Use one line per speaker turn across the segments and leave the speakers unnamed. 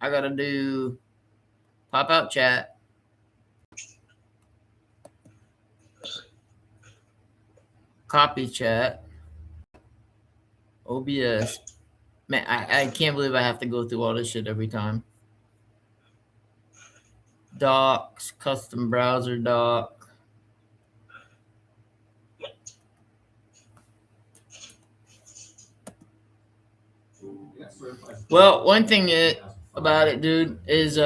I gotta do pop out chat, copy chat, OBS. Man, I can't believe I have to go through all this shit every time. Docs, custom browser doc. Well, one thing about it, dude, is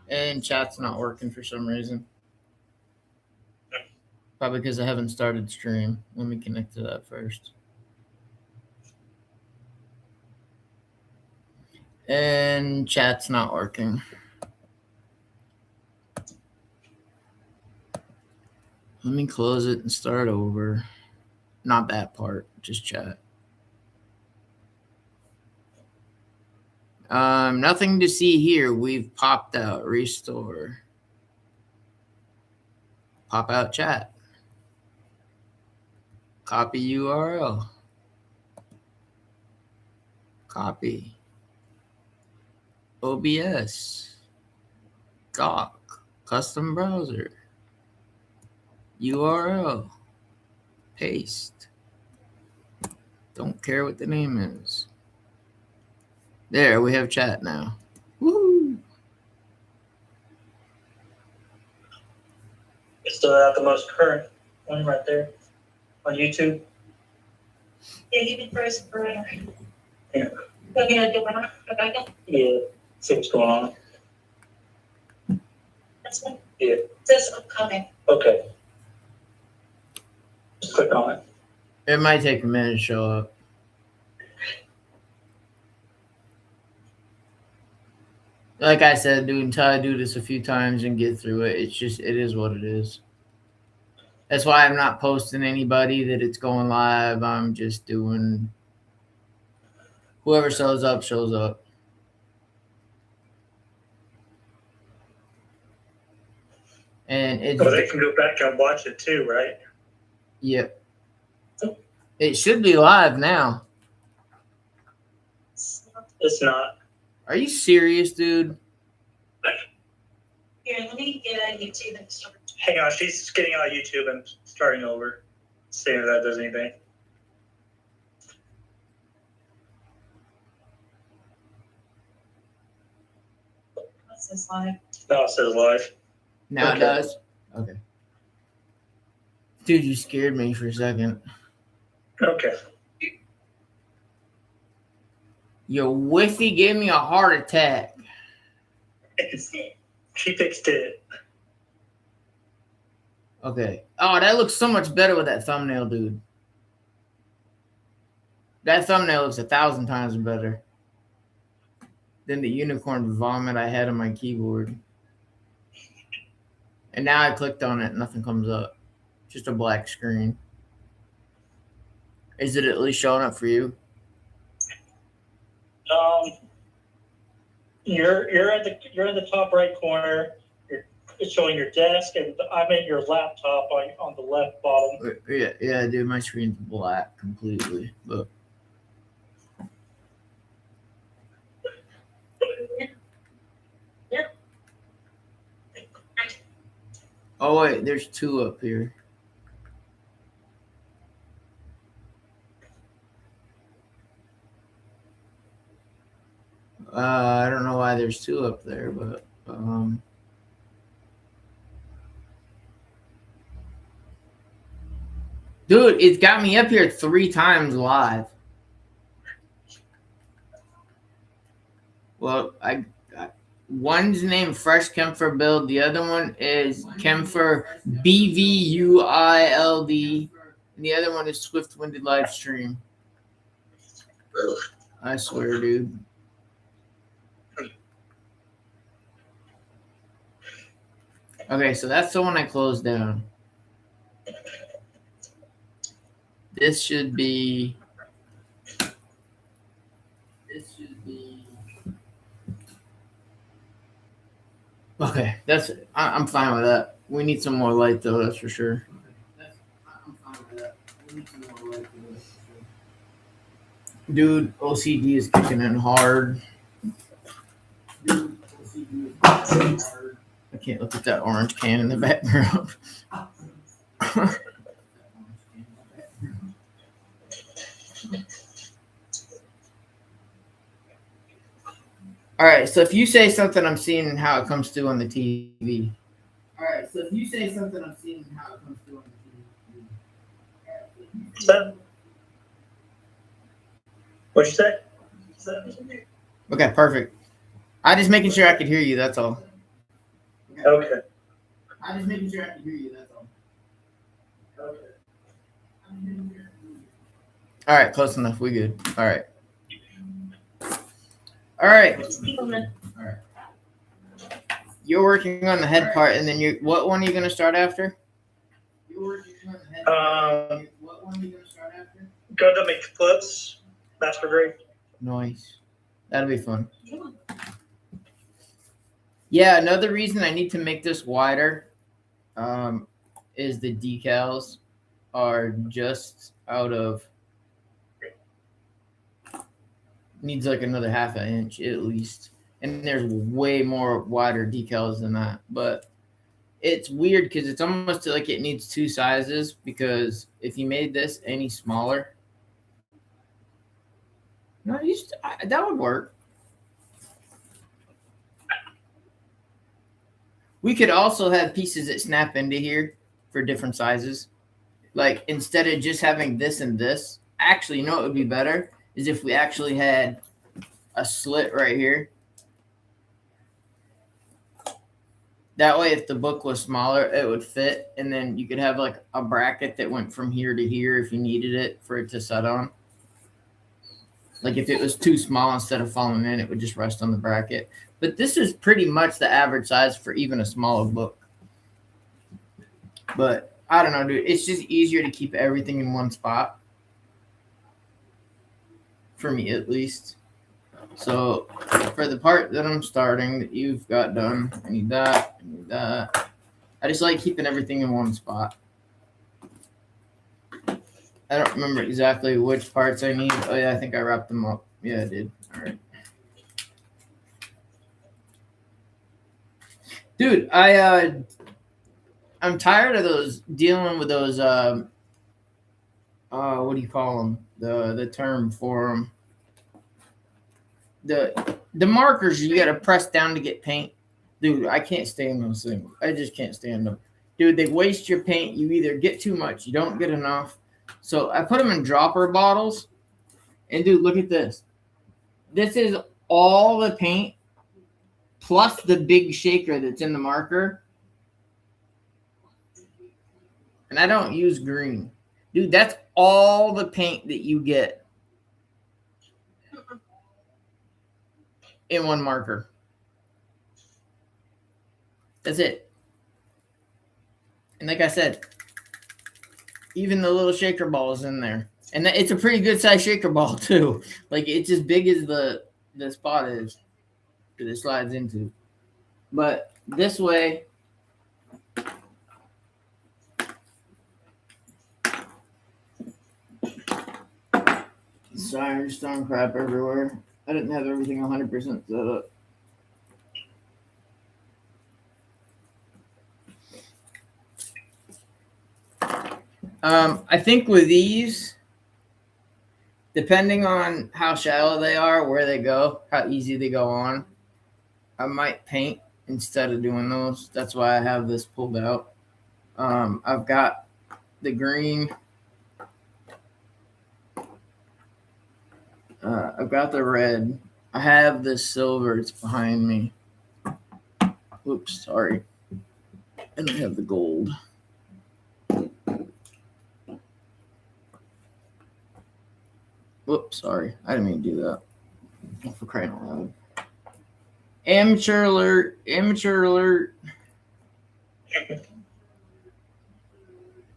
and chat's not working for some reason. Probably because I haven't started stream. Let me connect to that first. And chat's not working. Let me close it and start over. Not that part, just chat. Nothing to see here. We've popped out. Restore. Pop out chat. Copy URL. Copy. OBS. Doc. Custom browser. URL. Paste. Don't care what the name is. There, we have chat now. Woo!
It's still out the most current one right there on YouTube.
Yeah, you can press for
Yeah.
Okay.
Yeah. See what's going on.
That's one.
Yeah.
It says upcoming.
Okay. Just click on it.
It might take a minute to show up. Like I said, dude, until I do this a few times and get through it, it is what it is. That's why I'm not posting anybody that it's going live. I'm just doing whoever shows up, shows up. And it's
Well, they can go back and watch it too, right?
Yep. It should be live now.
It's not.
Are you serious, dude?
Here, let me get a YouTube and start.
Hang on, she's getting on YouTube and starting over. See if that does anything.
What's this live?
No, it says live.
Now
Okay.
it does? Okay. Dude, you scared me for a second.
Okay.
Your whiffy gave me a heart attack.
She fixed it.
Okay. Oh, that looks so much better with that thumbnail, dude. That thumbnail looks 1,000 times better than the unicorn vomit I had on my keyboard. And now I clicked on it, nothing comes up. Just a black screen. Is it at least showing up for you?
You're in the top right corner. It's showing your desk, and I'm at your laptop on the left bottom.
Yeah, dude, my screen's black completely. Look. Oh wait, there's two up here. I don't know why there's two up there, but dude, it's got me up here 3 times live. Well, one's named Fresh Kampfer Build. The other one is Kampfer bvuild. And the other one is Swift Winded Live Stream. I swear, dude. Okay, so that's the one I closed down. This should be. Okay, I'm fine with that. We need some more light though, that's for sure. I'm fine with that. We need some more light though, that's for sure. Dude, OCD is kicking in hard. I can't look at that orange can in the background. All right, so if you say something, I'm seeing how it comes through on the TV. All right, so if you say something, I'm seeing how it comes through on the TV.
What'd you say?
Okay, perfect. I just making sure I could hear you. That's all.
Okay.
I just making sure I could hear you. That's all.
Okay.
All right, close enough. We good. All right. All right.
People know.
All right. You're working on the head part, and then what one are you gonna start after? You're working on the head part. What one are you gonna start after?
Go to make flips. Master grade.
Nice. That'll be fun. Yeah, another reason I need to make this wider is the decals are just out of, needs like another half an inch at least. And there's way more wider decals than that. But it's weird because it's almost like it needs two sizes, because if you made this any smaller, no, that would work. We could also have pieces that snap into here for different sizes. Like instead of just having this and this, actually, you know what would be better is if we actually had a slit right here. That way, if the book was smaller, it would fit. And then you could have like a bracket that went from here to here if you needed it for it to set on. Like if it was too small, instead of falling in, it would just rest on the bracket. But this is pretty much the average size for even a smaller book. But I don't know, dude. It's just easier to keep everything in one spot. For me, at least. So for the part that I'm starting that you've got done, I need that, I need that. I just like keeping everything in one spot. I don't remember exactly which parts I need. Oh yeah, I think I wrapped them up. Yeah, I did. All right. Dude, I'm tired of those dealing with those what do you call them? The term for them. The markers you gotta press down to get paint. Dude, I can't stand those things. I just can't stand them. Dude, they waste your paint. You either get too much, you don't get enough. So I put them in dropper bottles. And dude, look at this. This is all the paint plus the big shaker that's in the marker. And I don't use green. Dude, that's all the paint that you get in one marker. That's it. And like I said, even the little shaker ball is in there. And it's a pretty good size shaker ball too. Like it's as big as the spot is that it slides into. But this way, sorry, I'm just throwing crap everywhere. I didn't have everything 100% set up. I think with these, depending on how shallow they are, where they go, how easy they go on, I might paint instead of doing those. That's why I have this pulled out. I've got the green. I've got the red. I have the silver. It's behind me. Oops, sorry. And I have the gold. Whoops, sorry. I didn't mean to do that. Oh, for crying out loud. Amateur alert. Amateur alert.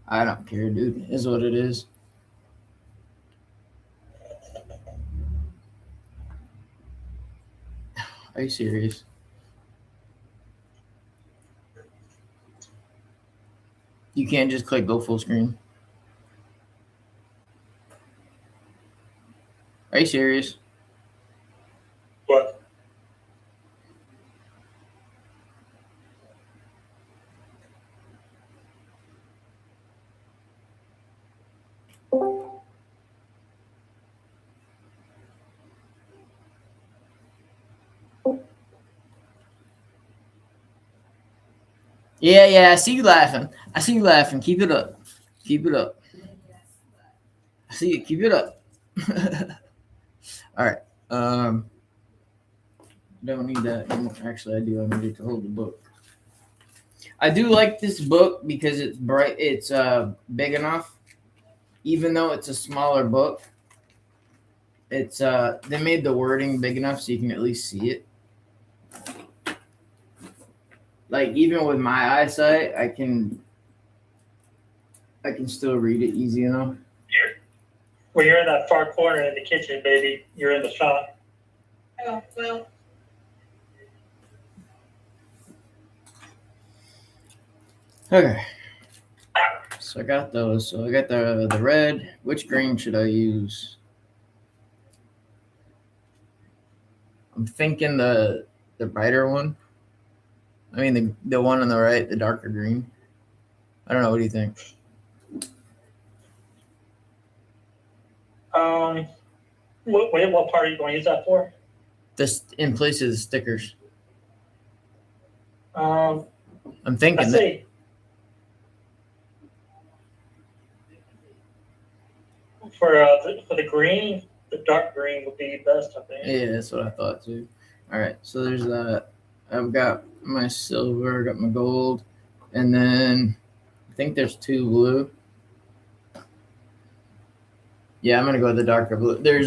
I don't care, dude. Is what it is. Are you serious? You can't just click go full screen. Are you serious?
What?
Yeah, I see you laughing. I see you laughing. Keep it up. Keep it up. I see you. Keep it up. All right. Don't need that anymore. Actually, I do. I need it to hold the book. I do like this book because it's bright. It's big enough, even though it's a smaller book. It's they made the wording big enough so you can at least see it. Like even with my eyesight, I can still read it easy enough.
When you're in that far corner in the kitchen, baby, you're in the shop.
Oh, well,
Okay. So I got those. So I got the red. Which green should I use? I'm thinking the brighter one. I mean the one on the right, the darker green. I don't know. What do you think?
What part are you going to use that for?
This in place of the stickers.
Um,
I'm
I
thinking that.
say for the green, the dark green would be best, I think.
Yeah, that's what I thought too. All right, so there's that. I've got my silver, got my gold, and then I think there's 2 blue. Yeah, I'm gonna go with the darker blue. There's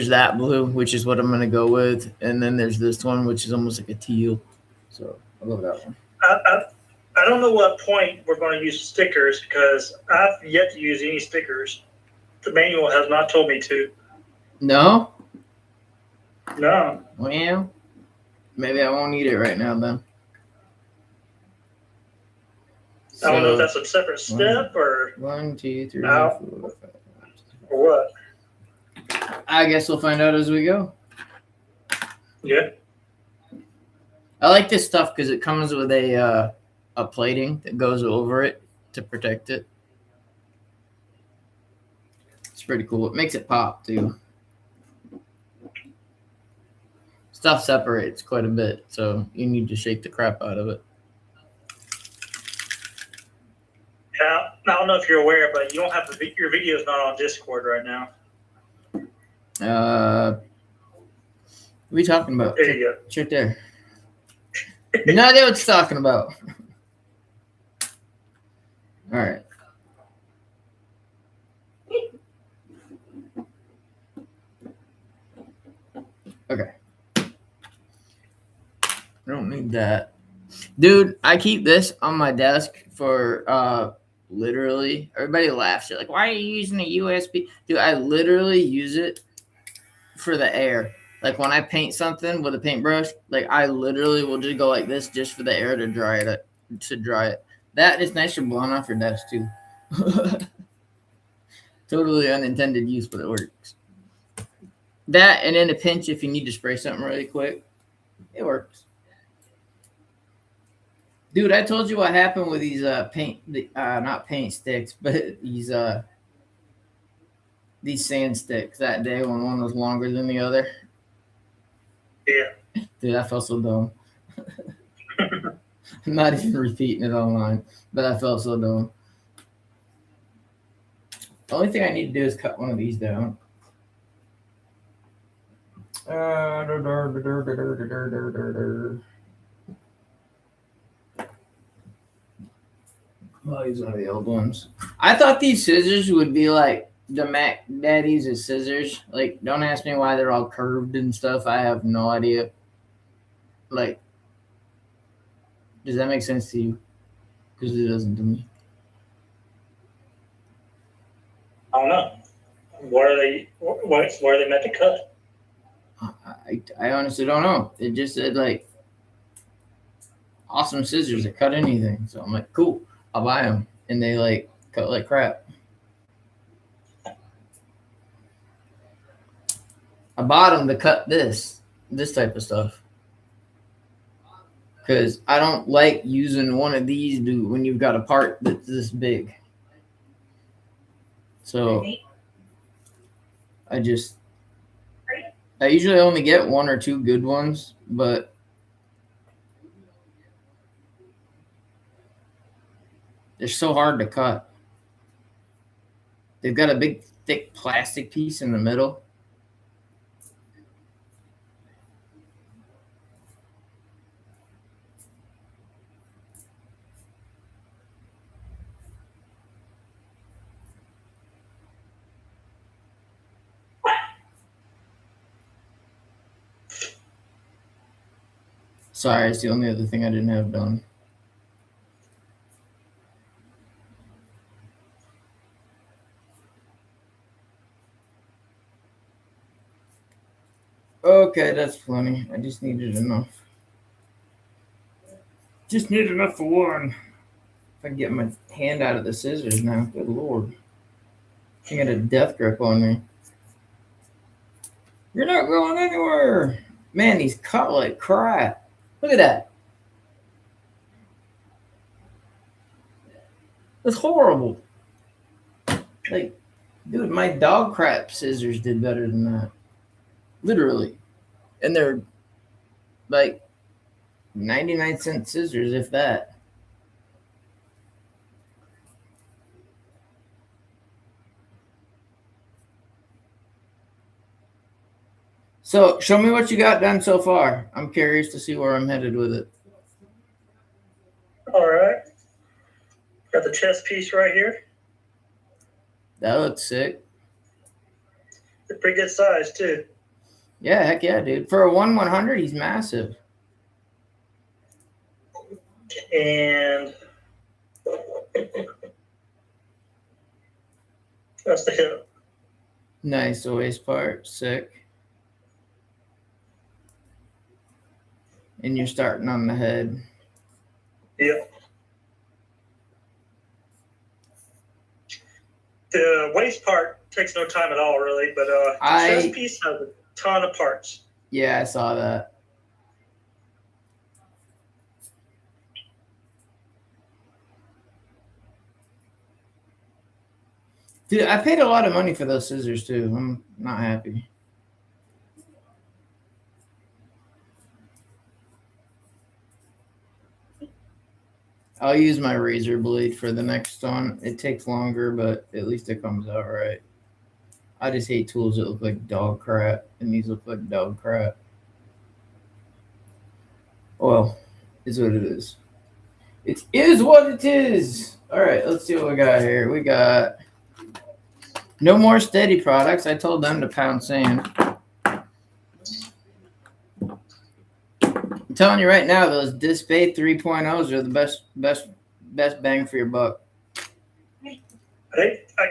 that blue, which is what I'm gonna go with, and then there's this one, which is almost like a teal. So I'll go with that one.
I don't know what point we're going to use stickers because I've yet to use any stickers. The manual has not told me to.
No?
No.
Well, maybe I won't need it right now then.
I don't know if that's a separate step or
1, 2, 3,
No.
4, 5.
or what.
I guess we'll find out as we go.
Yeah.
I like this stuff because it comes with a plating that goes over it to protect it. It's pretty cool. It makes it pop too. Stuff separates quite a bit, so you need to shake the crap out of it.
Yeah. I don't know if you're aware, but you don't have your video's not on Discord right now.
What are you talking about?
There you go.
It's right there. No idea what you're talking about. All right. Okay. I don't need that. Dude, I keep this on my desk for literally, everybody laughs. They're like, why are you using a USB? Dude, I literally use it for the air. Like when I paint something with a paintbrush, like I literally will just go like this just for the air to dry it. That is nice for blowing off your desk too. Totally unintended use, but it works. That and in a pinch, if you need to spray something really quick, it works. Dude, I told you what happened with these not paint sticks, but these sand sticks that day when one was longer than the other.
Yeah.
Dude, I felt so dumb. I'm not even repeating it online, but I felt so dumb. The only thing I need to do is cut one of these down. I'll use one of the old ones. I thought these scissors would be like the Mac Daddy's scissors. Like, don't ask me why they're all curved and stuff. I have no idea. Like, does that make sense to you? Because it doesn't to me.
I don't know. What are they meant to cut?
I honestly don't know. It just said like awesome scissors that cut anything. So I'm like, cool, I'll buy them. And they like cut like crap. I bought them to cut this type of stuff. Because I don't like using one of these when you've got a part that's this big. So I usually only get 1 or 2 good ones, but They're so hard to cut. They've got a big, thick plastic piece in the middle. Sorry, it's the only other thing I didn't have done. Okay, that's plenty. I just needed enough. Just need enough for one. If I can get my hand out of the scissors now, good lord. I got a death grip on me. You're not going anywhere. Man, these cut like crap. Look at that. That's horrible. Like, dude, my dog crap scissors did better than that. Literally. And they're like 99-cent scissors, if that. So, show me what you got done so far. I'm curious to see where I'm headed with it.
All right. Got the chest piece right here.
That looks sick.
It's pretty good size, too.
Yeah, heck yeah, dude. For a 1/100, he's massive.
And that's the hip.
Nice, the waist part. Sick. And you're starting on the head.
Yep. The waist part takes no time at all, really, but the chest piece has a ton of parts.
Yeah, I saw that. Dude, I paid a lot of money for those scissors, too. I'm not happy. I'll use my razor blade for the next one. It takes longer, but at least it comes out right. I just hate tools that look like dog crap, and these look like dog crap. Well, is what it is. It is what it is. All right, let's see what we got here. We got no more steady products. I told them to pound sand. I'm telling you right now, those Display 3.0s are the best bang for your buck.
I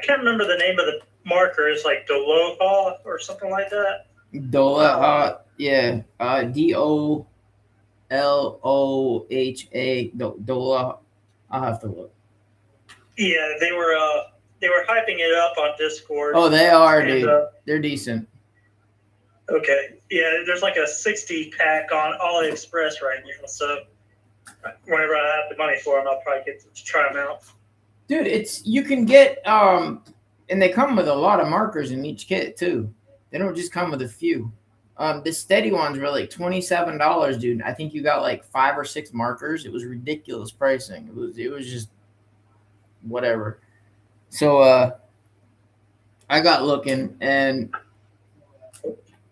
can't remember the name of the marker. It's like Doloha or something like that.
Doloha, yeah. Doloha. Doloha. I'll have to look.
Yeah, they were hyping it up on Discord.
Oh, they are, dude. They're decent.
Okay. Yeah, there's like a 60-pack on AliExpress right now. So whenever I have the money for them, I'll probably get to try them out.
Dude, you can get and they come with a lot of markers in each kit too. They don't just come with a few. The steady ones were like $27, dude. I think you got like 5 or 6 markers. It was ridiculous pricing. It was just whatever. So I got looking and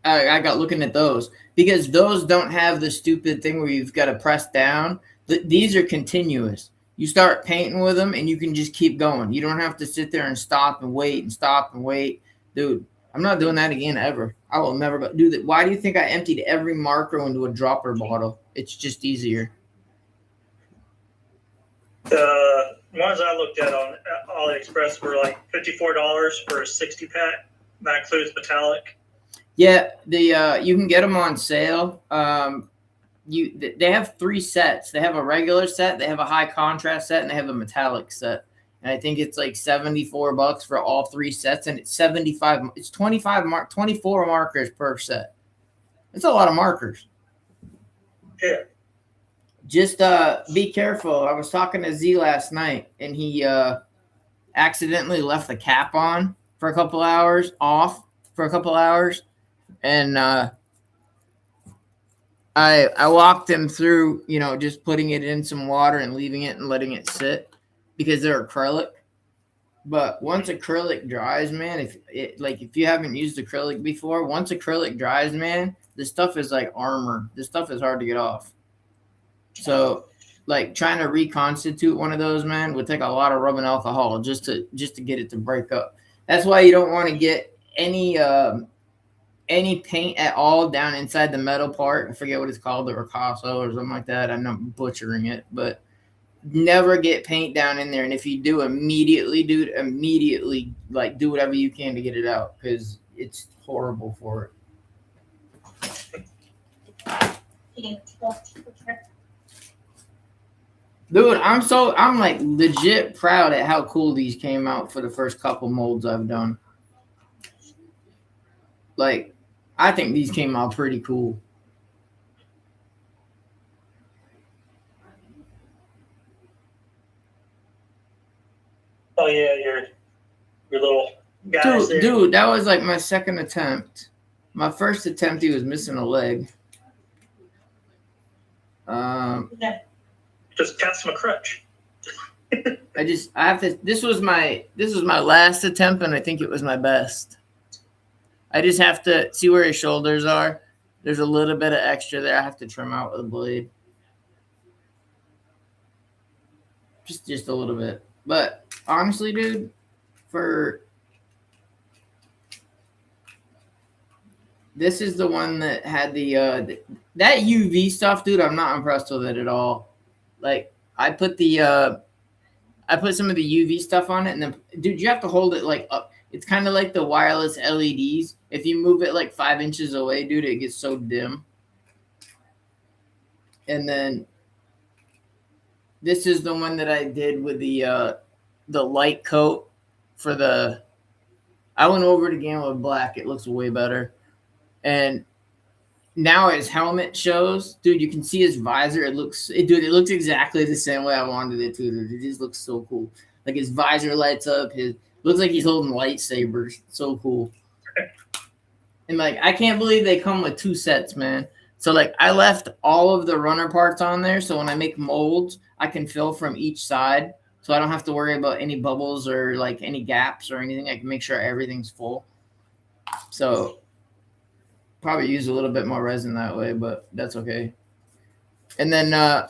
I got looking at those because those don't have the stupid thing where you've got to press down. These are continuous. You start painting with them and you can just keep going. You don't have to sit there and stop and wait. Dude, I'm not doing that again ever. I will never do that. Why do you think I emptied every marker into a dropper bottle? It's just easier.
The ones I looked at on AliExpress were like $54 for a 60-pack. That includes metallic.
Yeah, you can get them on sale. They have 3 sets. They have a regular set, they have a high contrast set, and they have a metallic set. And I think it's like $74 for all 3 sets, and it's 75. It's 24 markers per set. It's a lot of markers.
Yeah.
Just be careful. I was talking to Z last night, and he accidentally left the cap on for a couple hours, and I walked him through, just putting it in some water and leaving it and letting it sit. because they're acrylic. But once acrylic dries, man, if you haven't used acrylic before, once acrylic dries, man, this stuff is like armor. This stuff is hard to get off. So, like trying to reconstitute one of those, man, would take a lot of rubbing alcohol just to get it to break up. That's why you don't want to get any paint at all down inside the metal part. I forget what it's called, the ricasso or something like that. I'm not butchering it, but never get paint down in there. And if you do, immediately like do whatever you can to get it out, because it's horrible for it. Dude, I'm like legit proud at how cool these came out for the first couple molds I've done. Like, I think these came out pretty cool.
Oh yeah, your little guys there.
Dude, that was like my second attempt. My first attempt, he was missing a leg.
Just cast him a crutch.
This was my last attempt, and I think it was my best. I just have to see where his shoulders are. There's a little bit of extra there I have to trim out with a blade. Just a little bit. But honestly, dude, this is the one that had that UV stuff, dude. I'm not impressed with it at all. Like, I put some of the UV stuff on it, and then, dude, you have to hold it like up. It's kind of like the wireless LEDs. If you move it like 5 inches away, dude, it gets so dim. And then this is the one that I did with the light coat for the. I went over it again with black. It looks way better. And now his helmet shows, dude. You can see his visor. It looks exactly the same way I wanted it to. Dude. It just looks so cool. Like, his visor lights up. Looks like he's holding lightsabers. So cool. And like, I can't believe they come with 2 sets, man. So like, I left all of the runner parts on there, so when I make molds, I can fill from each side. So I don't have to worry about any bubbles or like any gaps or anything. I can make sure everything's full. So probably use a little bit more resin that way, but that's okay. And then I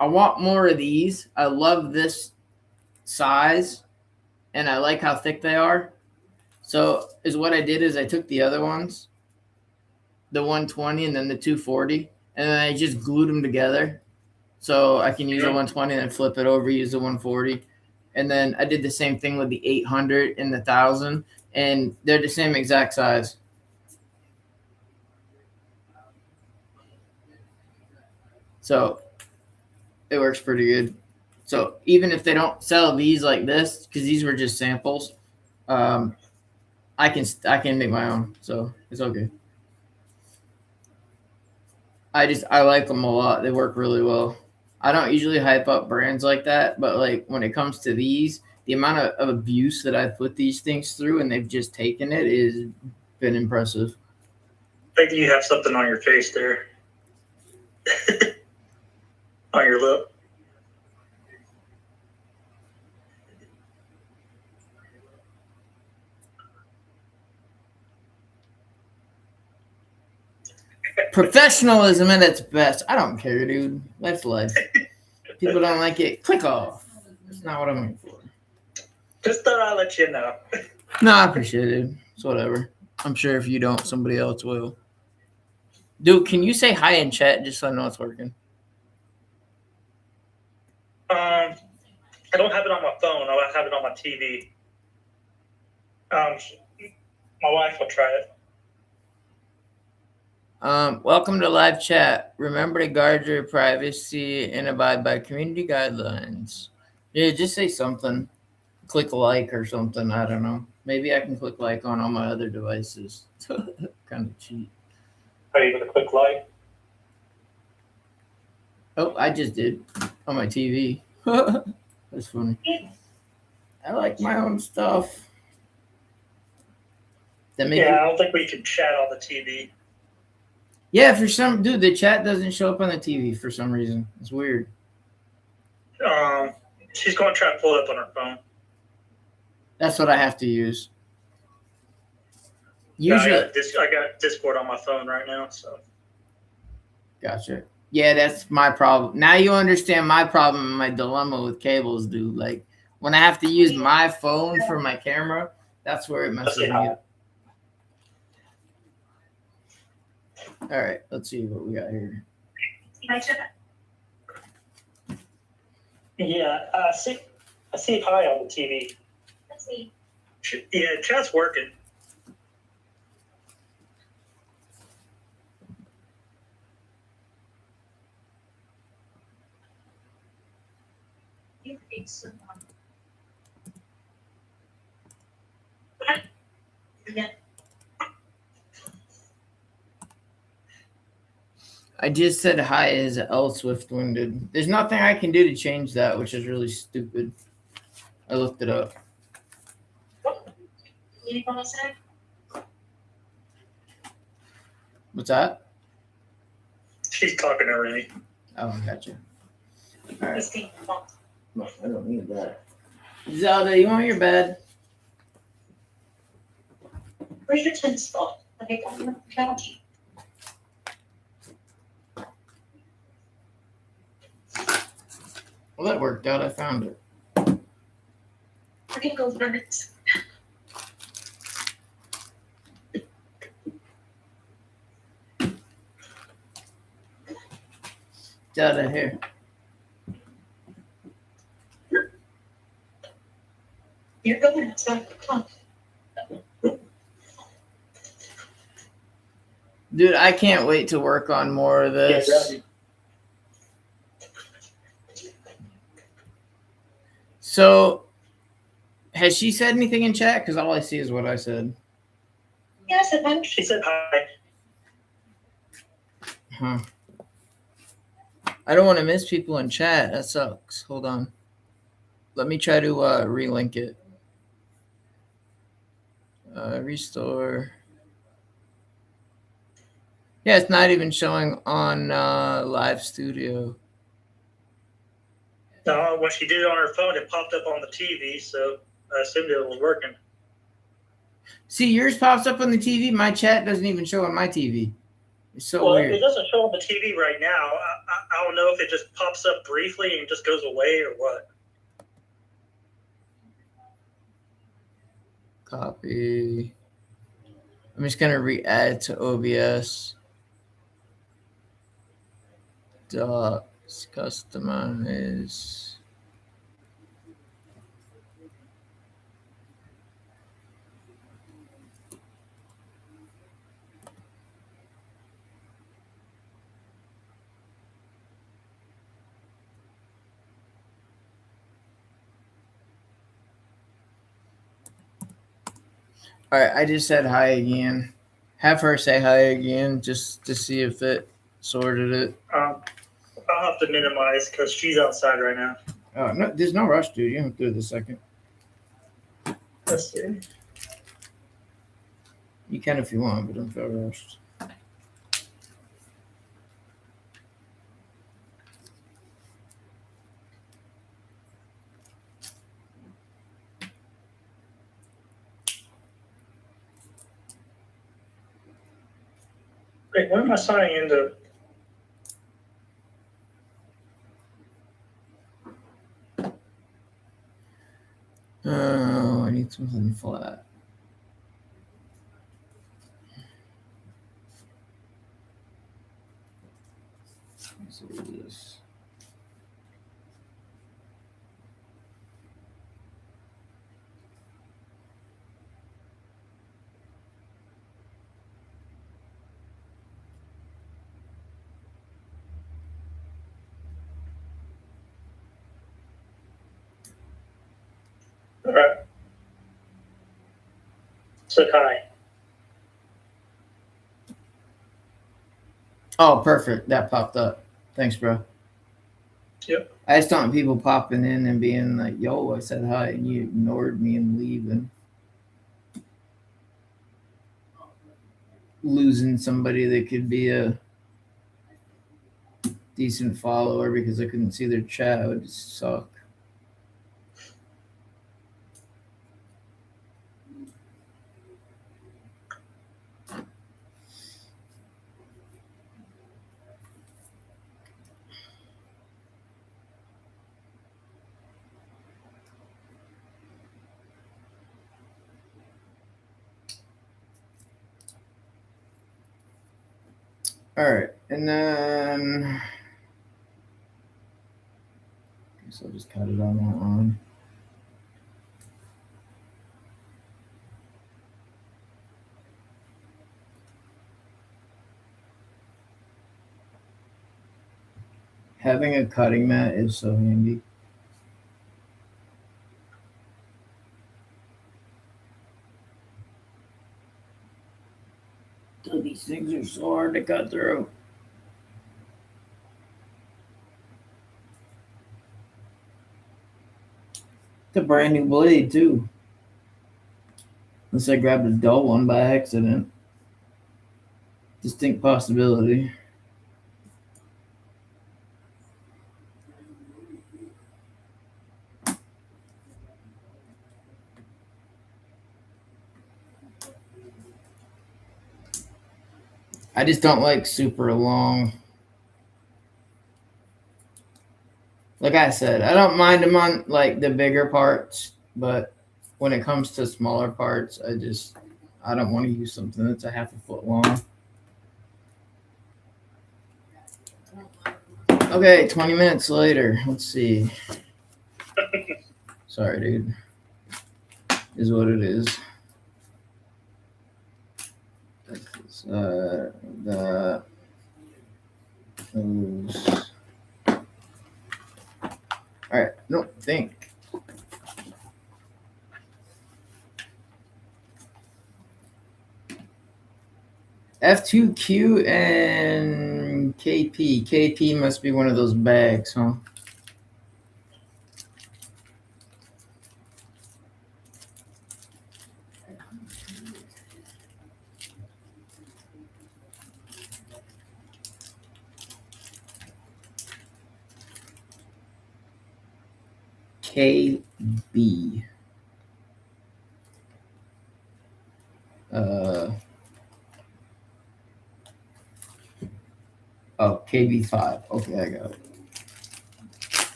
want more of these. I love this size, and I like how thick they are. So what I did is I took the other ones, the 120 and then the 240, and then I just glued them together. So I can use the 120 and then flip it over, use the 140. And then I did the same thing with the 800 and the 1000, and they're the same exact size. So it works pretty good. So even if they don't sell these like this, because these were just samples, I can make my own. So it's okay. I like them a lot. They work really well. I don't usually hype up brands like that, but like when it comes to these, the amount of abuse that I've put these things through and they've just taken it is been impressive.
I think you have something on your face there. On your lip.
Professionalism at its best. I don't care, dude. That's life. People don't like it. Click off. That's not what I'm here for.
Just thought I'd let you know.
No, I appreciate it, dude. It's whatever. I'm sure if you don't, somebody else will. Dude, can you say hi in chat just so I know it's working?
I don't have it on my phone. I have it on my TV. My wife will try it.
Welcome to live chat. Remember to guard your privacy and abide by community guidelines. Yeah, just say something. Click like or something. I don't know. Maybe I can click like on all my other devices. Kind of cheap.
Are you going to click like?
Oh, I just did on my TV. That's funny. I like my own stuff.
I don't think we can chat on the TV.
Yeah, the chat doesn't show up on the TV for some reason. It's weird.
She's going to try to pull it up on her phone.
That's what I have to use.
Yeah,
Usually,
I got Discord on my phone right now, so.
gotcha. Yeah, that's my problem. Now you understand my problem and my dilemma with cables, dude. Like when I have to use my phone for my camera, that's where it messes me up. All right, let's see what we got here.
Yeah, I see hi on the TV.
Let's see.
Yeah, chat's working.
You create someone. Yeah.
I just said hi as L Swift winded. There's nothing I can do to change that, which is really stupid. I looked it up.
Anything else?
What's that?
She's talking to Rennie.
Oh, I gotcha. All right.
This thing.
No, I don't need that. Zelda, you want your bed?
Where's your 10 spot? Okay, I'm gonna count you.
Well, that worked out. I found it.
We're gonna go for it.
Zelda, here.
You're going outside. Come on.
Dude, I can't wait to work on more of this. So, has she said anything in chat? Because all I see is what I said.
Yeah, I said hi.
She said hi.
Huh. I don't want to miss people in chat. That sucks. Hold on. Let me try to relink it. Restore. Yeah, it's not even showing on Live Studio.
No, when she did it on her phone, it popped up on the TV, so I assumed it was working.
See, yours pops up on the TV. My chat doesn't even show on my TV. It's so
Well,
weird.
it doesn't show on the TV right now. I don't know if it just pops up briefly and just goes away or what.
Copy. I'm just going to re-add to OBS. Docs, customize. All right, I just said hi again. Have her say hi again just to see if it sorted it.
I'll have to minimize because she's outside right now.
Oh, no, there's no rush, dude. You don't do it a second.
Let's see.
You can if you want, but don't feel rushed.
Wait, when am I signing into?
Oh, I need something flat. Let's see this.
All right. Said hi.
Oh, perfect. That popped up. Thanks, bro.
Yep.
I just don't want people popping in and being like, yo, I said hi, and you ignored me and leaving. Losing somebody that could be a decent follower because I couldn't see their chat would suck. All right, and then I guess I'll just cut it on that one. Having a cutting mat is so handy. Dude, these things are so hard to cut through. It's a brand new blade too. Unless I grabbed a dull one by accident. Distinct possibility. I just don't like super long. Like I said, I don't mind them on like the bigger parts, but when it comes to smaller parts, I don't want to use something that's a half a foot long. Okay, 20 minutes later. Let's see. Sorry, dude. Is what it is. That those. All right. No, think. F2Q and KP. KP must be one of those bags, huh? KB. Oh, KB5. Okay, I got it.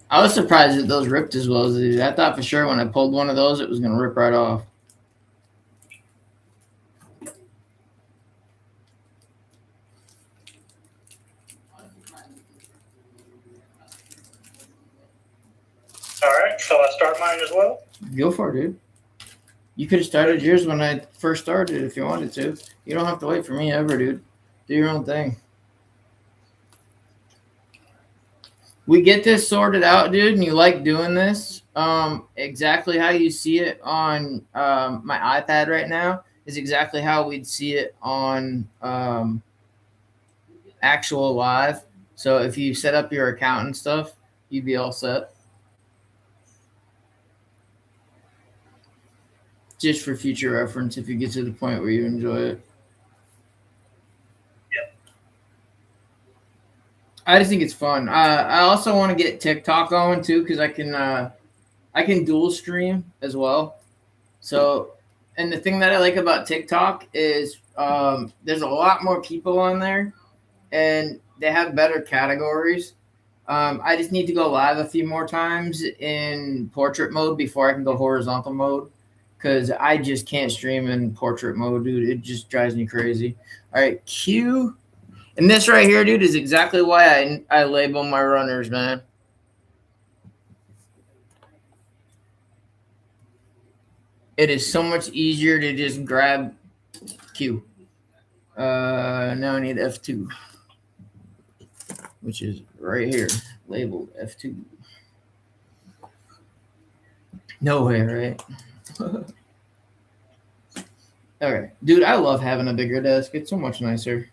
I was surprised that those ripped as well as they did. I thought for sure when I pulled one of those, it was going to rip right off.
All right, shall I start mine as well?
Go for it, dude. You could have started yours when I first started if you wanted to. You don't have to wait for me ever, dude. Do your own thing. We get this sorted out, dude, and you like doing this. Exactly how you see it on my iPad right now is exactly how we'd see it on actual live. So if you set up your account and stuff, you'd be all set. Just for future reference, if you get to the point where you enjoy it.
Yep.
I just think it's fun. I also want to get TikTok going too because I can dual stream as well. So, and the thing that I like about TikTok is there's a lot more people on there, and they have better categories. I just need to go live a few more times in portrait mode before I can go horizontal mode. Because I just can't stream in portrait mode, dude. It just drives me crazy. All right, Q. And this right here, dude, is exactly why I label my runners, man. It is so much easier to just grab Q. Now I need F2, which is right here, labeled F2. No way, right? Okay, dude, I love having a bigger desk. It's so much nicer.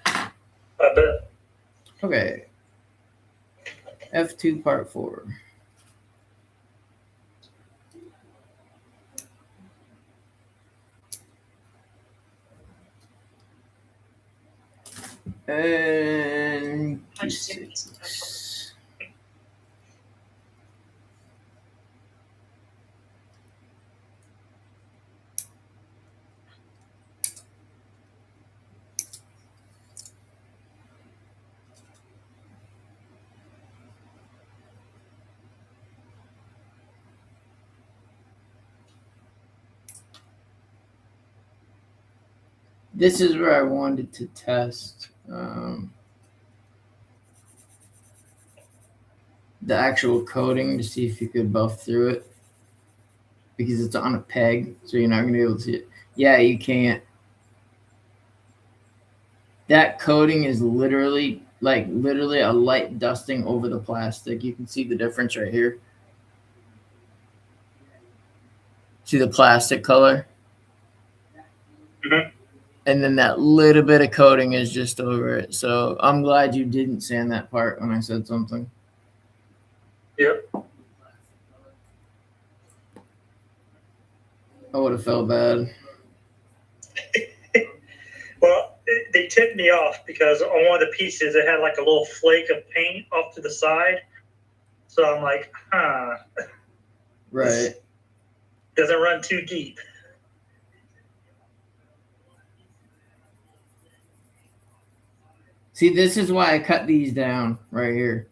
I bet.
Okay. F2 part 4. And Q6. This is where I wanted to test the actual coating to see if you could buff through it, because it's on a peg, so you're not going to be able to see it. Yeah, you can't. That coating is literally a light dusting over the plastic. You can see the difference right here. See the plastic color?
Mhm.
And then that little bit of coating is just over it. So I'm glad you didn't sand that part when I said something.
Yep.
I would have felt bad.
Well, they tipped me off because on one of the pieces it had like a little flake of paint off to the side. So I'm like,
Right.
doesn't run too deep.
See, this is why I cut these down right here.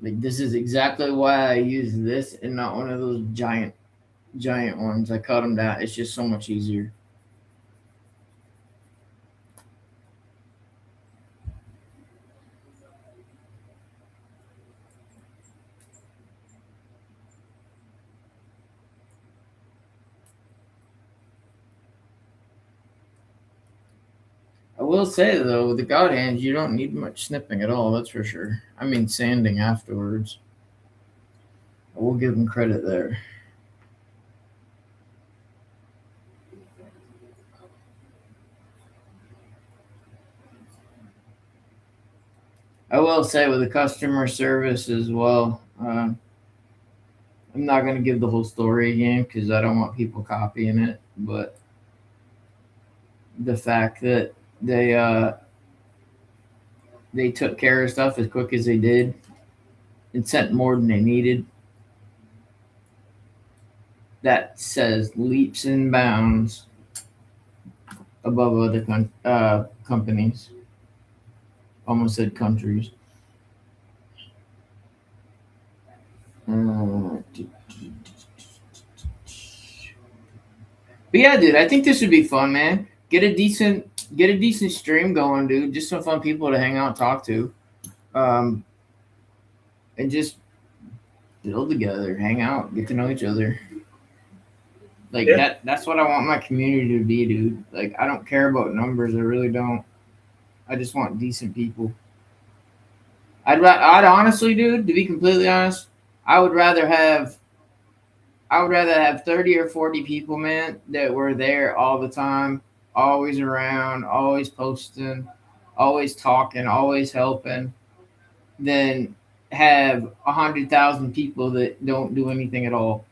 Like, this is exactly why I use this and not one of those giant ones. I cut them down. It's just so much easier. I will say though, with the God hands, you don't need much snipping at all. That's for sure. I mean, sanding afterwards. I will give them credit there. I will say with the customer service as well. I'm not going to give the whole story again because I don't want people copying it. But the fact that they took care of stuff as quick as they did and sent more than they needed, that says leaps and bounds above other companies. Almost said countries. But yeah, dude, I think this would be fun, man. Get a decent stream going, dude. Just some fun people to hang out and talk to. And just build together, hang out, get to know each other. Like that's what I want my community to be, dude. Like, I don't care about numbers, I really don't. I just want decent people. I'd honestly, dude, to be completely honest, I would rather have 30 or 40 people, man, that were there all the time, always around, always posting, always talking, always helping, than have 100,000 people that don't do anything at all.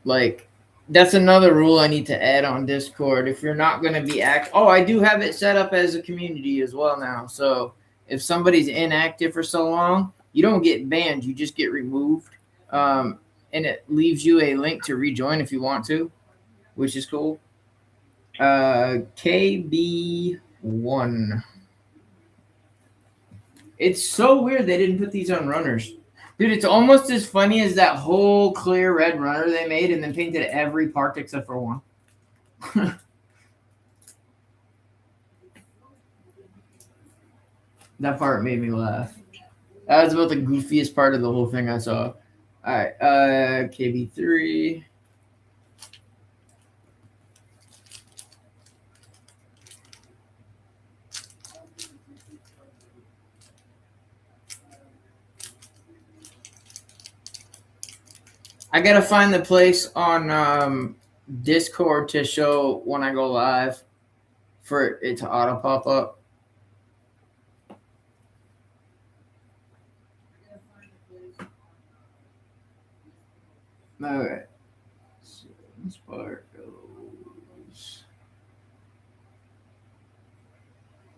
Like, that's another rule I need to add on Discord. If you're not going to be I do have it set up as a community as well now. So if somebody's inactive for so long, you don't get banned, you just get removed. And it leaves you a link to rejoin if you want to, which is cool. KB1. It's so weird they didn't put these on runners. Dude, it's almost as funny as that whole clear red runner they made and then painted every part except for one. That part made me laugh. That was about the goofiest part of the whole thing I saw. All right, KB3. I gotta find the place on Discord to show when I go live for it to auto pop up. All right. So this part goes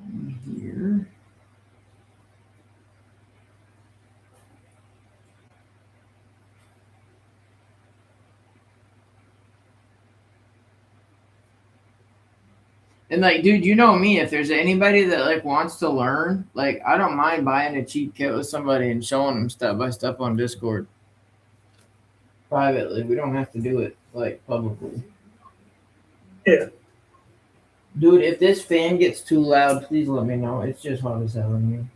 in here. And like, dude, you know me. If there's anybody that like wants to learn, like, I don't mind buying a cheap kit with somebody and showing them step by step on Discord. privately. We don't have to do it like publicly.
Yeah.
Dude, if this fan gets too loud, please let me know. It's just hot as hell in here.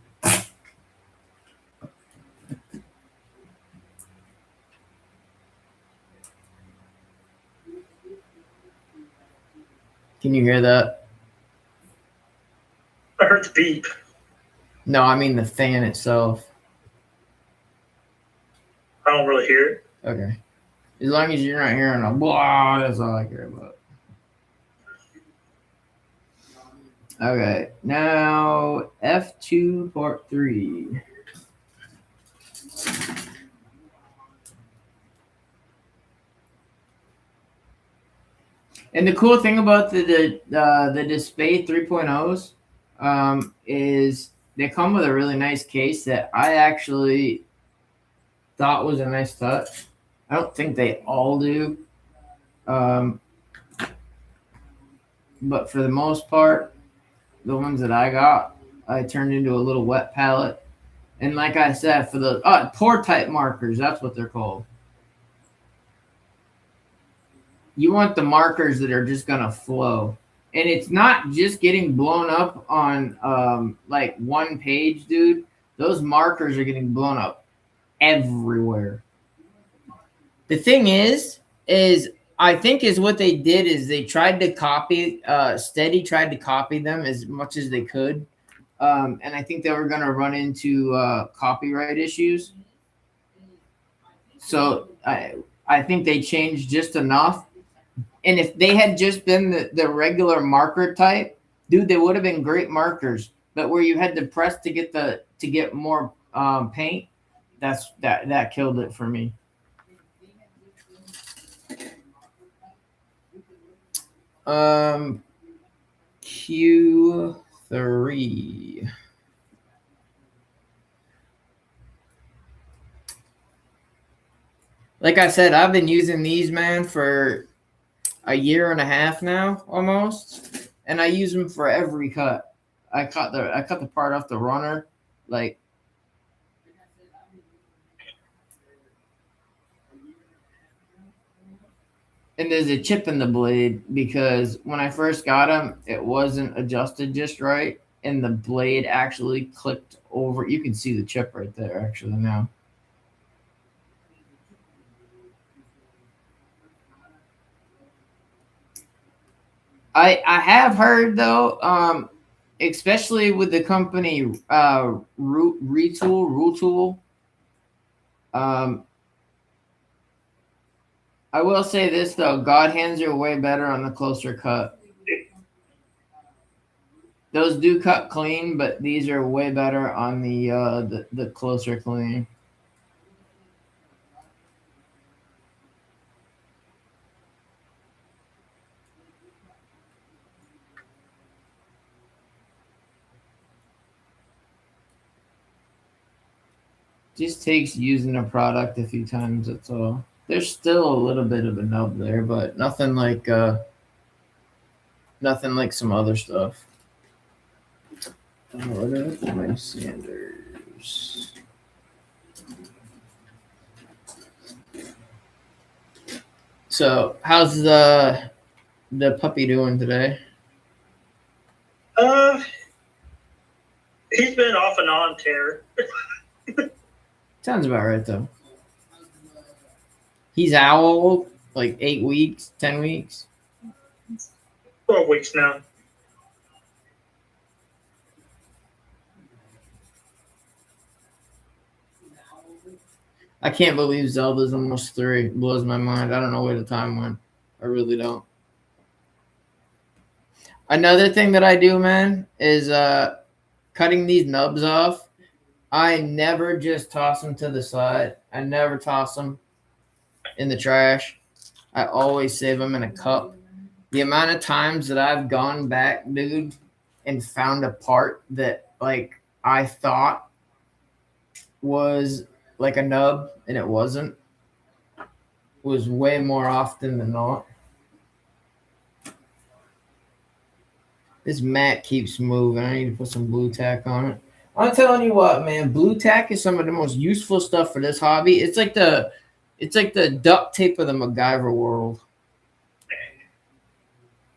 Can you hear that?
I heard the beep.
No, I mean the fan itself.
I don't really hear it.
Okay. As long as you're not hearing a blah, that's all I care about. Okay, now F2 part 3. And the cool thing about the Display 3.0s is they come with a really nice case that I actually thought was a nice touch. I don't think they all do. But for the most part, the ones that I got, I turned into a little wet palette. And like I said, for the pour type markers, that's what they're called. You want the markers that are just going to flow. And it's not just getting blown up on like one page, dude. Those markers are getting blown up everywhere. The thing is I think is what they did is they tried to copy, Steady tried to copy them as much as they could. And I think they were going to run into copyright issues. So I think they changed just enough. And if they had just been the regular marker type, dude, they would have been great markers. But where you had to press to get more paint, that killed it for me. Q3. Like I said, I've been using these, man, for a year and a half now, almost, and I use them for every cut. I cut the part off the runner, like. And there's a chip in the blade because when I first got them, it wasn't adjusted just right. And the blade actually clicked over. You can see the chip right there, actually, now. I have heard, though, especially with the company Retool, I will say this, though. God hands are way better on the closer cut. Those do cut clean, but these are way better on the closer clean. Just takes using a product a few times, that's all. There's still a little bit of a nub there, but nothing like some other stuff. What are my sanders? So, how's the puppy doing today?
He's been off and on tear.
Sounds about right, though. He's how old? Like 8 weeks, 10 weeks?
12 weeks now.
I can't believe Zelda's almost 3. It blows my mind. I don't know where the time went. I really don't. Another thing that I do, man, is cutting these nubs off. I never just toss them to the side. I never toss them in the trash. I always save them in a cup. The amount of times that I've gone back, dude, and found a part that like I thought was like a nub and it wasn't was way more often than not. This mat keeps moving. I need to put some blue tack on it. I'm telling you what, man, blue tack is some of the most useful stuff for this hobby. It's like the It's like the duct tape of the MacGyver world.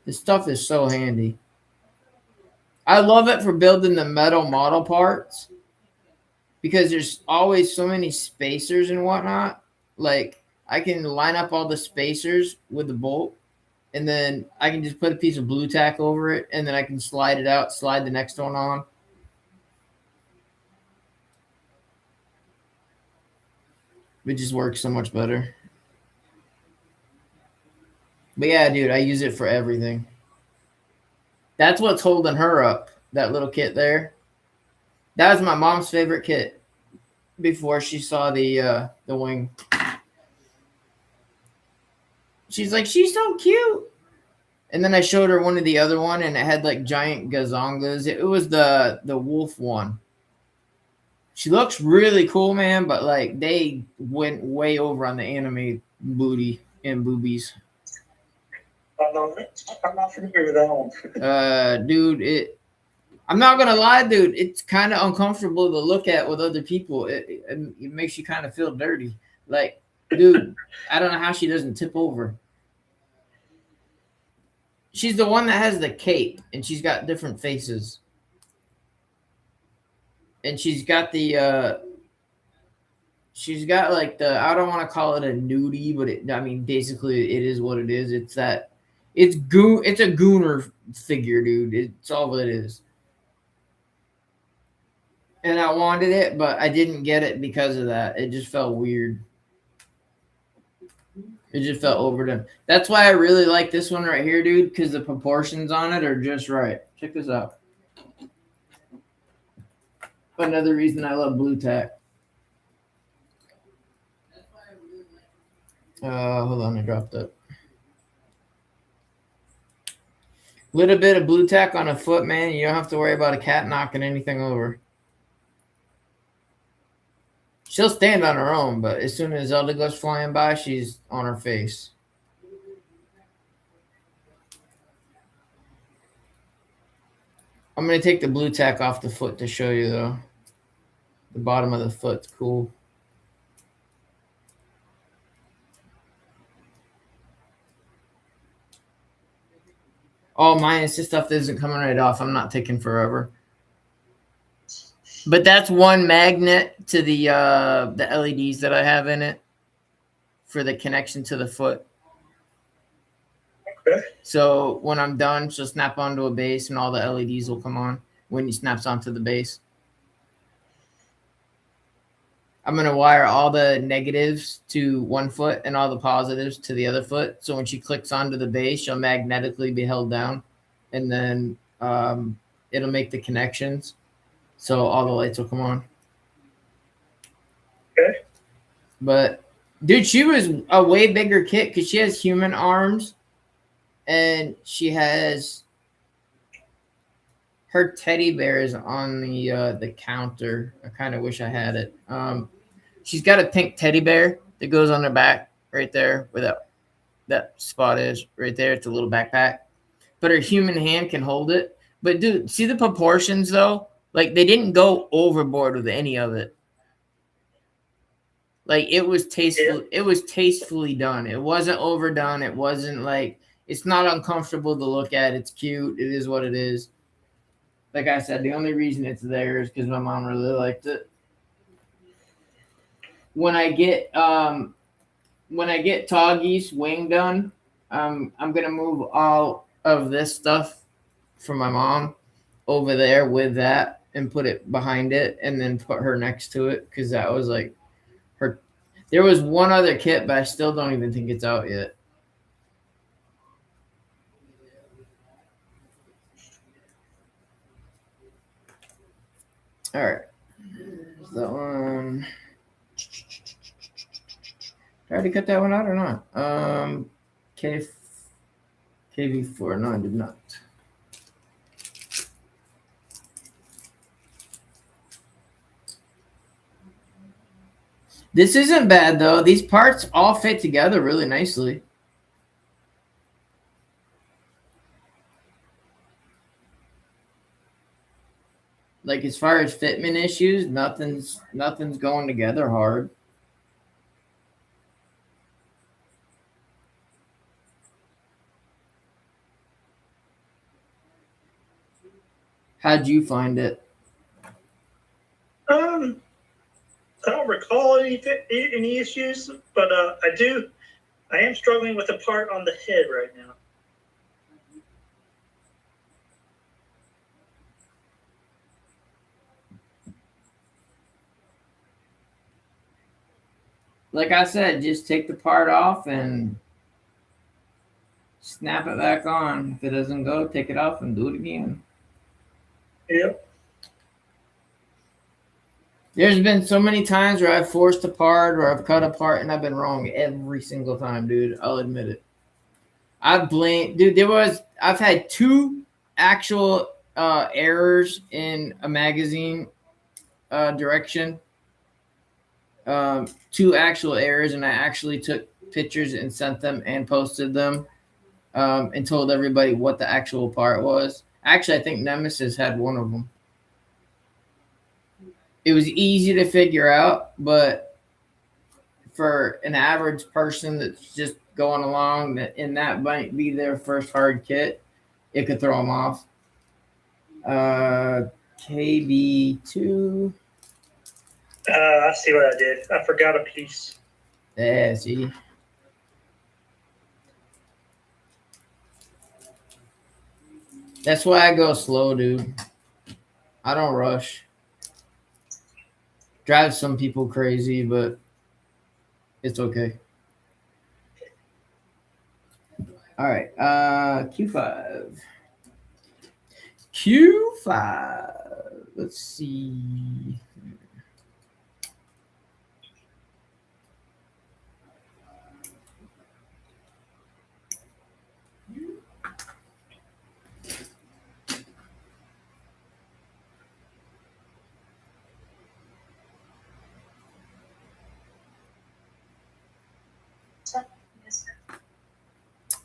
This stuff is so handy. I love it for building the metal model parts because there's always so many spacers and whatnot. Like I can line up all the spacers with the bolt, and then I can just put a piece of blue tack over it, and then I can slide it out, slide the next one on. It just works so much better. But yeah, dude, I use it for everything. That's what's holding her up. That little kit there. That was my mom's favorite kit before she saw the wing. She's like, she's so cute. And then I showed her one of the other one, and it had like giant gazongas. It was the wolf one. She looks really cool, man, but like they went way over on the anime booty and boobies.
I'm not familiar with that one.
Dude, I'm not gonna lie, dude. It's kind of uncomfortable to look at with other people. It makes you kind of feel dirty. Like, dude, I don't know how she doesn't tip over. She's the one that has the cape, and she's got different faces. And she's got she's got like I don't want to call it a nudie, but I mean, basically it is what it is. It's a gooner figure, dude. It's all it is. And I wanted it, but I didn't get it because of that. It just felt weird. It just felt overdone. That's why I really like this one right here, dude, because the proportions on it are just right. Check this out. Another reason I love blue tack. Hold on, I dropped it. Little bit of blue tack on a foot, man. You don't have to worry about a cat knocking anything over. She'll stand on her own, but as soon as Zelda goes flying by, she's on her face. I'm going to take the blue tack off the foot to show you, though. The bottom of the foot's cool. Oh, mine, it's just stuff that isn't coming right off. I'm not taking forever. But that's one magnet to the LEDs that I have in it for the connection to the foot.
Okay.
So when I'm done, she'll snap onto a base, and all the LEDs will come on when he snaps onto the base. I'm going to wire all the negatives to one foot and all the positives to the other foot. So when she clicks onto the base, she'll magnetically be held down, and then it'll make the connections. So all the lights will come on.
Okay.
But, dude, she was a way bigger kit because she has human arms, and she has her teddy bears on the counter. I kind of wish I had it. She's got a pink teddy bear that goes on her back right there where that spot is right there. It's a little backpack. But her human hand can hold it. But, dude, see the proportions, though? Like, they didn't go overboard with any of it. Like, it was tasteful. Yeah. It was tastefully done. It wasn't overdone. It wasn't like, it's not uncomfortable to look at. It's cute. It is what it is. Like I said, the only reason it's there is because my mom really liked it. When I get Toggy's wing done, I'm gonna move all of this stuff from my mom over there with that and put it behind it, and then put her next to it because that was like her. There was one other kit, but I still don't even think it's out yet. All right, that one. Did I already cut that one out or not? KV4. No, I did not. This isn't bad, though. These parts all fit together really nicely. Like, as far as fitment issues, nothing's going together hard. How'd you find it?
I don't recall any issues, but I am struggling with the part on the head right now.
Like I said, just take the part off and snap it back on. If it doesn't go, take it off and do it again.
Yep.
There's been so many times where I've forced a part or I've cut a part and I've been wrong every single time, dude. I'll admit it. I've had two actual errors in a magazine direction. Two actual errors, and I actually took pictures and sent them and posted them and told everybody what the actual part was. Actually, I think Nemesis had one of them. It was easy to figure out, but for an average person that's just going along, and that might be their first hard kit, it could throw them off. KB2.
I see what I did. I forgot a piece.
Yeah, see. That's why I go slow, dude. I don't rush. Drives some people crazy, but it's okay. All right. Q5. Q5. Let's see.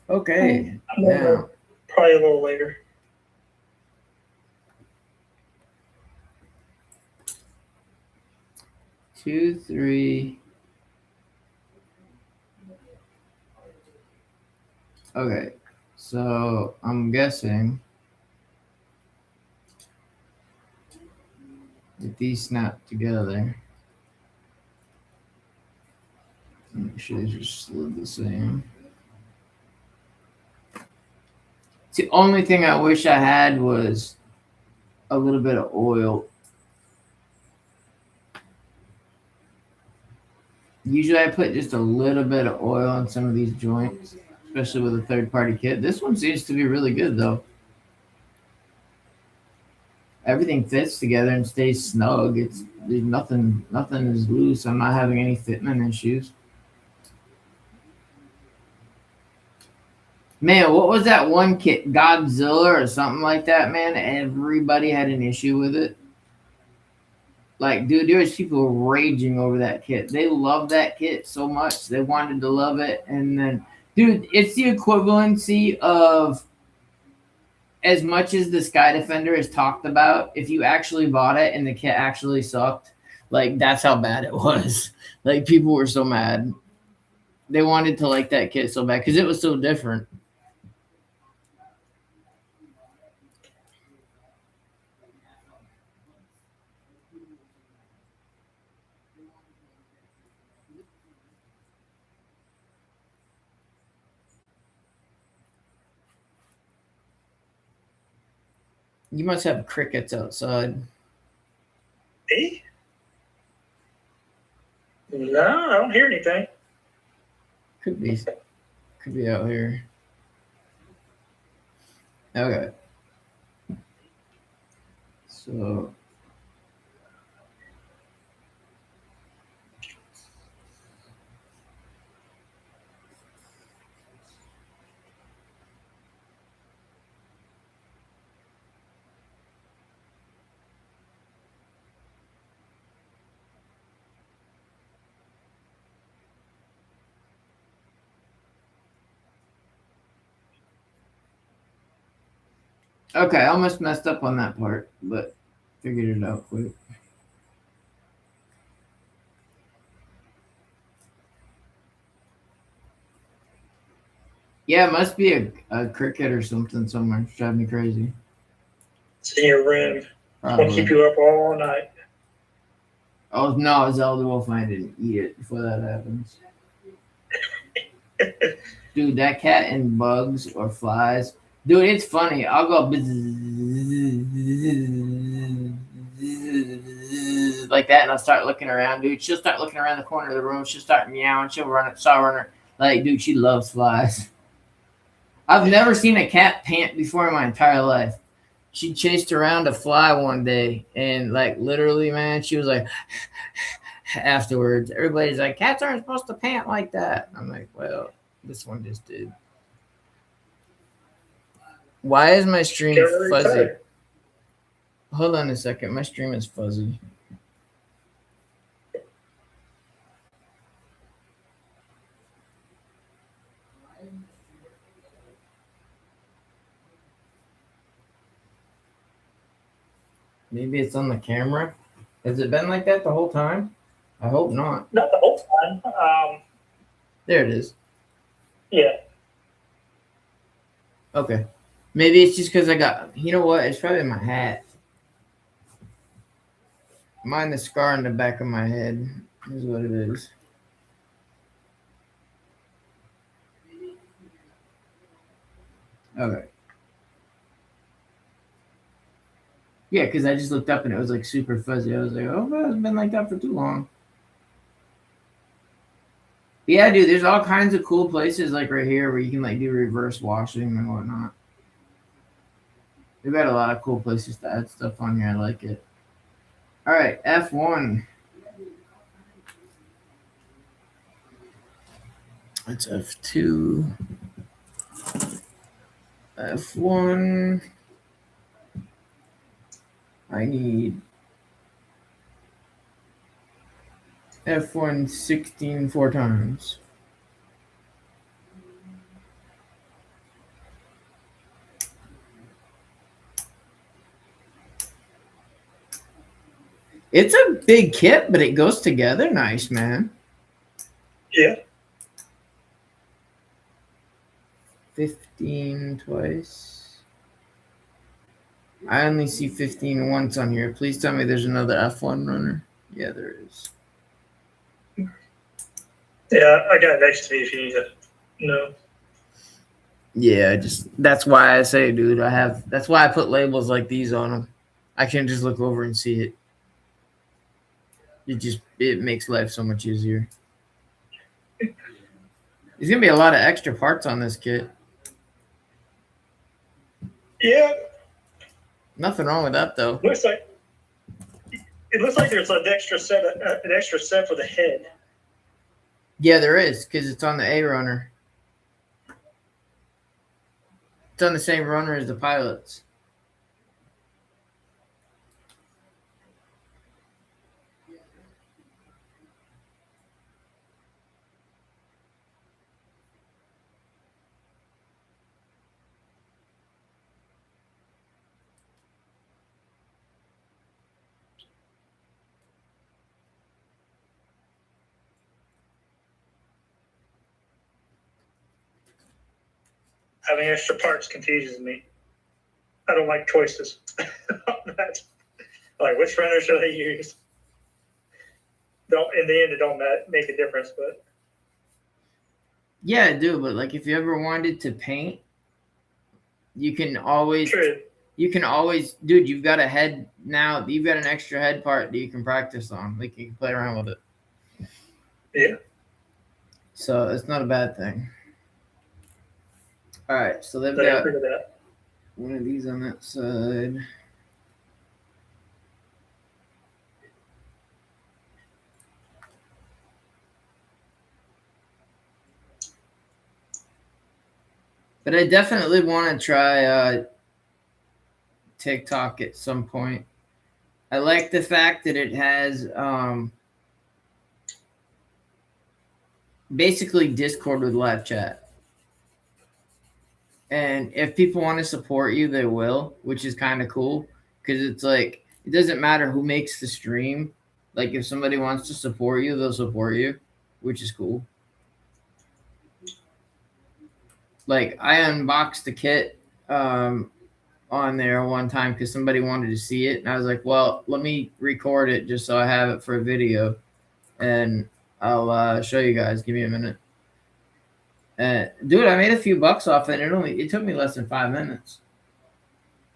Okay. Now,
Probably a little later.
two, three. Okay. So I'm guessing if these snap together, make sure these are still the same. The only thing I wish I had was a little bit of oil. Usually I put just a little bit of oil on some of these joints, especially with a third-party kit. This one seems to be really good, though. Everything fits together and stays snug. There's nothing is loose. I'm not having any fitment issues. Man, what was that one kit? Godzilla or something like that, man? Everybody had an issue with it. Like, dude, there was people raging over that kit. They loved that kit so much. They wanted to love it. And then, dude, it's the equivalency of as much as the Sky Defender is talked about, if you actually bought it and the kit actually sucked, like, that's how bad it was. Like, people were so mad. They wanted to like that kit so bad because it was so different. You must have crickets outside.
Me? No, I don't hear anything.
Could be out here. Okay. So okay, I almost messed up on that part, but figured it out quick. Yeah, it must be a cricket or something somewhere. It's driving me crazy.
It's in your room. I'll keep
Probably.
you up all night.
Oh no, Zelda will find it and eat it before that happens. Dude, that cat and bugs or flies. Dude, it's funny. I'll go like that, and I'll start looking around. Dude, she'll start looking around the corner of the room. She'll start meowing. She'll run it. Start running. Like, dude, she loves flies. I've never seen a cat pant before in my entire life. She chased around a fly one day, and like literally, man, she was like. Afterwards, everybody's like, cats aren't supposed to pant like that. I'm like, well, this one just did. Why is my stream
Get really
fuzzy?
tired.
Hold on a second. My stream is fuzzy. Maybe it's on the camera. Has it been like that the whole time? I hope not.
Not the whole time.
There it is.
Yeah.
Okay. Maybe it's just because I got, you know what? It's probably my hat. Mine, the scar on the back of my head is what it is. Okay. Yeah, because I just looked up and it was like super fuzzy. I was like, oh, well, it's been like that for too long. Yeah, dude, there's all kinds of cool places like right here where you can like do reverse washing and whatnot. They've got a lot of cool places to add stuff on here. I like it. All right, F1. It's F2. F1. I need F1 16 4 times. It's a big kit, but it goes together nice, man.
Yeah.
15 twice. I only see 15 once on here. Please tell me there's another F1 runner. Yeah, there is.
Yeah, I got it next to me if you need to know.
Yeah, that's why I say, dude, that's why I put labels like these on them. I can't just look over and see it. It makes life so much easier. There's gonna be a lot of extra parts on this kit.
Yeah.
Nothing wrong with that though.
It looks like there's an extra set for the head.
Yeah, there is, because it's on the A runner. It's on the same runner as the pilots.
Having extra parts confuses me. I don't like choices. Like, which runner should I use? In the end, it don't make a difference, but
Yeah, I do, but like if you ever wanted to paint, you can always
true.
Dude, you've got a head now, you've got an extra head part that you can practice on. Like you can play around with it.
Yeah.
So it's not a bad thing. All right, so they've
I
got
agree with that.
one of these on that side. But I definitely want to try TikTok at some point. I like the fact that it has basically Discord with live chat. And if people want to support you, they will, which is kind of cool because it's like it doesn't matter who makes the stream. Like if somebody wants to support you, they'll support you, which is cool. Like I unboxed the kit on there one time because somebody wanted to see it, and I was like, well, let me record it just so I have it for a video, and I'll show you guys. Give me a minute. Dude, I made a few bucks off it, and it took me less than 5 minutes.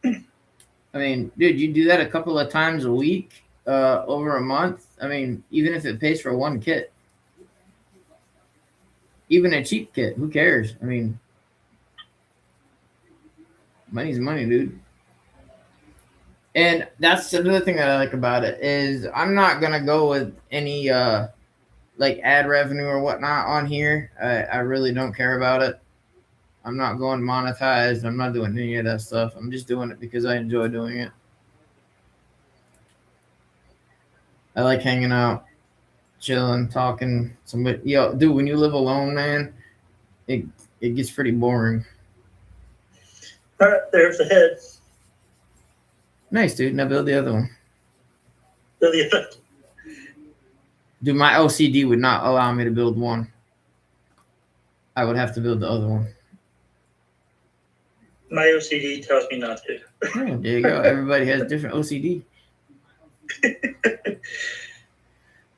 I mean, dude, you do that a couple of times a week, over a month. I mean, even if it pays for one kit, even a cheap kit, who cares? I mean, money's money, dude. And that's another thing that I like about it is I'm not gonna go with any like ad revenue or whatnot on here. I really don't care about it. I'm not going monetized. I'm not doing any of that stuff. I'm just doing it because I enjoy doing it. I like hanging out, chilling, talking. Somebody, yo, dude, when you live alone, man, it gets pretty boring.
All right, there's the head.
Nice, dude. Now build the other one.
The
Dude, my OCD would not allow me to build one. I would have to build the other one.
My OCD tells me not to.
Oh, there you go. Everybody has different OCD.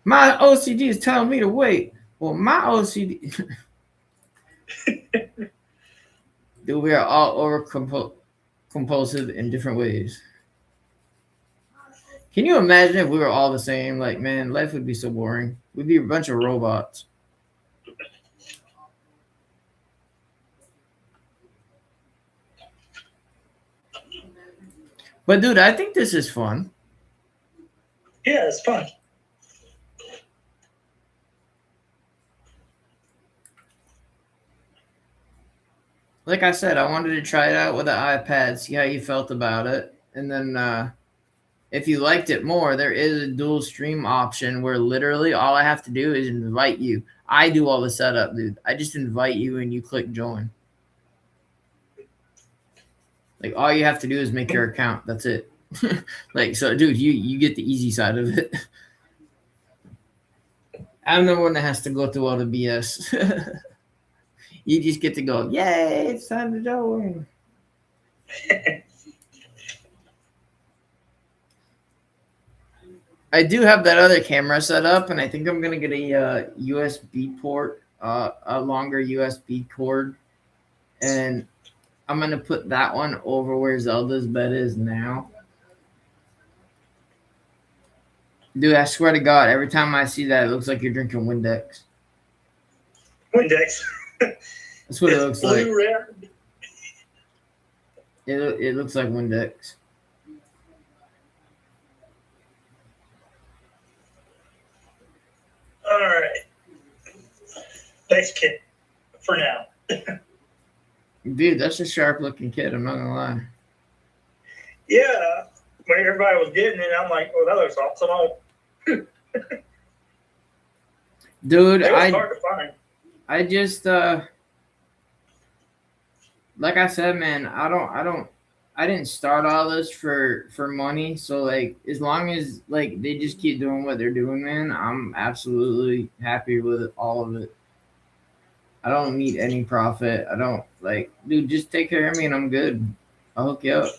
My OCD is telling me to wait. Well, my OCD. Dude, we are all over compulsive in different ways. Can you imagine if we were all the same? Like, man, life would be so boring. We'd be a bunch of robots. But, dude, I think this is fun.
Yeah, it's fun.
Like I said, I wanted to try it out with an iPad, see how you felt about it. And then if you liked it more, there is a dual stream option where literally all I have to do is invite you. I do all the setup, dude. I just invite you and you click join. Like, all you have to do is make your account. That's it. Like, so, dude, you get the easy side of it. I'm the one that has to go through all the BS. You just get to go, yay, it's time to join. I do have that other camera set up, and I think I'm going to get a USB port, a longer USB cord, and I'm going to put that one over where Zelda's bed is now. Dude, I swear to God, every time I see that, it looks like you're drinking Windex.
Windex.
That's what it looks like.
Red.
It looks like Windex.
All right. Thanks, kid, for now.
Dude, that's a sharp looking kid. I'm not gonna lie.
Yeah, when everybody was getting it, I'm like, oh, that looks awesome.
Dude,
It was hard to find.
I just like I said, man, I didn't start all this for money. So like, as long as like they just keep doing what they're doing, man, I'm absolutely happy with it, all of it. I don't need any profit. I don't like, dude, just take care of me and I'm good. I'll hook you up.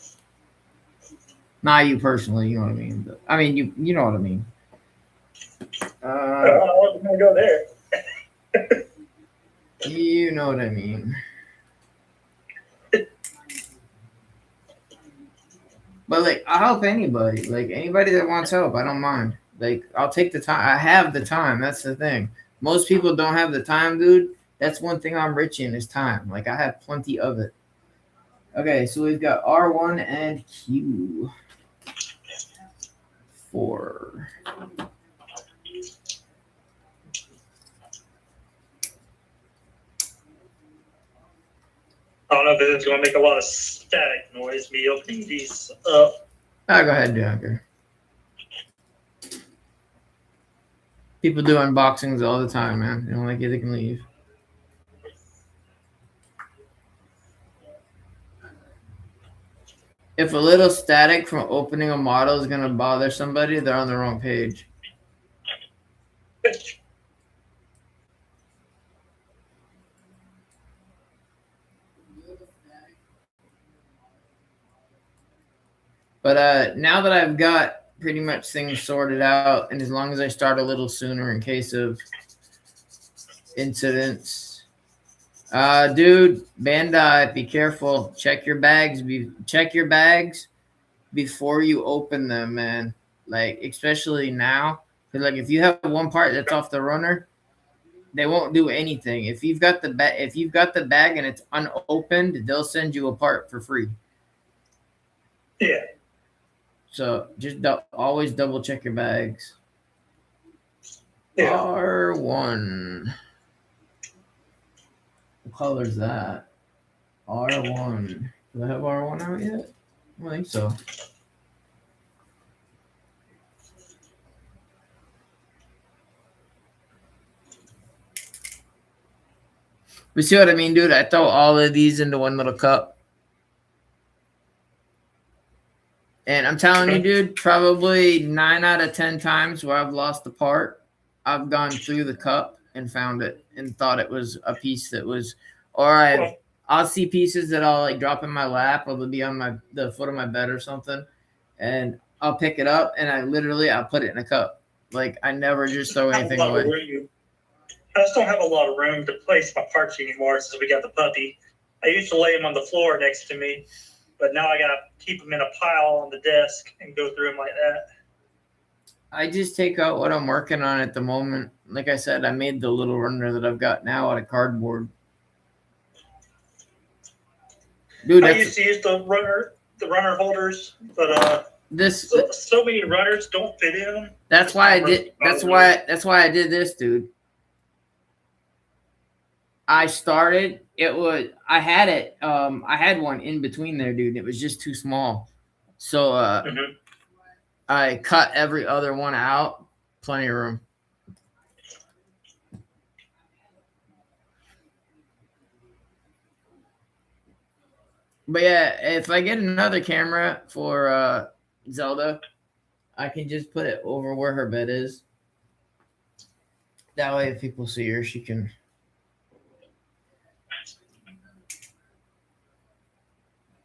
Not you personally, you know what I mean. But I mean, you know what I mean.
I wasn't gonna go there.
You know what I mean. But like, I'll help anybody. Like, anybody that wants help, I don't mind. Like, I'll take the time. I have the time. That's the thing. Most people don't have the time, dude. That's one thing I'm rich in is time. Like, I have plenty of it. Okay, so we've got R1 and Q. 4.
I don't know if it's going to make a lot of static noise, me opening these up.
Go ahead, Junker. People do unboxings all the time, man. They don't like it, they can leave. If a little static from opening a model is going to bother somebody, they're on the wrong page. But now that I've got pretty much things sorted out, and as long as I start a little sooner in case of incidents, dude, Bandai, be careful. Check your bags. Check your bags before you open them, man. Like especially now, because like if you have one part that's off the runner, they won't do anything. If you've got the bag and it's unopened, they'll send you a part for free.
Yeah.
So just always double check your bags.
Yeah.
R1. What color is that? R1. Do I have R1 out yet? I don't think so. But see what I mean, dude? I throw all of these into one little cup. And I'm telling you, dude, probably 9 out of 10 times where I've lost a part, I've gone through the cup and found it and thought it was a piece that was, or I'll see pieces that I'll like drop in my lap or they'll be on the foot of my bed or something. And I'll pick it up and I'll put it in a cup. Like I never just throw anything away.
I just don't have a lot of room to place my parts anymore since we got the puppy. I used to lay them on the floor next to me, but now I got to keep them in a pile on the desk and go through them like that.
I just take out what I'm working on at the moment. Like I said, I made the little runner that I've got now out of cardboard. Dude,
I used to use the runner holders, but so many runners don't fit in them.
That's why I did this, dude. I had one in between there, dude. It was just too small. So I cut every other one out. Plenty of room. But yeah, if I get another camera for Zelda, I can just put it over where her bed is. That way, if people see her, she can.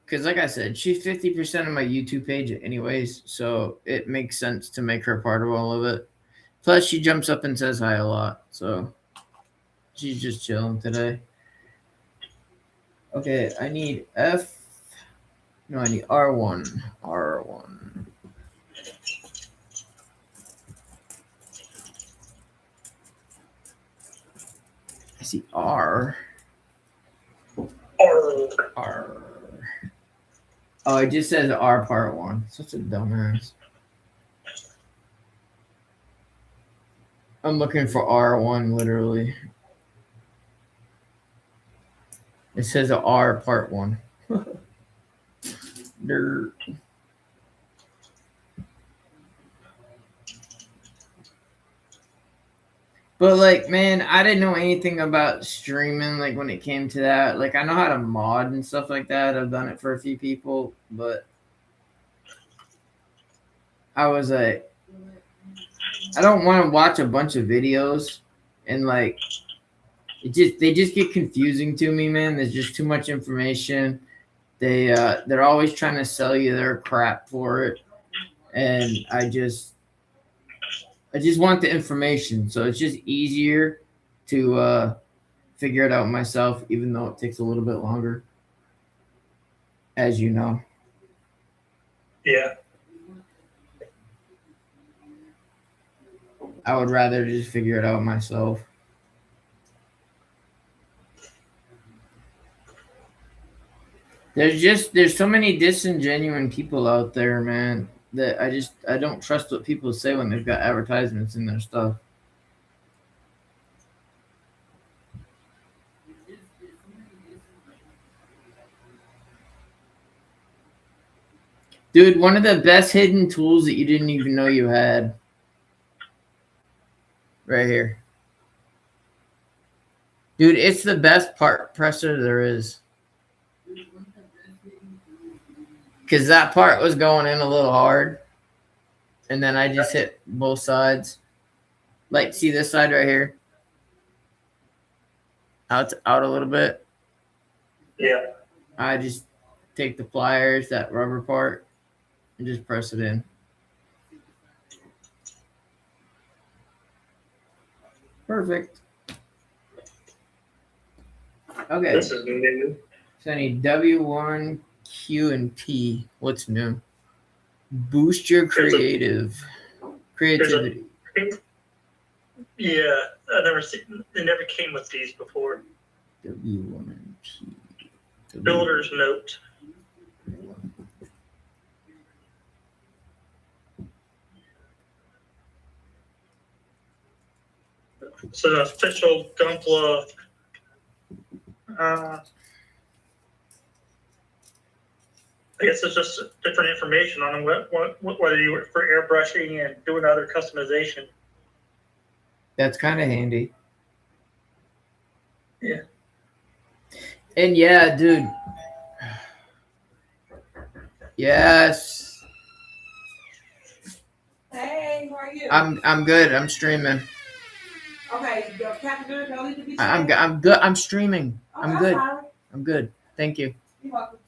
Because like I said, she's 50% of my YouTube page anyways, so it makes sense to make her part of all of it. Plus, she jumps up and says hi a lot, so she's just chilling today. Okay, I need F. No, I need R1. R1. I see R. R. Oh, it just says R part 1. Such a dumbass. I'm looking for R1 literally. It says R part 1. Dirt. But like, man, I didn't know anything about streaming. Like when it came to that, like I know how to mod and stuff like that. I've done it for a few people, but I was like, I don't want to watch a bunch of videos and like they just get confusing to me, man. There's just too much information. They're always trying to sell you their crap for it, and I just want the information, so it's just easier to figure it out myself, even though it takes a little bit longer, as you know.
Yeah.
I would rather just figure it out myself. There's so many disingenuous people out there, man, that I don't trust what people say when they've got advertisements in their stuff. Dude, one of the best hidden tools that you didn't even know you had. Right here. Dude, it's the best part presser there is. Because that part was going in a little hard. And then I just hit both sides. Like, see this side right here? Out a little bit.
Yeah.
I just take the pliers, that rubber part, and just press it in. Perfect. Okay.
This is new.
So I need W1, Q, and P. What's new? Boost your creativity.
Yeah, I never seen. They never came with these before.
W1 and P.
Builder's note. So the official Gunpla. I guess it's just different information on whether you were for airbrushing and doing other customization.
That's kind of handy.
Yeah.
And yeah, dude. Yes.
Hey, how are you?
I'm good. I'm streaming.
Okay, your cat good? No need to be
I'm good. I'm streaming.
Oh,
I'm
I'm
good.
sorry.
I'm good. Thank you.
You're welcome.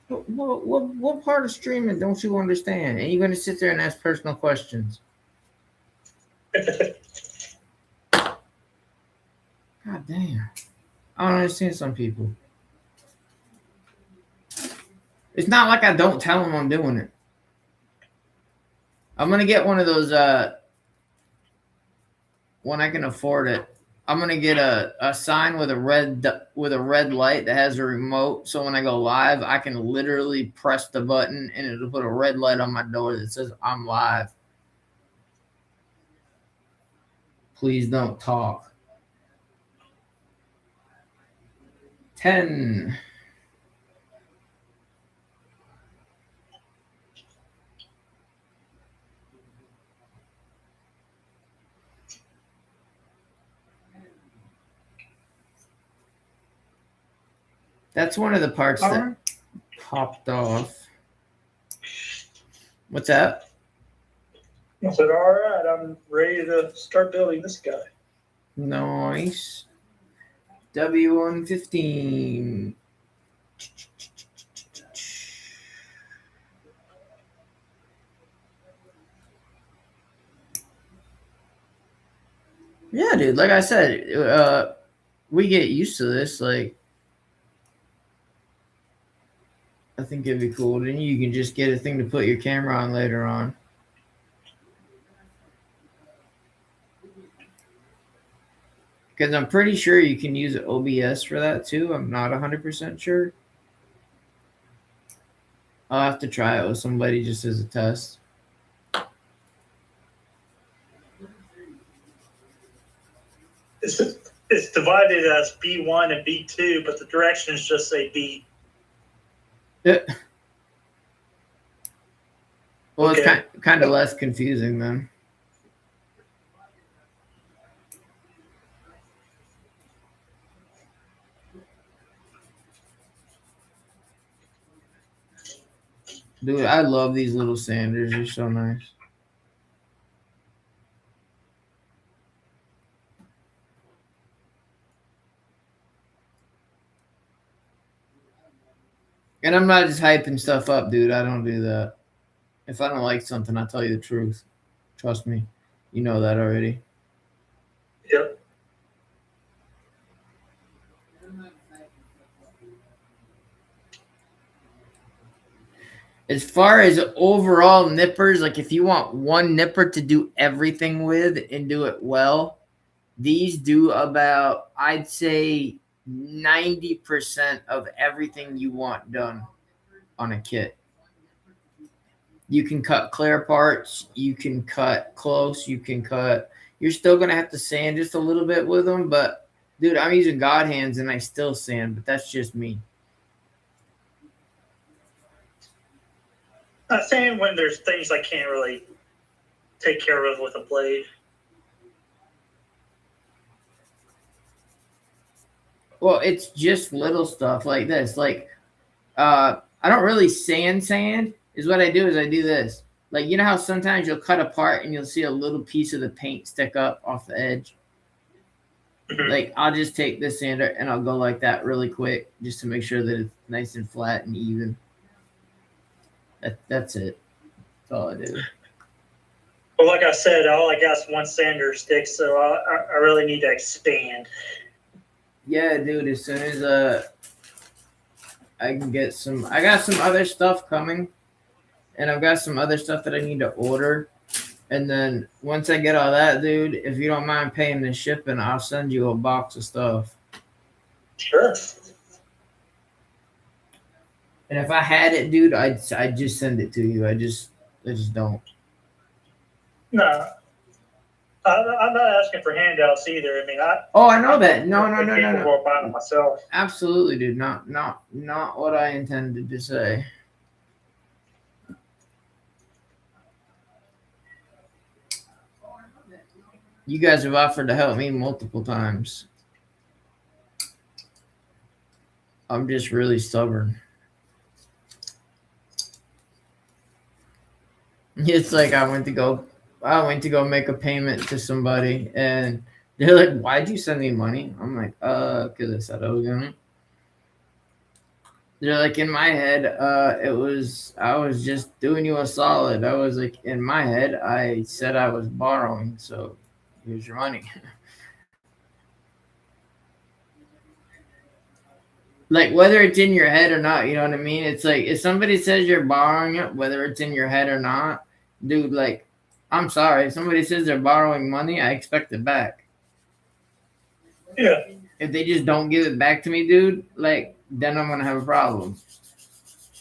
What part of streaming don't you understand? And you're gonna sit there and ask personal questions? God damn. I don't understand some people. It's not like I don't tell them I'm doing it. I'm gonna get one of those when I can afford it. I'm gonna get a sign with a red light that has a remote, so when I go live, I can literally press the button and it'll put a red light on my door that says I'm live. Please don't talk. 10. That's one of the parts that popped off. What's that?
I said, all right, I'm ready to start building this guy.
Nice. W115. Yeah, dude. Like I said, we get used to this. Like, I think it'd be cool. Then you can just get a thing to put your camera on later on. Because I'm pretty sure you can use OBS for that too. I'm not 100% sure. I'll have to try it with somebody just as a test.
It's divided as B1 and B2, but the directions just say B.
Yeah. Well,
Okay.
It's kind of less confusing then. Dude, I love these little sanders. They're so nice. And I'm not just hyping stuff up, dude. I don't do that. If I don't like something, I'll tell you the truth. Trust me. You know that already.
Yep.
As far as overall nippers, like if you want one nipper to do everything with and do it well, these do about, I'd say, 90% of everything you want done on a kit. You can cut clear parts, you can cut close, you can cut. You're still going to have to sand just a little bit with them, but dude, I'm using God hands and I still sand, but that's just me.
I'm saying when there's things I can't really take care of with a blade.
Well, it's just little stuff like this. Like, I don't really sand. Is what I do is I do this. Like, you know how sometimes you'll cut a part and you'll see a little piece of the paint stick up off the edge? Like I'll just take this sander and I'll go like that really quick just to make sure that it's nice and flat and even. That's it. That's all I do.
Well, like I said, all I got is one sander stick, so I really need to expand.
Yeah, dude. As soon as I can get some, I got some other stuff coming, and I've got some other stuff that I need to order. And then once I get all that, dude, if you don't mind paying the shipping, I'll send you a box of stuff.
Sure.
And if I had it, dude, I'd just send it to you. I just don't.
No, I'm not asking for handouts either. I mean,
Oh, I know that. No.
I'm capable of buying it myself.
Absolutely, dude. Not what I intended to say. You guys have offered to help me multiple times. I'm just really stubborn. It's like I went to go make a payment to somebody and they're like, "Why'd you send me money?" I'm like, because I said I was gonna. They're like, in my head, I was just doing you a solid. I was like, in my head, I said I was borrowing, so here's your money. Like whether it's in your head or not, you know what I mean? It's like if somebody says you're borrowing it, whether it's in your head or not, dude, like, I'm sorry. If somebody says they're borrowing money, I expect it back.
Yeah.
If they just don't give it back to me, dude, like, then I'm gonna have a problem.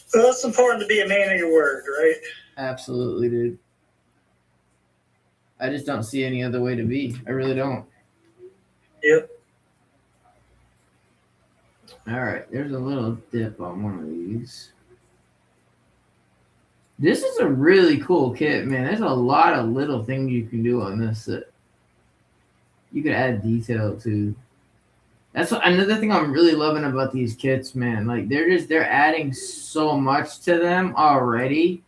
So it's important to be a man of your word, right?
Absolutely, dude. I just don't see any other way to be. I really don't.
Yep.
All right, there's a little dip on one of these. This is a really cool kit, man. There's a lot of little things you can do on this that you could add detail to. That's another thing I'm really loving about these kits, man. Like they're adding so much to them already.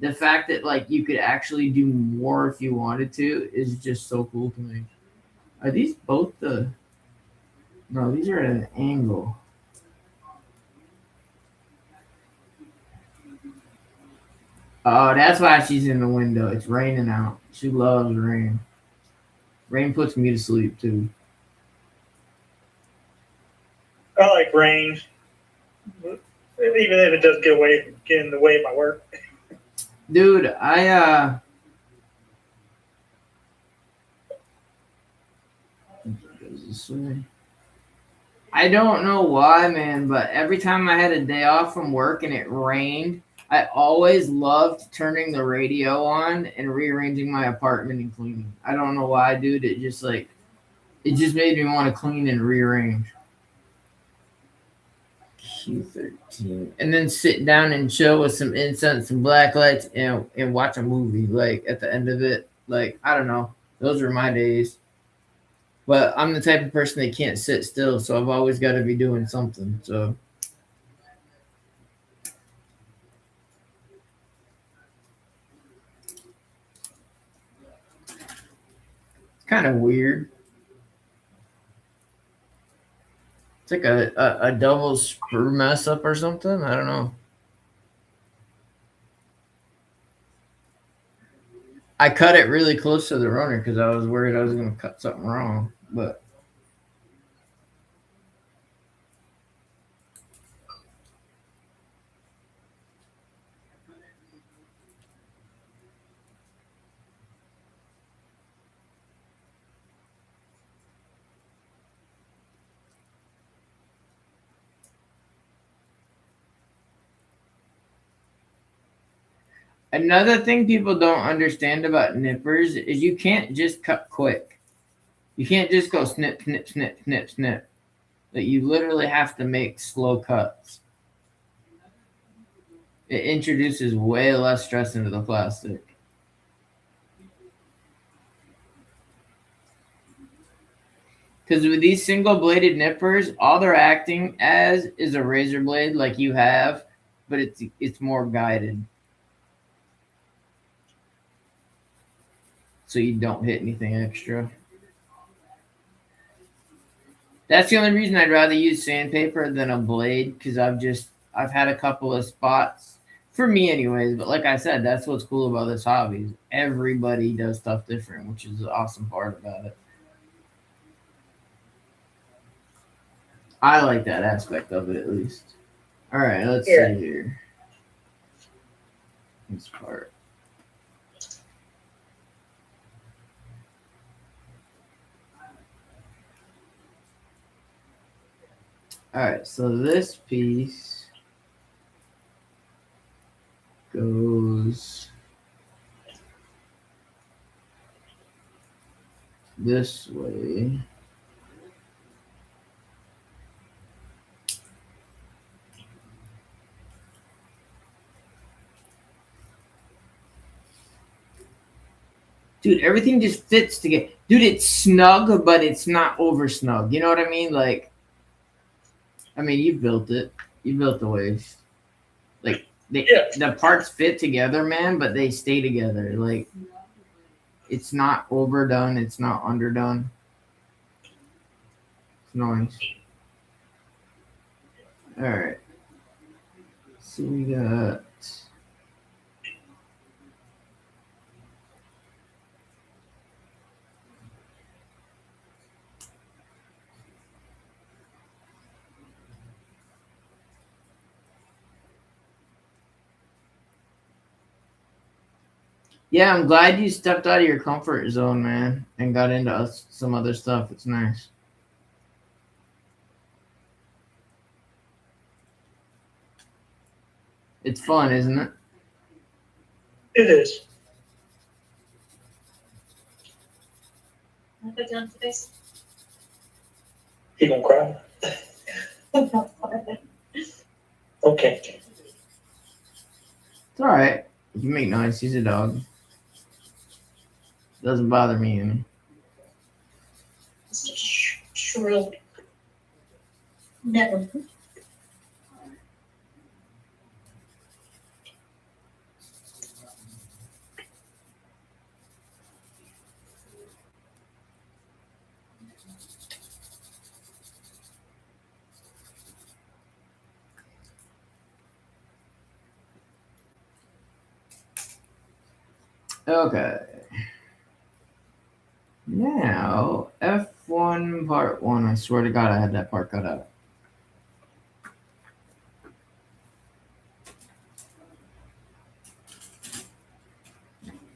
The fact that like you could actually do more if you wanted to is just so cool to me. Are these both the? No, these are at an angle. Oh, that's why she's in the window. It's raining out. She loves rain. Rain puts me to sleep too.
I like rain, even if it does get in the way of my work.
Dude, goes this way. I don't know why, man, but every time I had a day off from work and it rained, I always loved turning the radio on and rearranging my apartment and cleaning. I don't know why, dude. It just made me want to clean and rearrange. Q13. And then sit down and chill with some incense and black lights and watch a movie. Like at the end of it, like, I don't know. Those were my days. But I'm the type of person that can't sit still, so I've always got to be doing something. So it's kind of weird. It's like a double screw mess up or something. I don't know. I cut it really close to the runner because I was worried I was going to cut something wrong. But another thing people don't understand about nippers is you can't just cut quick. You can't just go snip, snip, snip, snip, snip. That you literally have to make slow cuts. It introduces way less stress into the plastic. Because with these single bladed nippers, all they're acting as is a razor blade like you have, but it's more guided. So you don't hit anything extra. That's the only reason I'd rather use sandpaper than a blade, because I've had a couple of spots for me anyways. But like I said, that's what's cool about this hobby. Everybody does stuff different, which is the awesome part about it. I like that aspect of it at least. All right, let's see here. This part. All right, so this piece goes this way. Dude, everything just fits together. Dude, it's snug, but it's not over snug. You know what I mean? Like, I mean, you built it. You built the waist. Like, the parts fit together, man, but they stay together. Like, it's not overdone. It's not underdone. It's nice. All right. So we got. Yeah, I'm glad you stepped out of your comfort zone, man, and got into some other stuff. It's nice. It's fun, isn't it?
It is.
I'll put down for this.
He gonna cry? Okay.
It's all right. You make noise. He's a dog. Doesn't bother me any.
It's a shrill. Never.
Okay. Now, F1 part 1. I swear to God, I had that part cut out.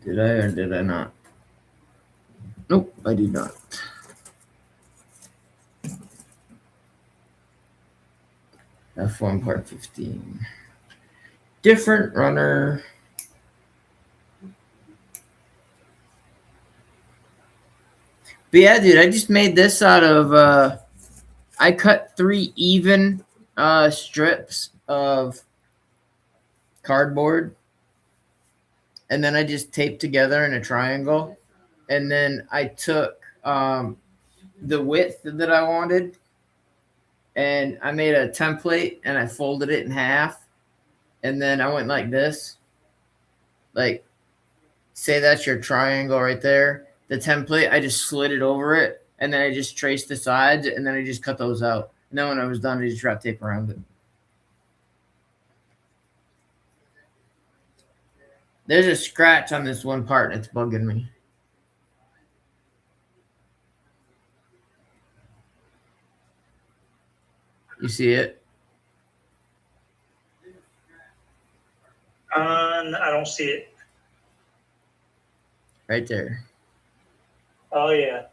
Did I or did I not? Nope, I did not. F1 part 15. Different runner. But yeah, dude, I just made this out of, I cut 3 even strips of cardboard. And then I just taped together in a triangle. And then I took the width that I wanted. And I made a template and I folded it in half. And then I went like this. Like, say that's your triangle right there. The template, I just slid it over it, and then I just traced the sides, and then I just cut those out. And then when I was done, I just wrapped tape around it. There's a scratch on this one part, and it's bugging me. You see it?
I don't see it.
Right there.
Oh yeah.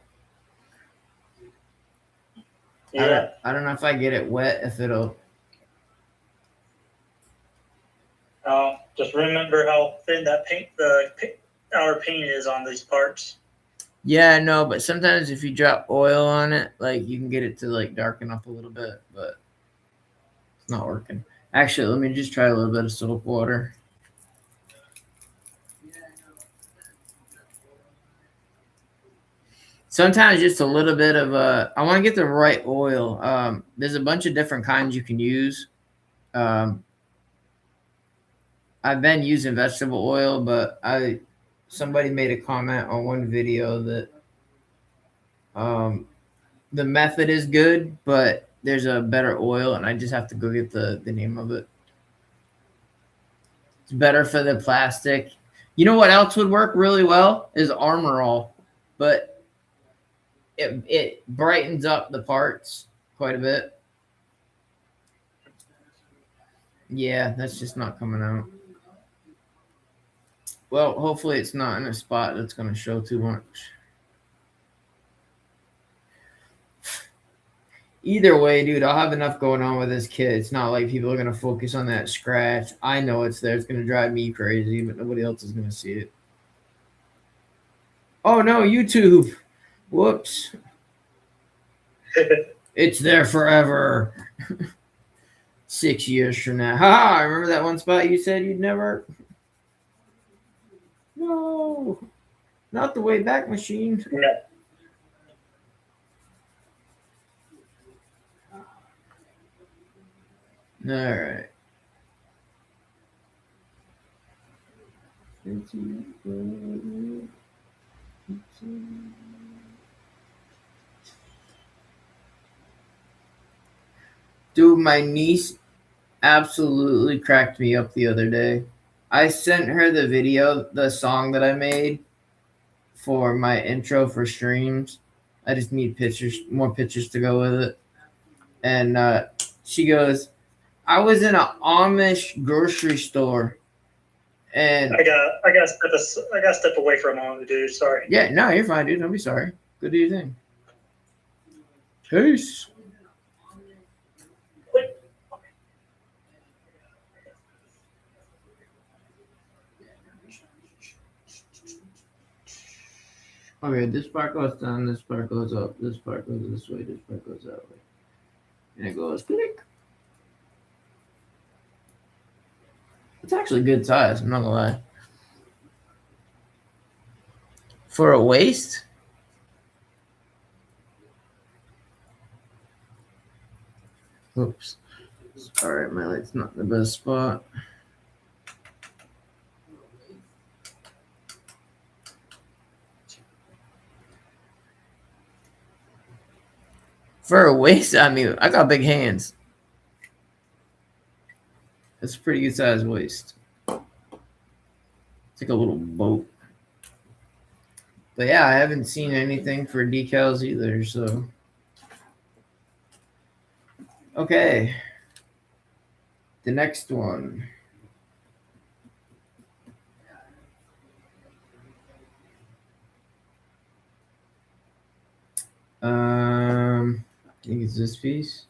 Yeah.
I don't know if I get it wet, if it'll.
Just remember how thin that our paint is on these parts.
Yeah, no, but sometimes if you drop oil on it, like you can get it to like darken up a little bit, but it's not working. Actually, let me just try a little bit of soap water. Sometimes just a little bit of I want to get the right oil. There's a bunch of different kinds you can use. I've been using vegetable oil, but somebody made a comment on one video that The method is good, but there's a better oil, and I just have to go get the name of it. It's better for the plastic. You know what else would work really well is Armor All, but it brightens up the parts quite a bit. Yeah, that's just not coming out. Well, hopefully it's not in a spot that's going to show too much. Either way, dude, I'll have enough going on with this kit. It's not like people are going to focus on that scratch. I know it's there. It's going to drive me crazy, but nobody else is going to see it. Oh, no, YouTube. Whoops. It's there forever. 6 years from now. Ha! Remember that one spot you said you'd never? No. Not the Wayback Machine.
Yeah.
All right. Dude, my niece absolutely cracked me up the other day. I sent her the video, the song that I made for my intro for streams. I just need pictures, more pictures to go with it. And she goes, I was in an Amish grocery store, and
I got step away for a moment, dude. Sorry.
yeah, no, you're fine, dude. Don't be sorry. Go do your thing. Peace. Okay, this part goes down, this part goes up, this part goes this way, this part goes that way. And it goes click. It's actually good size, I'm not gonna lie. For a waist? Oops. Alright, my light's not the best spot. For a waist, I mean, I got big hands. It's a pretty good size waist. It's like a little boat. But yeah, I haven't seen anything for decals either, so. Okay. The next one. I think it's this piece.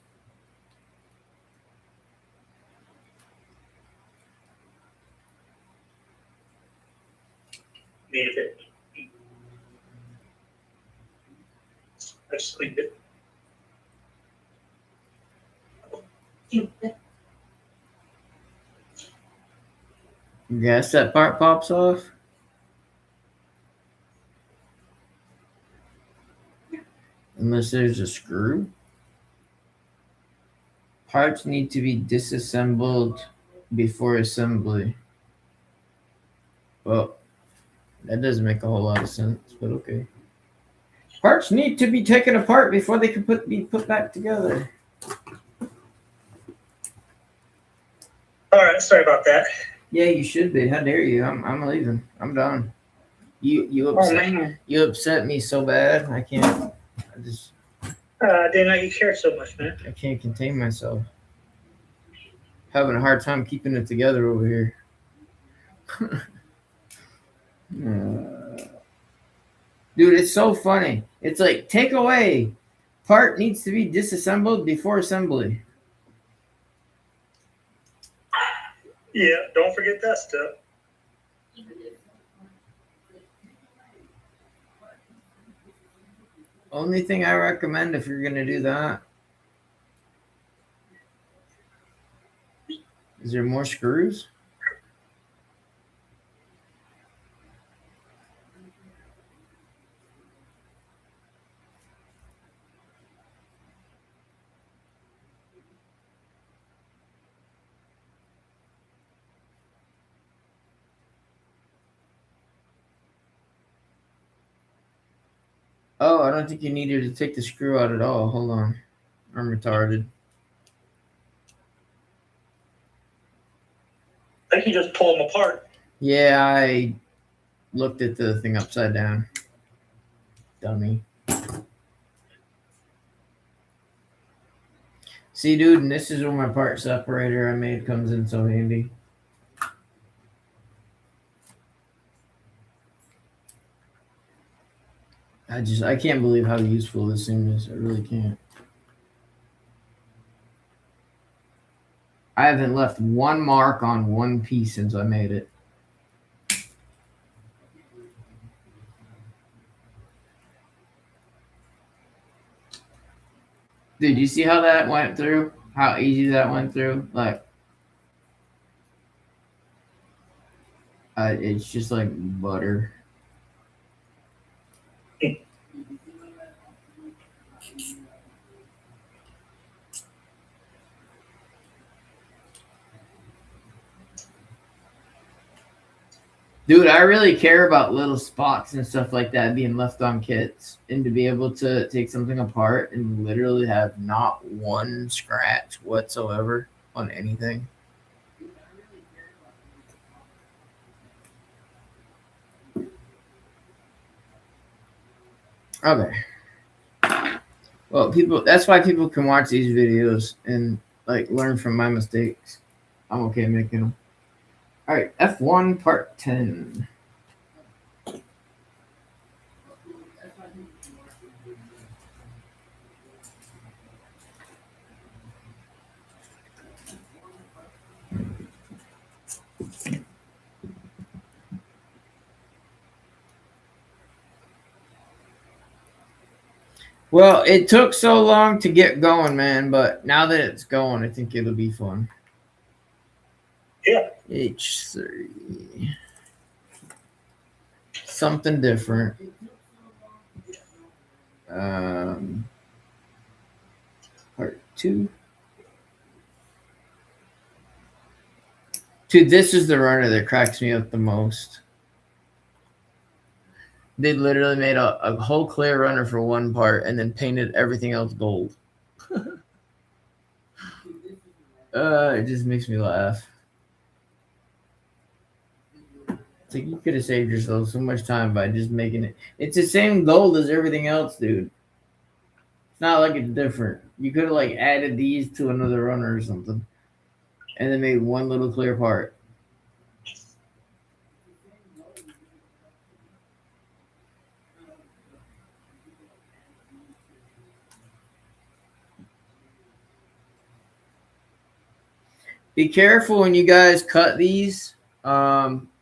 Needed it. I just cleaned it.
Guess that part pops off. Unless there's a screw. Parts need to be disassembled before assembly. Well, that doesn't make a whole lot of sense, but okay. Parts need to be taken apart before they can be put back together.
All right, sorry about that.
Yeah, you should be. How dare you? I'm leaving. I'm done. You upset me so bad. I can't.
I didn't know you cared so much, man.
I can't contain myself. Having a hard time keeping it together over here. Dude, it's so funny. It's like, take away. Part needs to be disassembled before assembly.
Yeah, don't forget that stuff.
Only thing I recommend if you're going to do that. Is there more screws? Oh, I don't think you needed to take the screw out at all. Hold on. I'm retarded.
I think you just pull them apart.
Yeah, I looked at the thing upside down. Dummy. See, dude, and this is where my part separator I made comes in so handy. I can't believe how useful this thing is. I really can't. I haven't left one mark on one piece since I made it. Dude, you see how that went through? How easy that went through? Like, it's just like butter. Dude, I really care about little spots and stuff like that being left on kits, and to be able to take something apart and literally have not one scratch whatsoever on anything. Okay. Well, that's why people can watch these videos and like learn from my mistakes. I'm okay making them. All right, F1 part 10. Well, it took so long to get going, man, but now that it's going, I think it'll be fun.
Yeah.
H3. Something different. Part 2. Dude, this is the runner that cracks me up the most. They literally made a whole clear runner for one part and then painted everything else gold. It just makes me laugh. It's like you could have saved yourself so much time by just making it. It's the same gold as everything else, dude. It's not like it's different. You could have like added these to another runner or something, and then made one little clear part. Be careful when you guys cut these.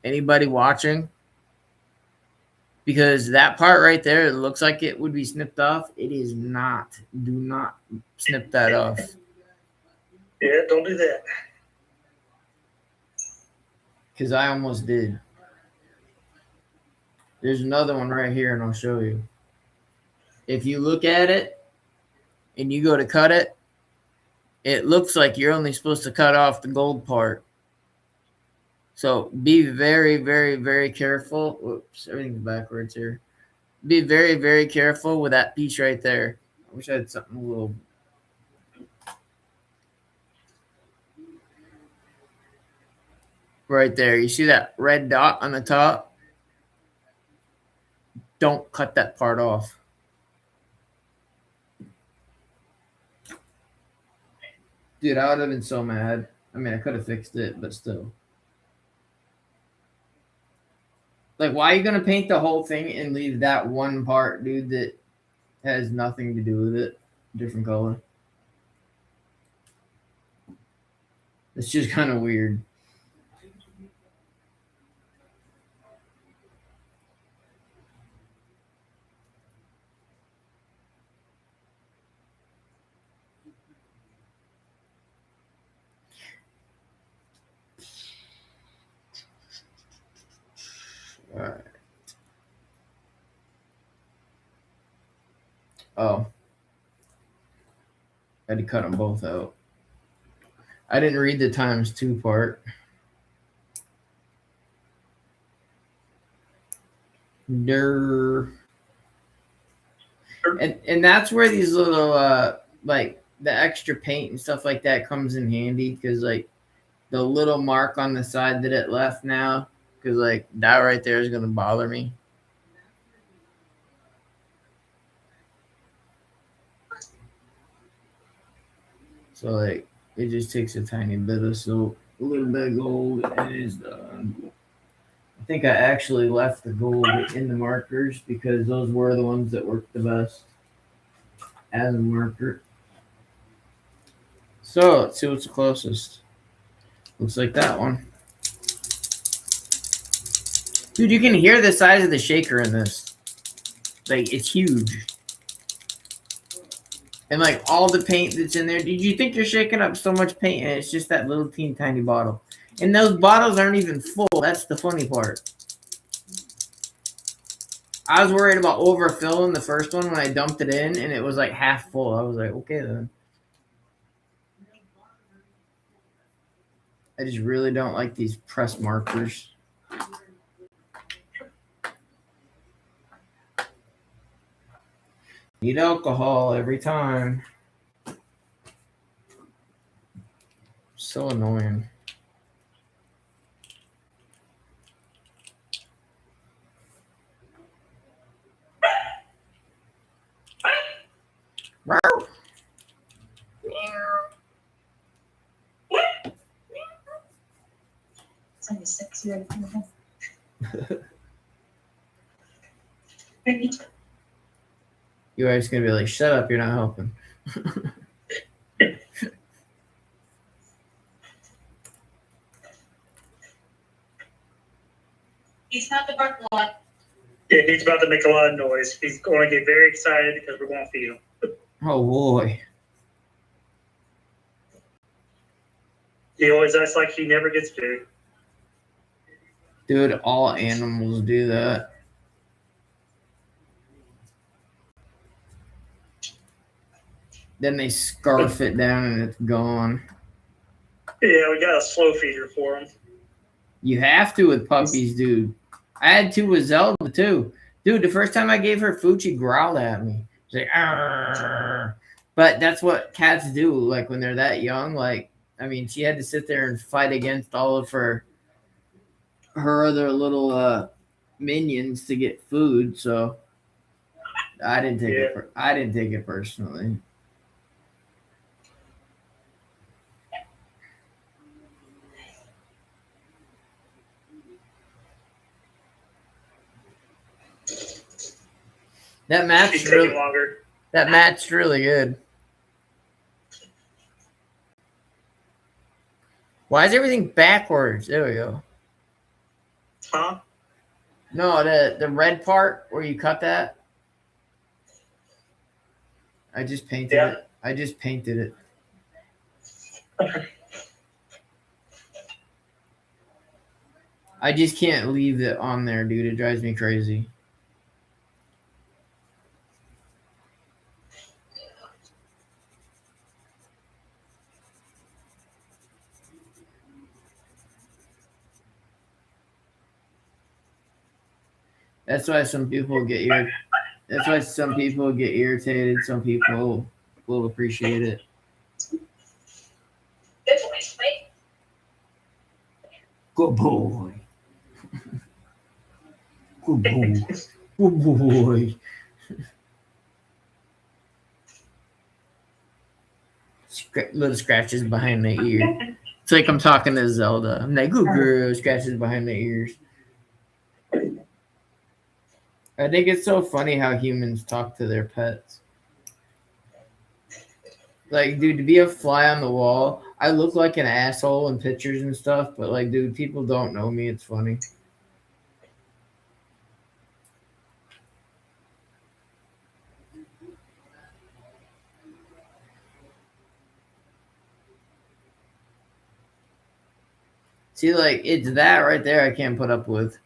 Anybody watching? Because that part right there, it looks like it would be snipped off. It is not. Do not snip that off.
Yeah, don't do that.
Because I almost did. There's another one right here, and I'll show you. If you look at it and you go to cut it, it looks like you're only supposed to cut off the gold part. So be very, very, very careful. Whoops, everything's backwards here. Be very, very careful with that piece right there. I wish I had something a little. Right there. You see that red dot on the top? Don't cut that part off. Dude, I would have been so mad. I mean, I could have fixed it, but still. Like, why are you going to paint the whole thing and leave that one part, dude, that has nothing to do with it? Different color. It's just kind of weird. All right. Oh. I had to cut them both out. I didn't read the ×2 part. And that's where these little like the extra paint and stuff like that comes in handy, because like the little mark on the side that it left now, because like that right there is gonna bother me. So like it just takes a tiny bit of soap, a little bit of gold, and it's done. I think I actually left the gold in the markers because those were the ones that worked the best as a marker. So let's see what's the closest. Looks like that one. Dude, you can hear the size of the shaker in this. Like, it's huge. And like all the paint that's in there. Did you think you're shaking up so much paint and it's just that little teeny tiny bottle? And those bottles aren't even full. That's the funny part. I was worried about overfilling the first one when I dumped it in and it was like half full. I was like, okay then. I just really don't like these press markers. Need alcohol every time. So annoying.
It's only 6 years.
You're always gonna be like, shut up, you're not helping.
He's not the bark a lot.
Yeah, he's about to make a lot of noise. He's going to get very excited because we're going to feed him.
Oh boy.
He always acts like he never gets food.
Dude, all animals do that. Then they scarf it down and it's gone.
Yeah, we got a slow feeder for him.
You have to with puppies, dude. I had to with Zelda too. Dude, the first time I gave her food, she growled at me. She's like, arr. But that's what cats do, like when they're that young. Like, I mean, she had to sit there and fight against all of her other little minions to get food, so I didn't take it. I didn't take it personally. That matched really
longer.
That matched really good. Why is everything backwards? There we go.
Huh?
No, the red part where you cut that. I just painted it. I just painted it. I just can't leave it on there, dude. It drives me crazy. That's why some people get irritated. That's why some people get irritated. Some people will appreciate it.
Good boy, wait.
Good boy. Good boy. Good boy. Little scratches behind the ear. It's like I'm talking to Zelda. I'm like, good girl, scratches behind the ears. I think it's so funny how humans talk to their pets. Like, dude, to be a fly on the wall, I look like an asshole in pictures and stuff, but like, dude, people don't know me. It's funny. See, like, it's that right there I can't put up with.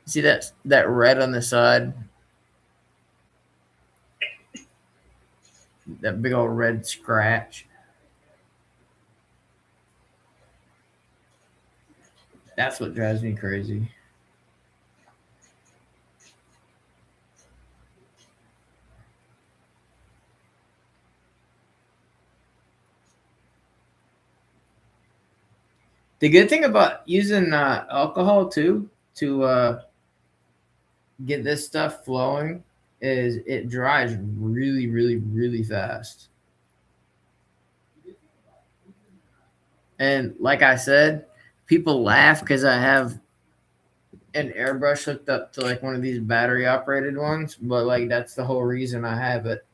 See that red on the side? That big old red scratch. That's what drives me crazy. The good thing about using alcohol too to get this stuff flowing is it dries really, really, really fast. And like I said, people laugh because I have an airbrush hooked up to like one of these battery operated ones, but like that's the whole reason I have it.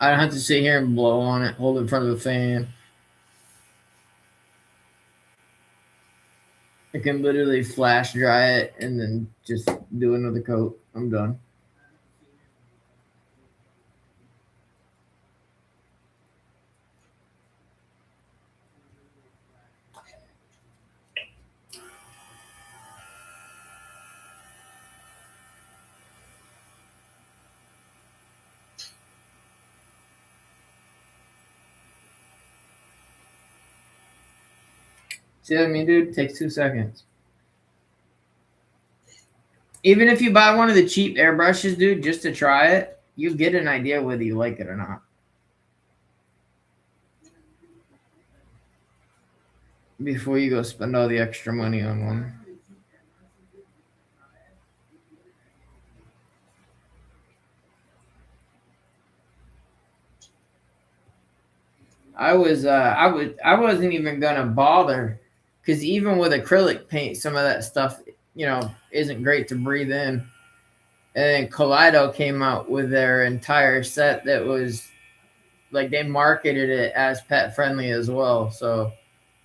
I don't have to sit here and blow on it, hold it in front of the fan. I can literally flash dry it and then just do another coat. I'm done. See what I mean, dude? It takes 2 seconds. Even if you buy one of the cheap airbrushes, dude, just to try it, you get an idea whether you like it or not. Before you go spend all the extra money on one. I wasn't even gonna bother, because even with acrylic paint, some of that stuff, isn't great to breathe in. And then Kaleido came out with their entire set that was like they marketed it as pet friendly as well. So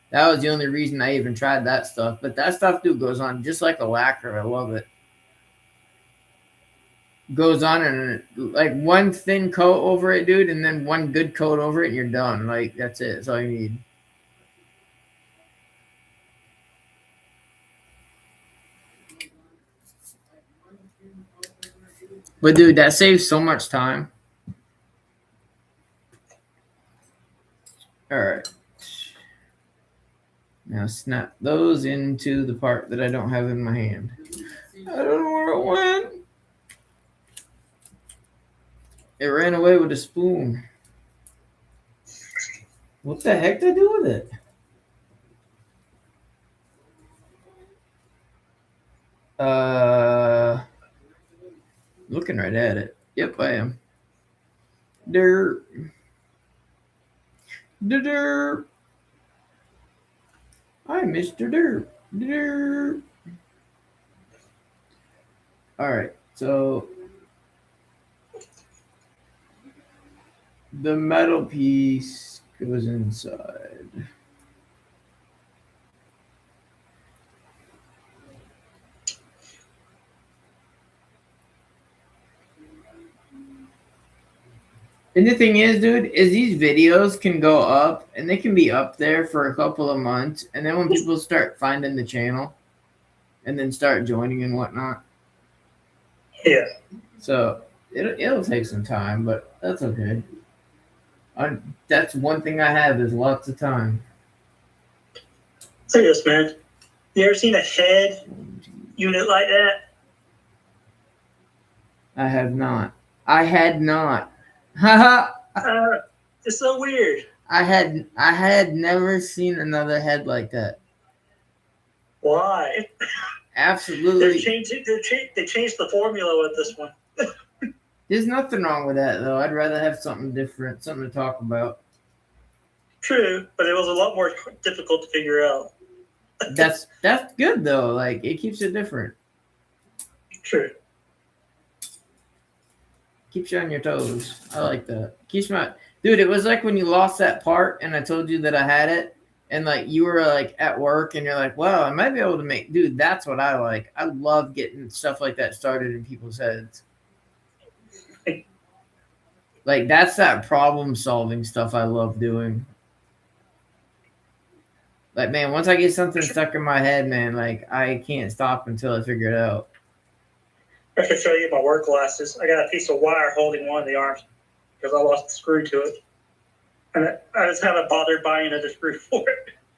that was the only reason I even tried that stuff. But that stuff, dude, goes on just like a lacquer. I love it. Goes on and like one thin coat over it, dude, and then one good coat over it, and you're done. Like that's it. That's all you need. But dude, that saves so much time. All right. Now snap those into the part that I don't have in my hand. I don't know where it went. It ran away with a spoon. What the heck did I do with it? Looking right at it. Yep, I am. Derp. Derp. I'm Mr. Derp. Derp. All right, so the metal piece goes inside. And the thing is, dude, is these videos can go up and they can be up there for a couple of months. And then when people start finding the channel and then start joining and whatnot.
Yeah.
So it'll take some time, but that's okay. That's one thing I have is lots of time.
Say this, man. You ever seen a head unit like that?
I have not. I had not. Haha.
It's so weird.
I had never seen another head like that.
Why?
Absolutely.
They changed the formula with this one.
There's nothing wrong with that, though. I'd rather have something different, something to talk about.
True, but it was a lot more difficult to figure out.
That's good, though. Like, it keeps it different.
True.
Keeps you on your toes. I like that. Keeps my... Dude, it was like when you lost that part and I told you that I had it, and like you were like at work and you're like, well, I might be able to make... Dude, that's what I like. I love getting stuff like that started in people's heads. Like, that's that problem-solving stuff I love doing. Like, man, once I get something stuck in my head, man, like, I can't stop until I figure it out.
I should show you my work glasses. I got a piece of wire holding one of the arms because I lost the screw to it. And I just haven't bothered buying another screw for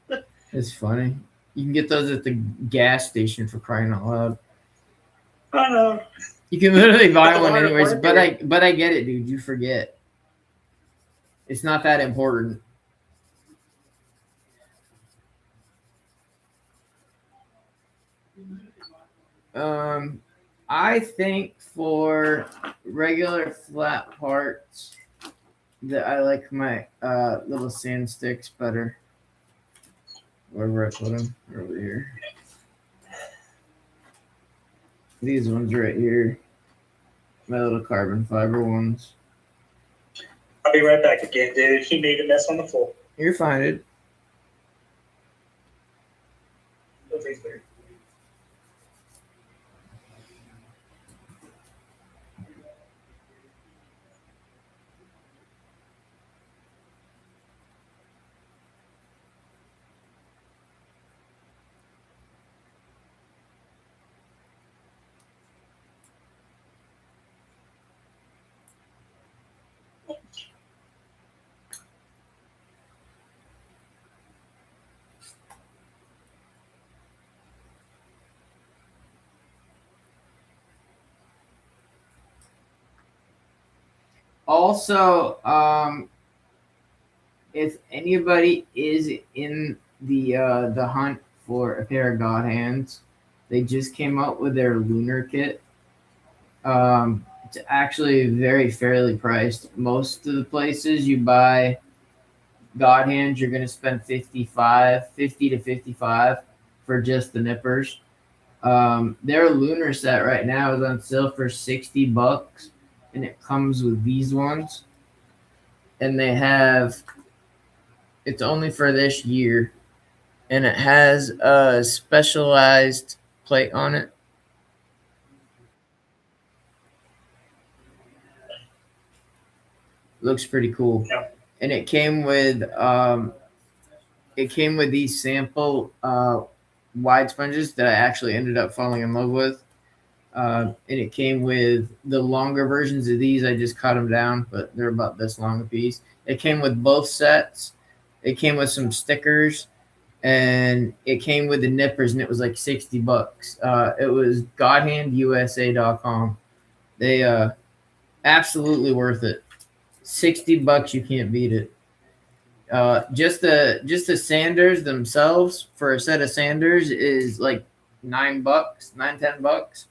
it.
It's funny. You can get those at the gas station for crying out loud.
I know.
You can literally buy
But the
one
hard
anyways.
work
But I get it, dude. You forget. It's not that important. I think for regular flat parts that I like my little sand sticks better. Wherever I put them, over here. These ones right here, my little carbon fiber ones.
I'll be right back again, dude. He made a mess on the floor.
You're fine, dude. Also, if anybody is in the hunt for a pair of God hands, they just came out with their lunar kit. It's actually very fairly priced. Most of the places you buy God hands, you're gonna spend 50 to 55 for just the nippers. Their lunar set right now is on sale for $60, and it comes with these ones. And they have it's only for this year, and it has a specialized plate on it. Looks pretty cool.
Yeah.
And it came with these sample wide sponges that I actually ended up falling in love with. And it came with the longer versions of these. I just cut them down, but they're about this long a piece. It came with both sets. It came with some stickers, and it came with the nippers, and it was like $60. It was godhandusa.com. They absolutely worth it. $60, you can't beat it. Just the sanders themselves for a set of sanders is like $9, $10.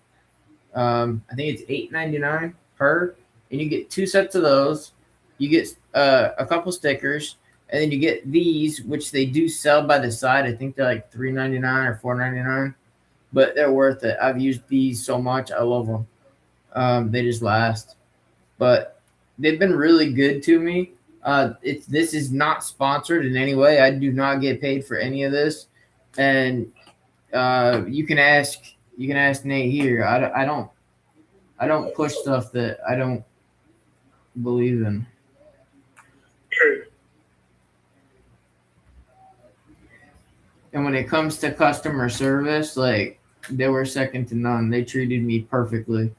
I think it's $8.99 per, and you get two sets of those. You get a couple stickers, and then you get these, which they do sell by the side. I think they're like $3.99 or $4.99, but they're worth it. I've used these so much. I love them. They just last, but they've been really good to me. This is not sponsored in any way. I do not get paid for any of this, and you can ask Nate here. I don't push stuff that I don't believe in.
True.
And when it comes to customer service, like, they were second to none. They treated me perfectly.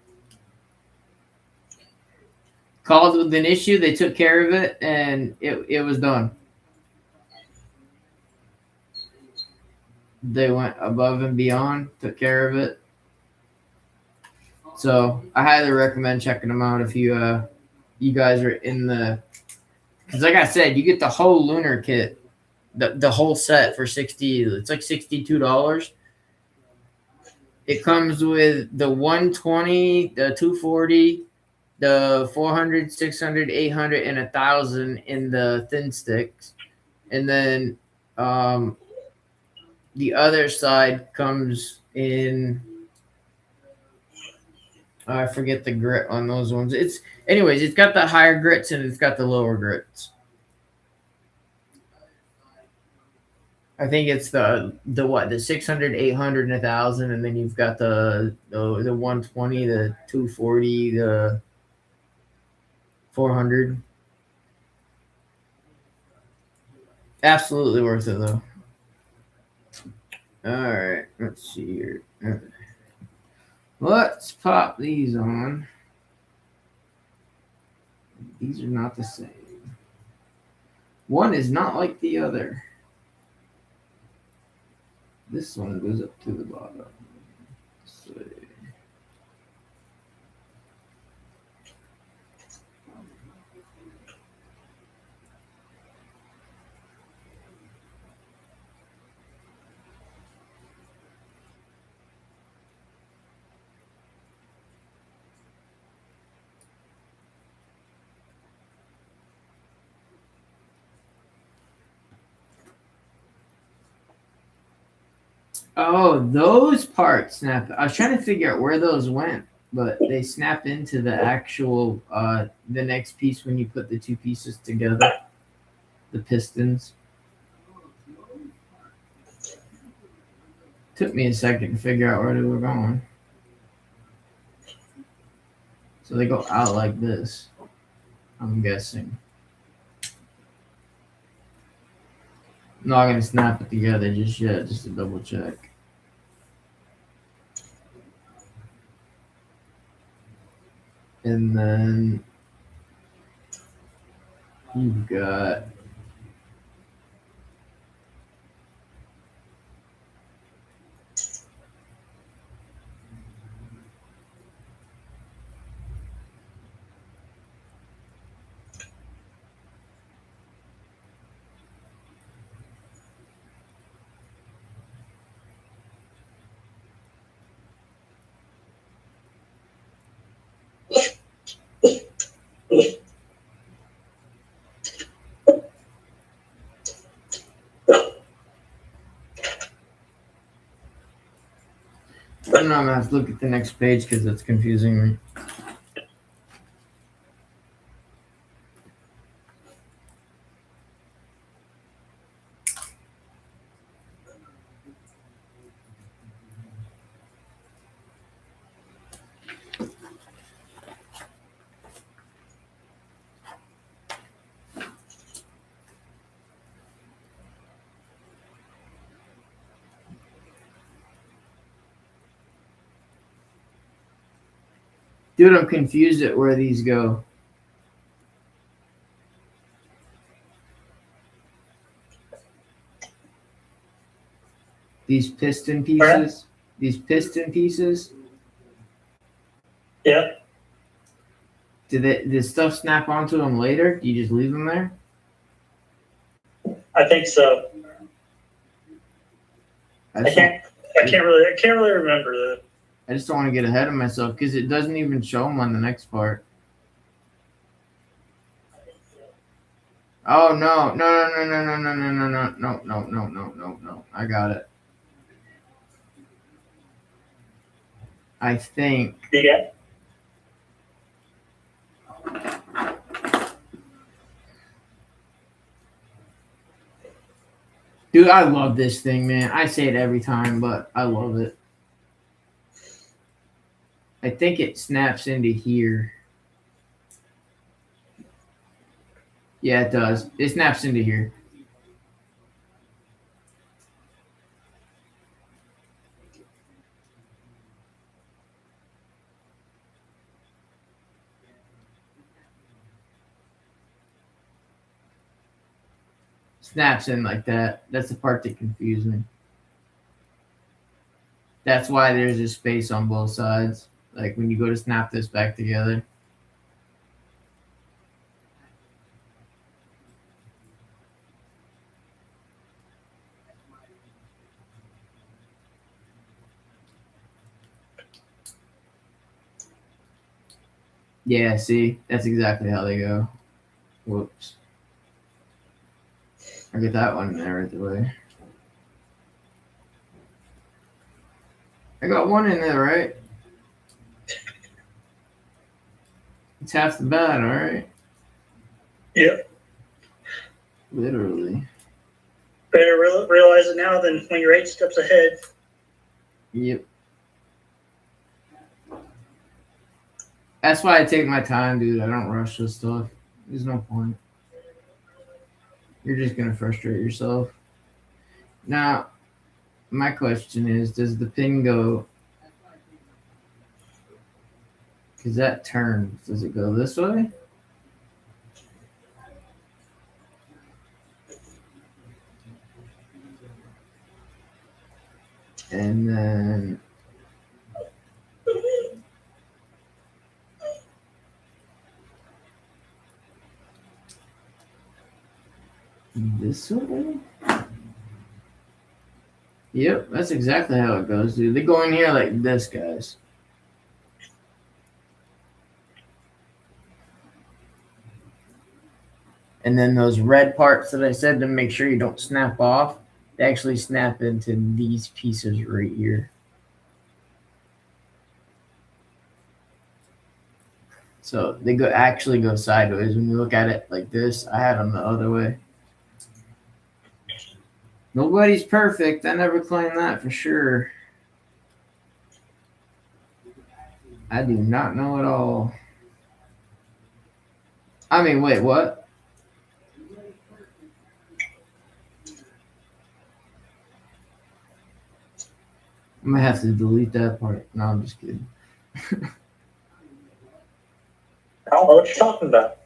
Called with an issue, they took care of it, and it was done. They went above and beyond, took care of it. So I highly recommend checking them out if you guys are in the, because like I said, you get the whole lunar kit, the whole set for $60. It's like $62. It comes with the 120, the 240, the 400, 600, 800, and 1,000 in the thin sticks, and then the other side comes in. I forget the grit on those ones. It's got the higher grits and it's got the lower grits. I think it's the 600, 800, and 1,000, and then you've got the 120, the 240, the 400. Absolutely worth it though. All right, let's see here. Let's pop these on. These are not the same. One is not like the other. This one goes up to the bottom. Let's see. Oh, those parts snap. I was trying to figure out where those went, but they snap into the actual the next piece when you put the two pieces together. The pistons. Took me a second to figure out where they were going. So they go out like this, I'm guessing. I'm not gonna snap it together just yet, just to double check. And then you've got I don't know, I'm gonna have to look at the next page because it's confusing me. Dude, I'm confused at where these go. These piston pieces. These piston pieces.
Yeah.
Did stuff snap onto them later? Do you just leave them there?
I think so. I can't really remember that.
I just don't want to get ahead of myself because it doesn't even show them on the next part. Oh no. No. I got it. I think.
Yeah.
Dude, I love this thing, man. I say it every time, but I love it. I think it snaps into here. Yeah, it does. It snaps into here. Snaps in like that. That's the part that confused me. That's why there's a space on both sides. Like when you go to snap this back together. Yeah, see? That's exactly how they go. Whoops. I get that one in there right away. I got one in there, right? It's half the bad, alright?
Yep.
Literally.
Better realize it now than when you're 8 steps ahead.
Yep. That's why I take my time, dude. I don't rush this stuff. There's no point. You're just gonna frustrate yourself. Now, my question is, does the pin go? Because that turns. Does it go this way? And then this way? Yep, that's exactly how it goes, dude. They go in here like this, guys. And then those red parts that I said to make sure you don't snap off, They actually snap into these pieces right here. So they actually go sideways. When you look at it like this, I had them the other way. Nobody's perfect. I never claimed that for sure. I do not know at all. I mean, wait, what? I'm gonna have to delete that part. No, I'm just kidding.
I don't know what you're talking about.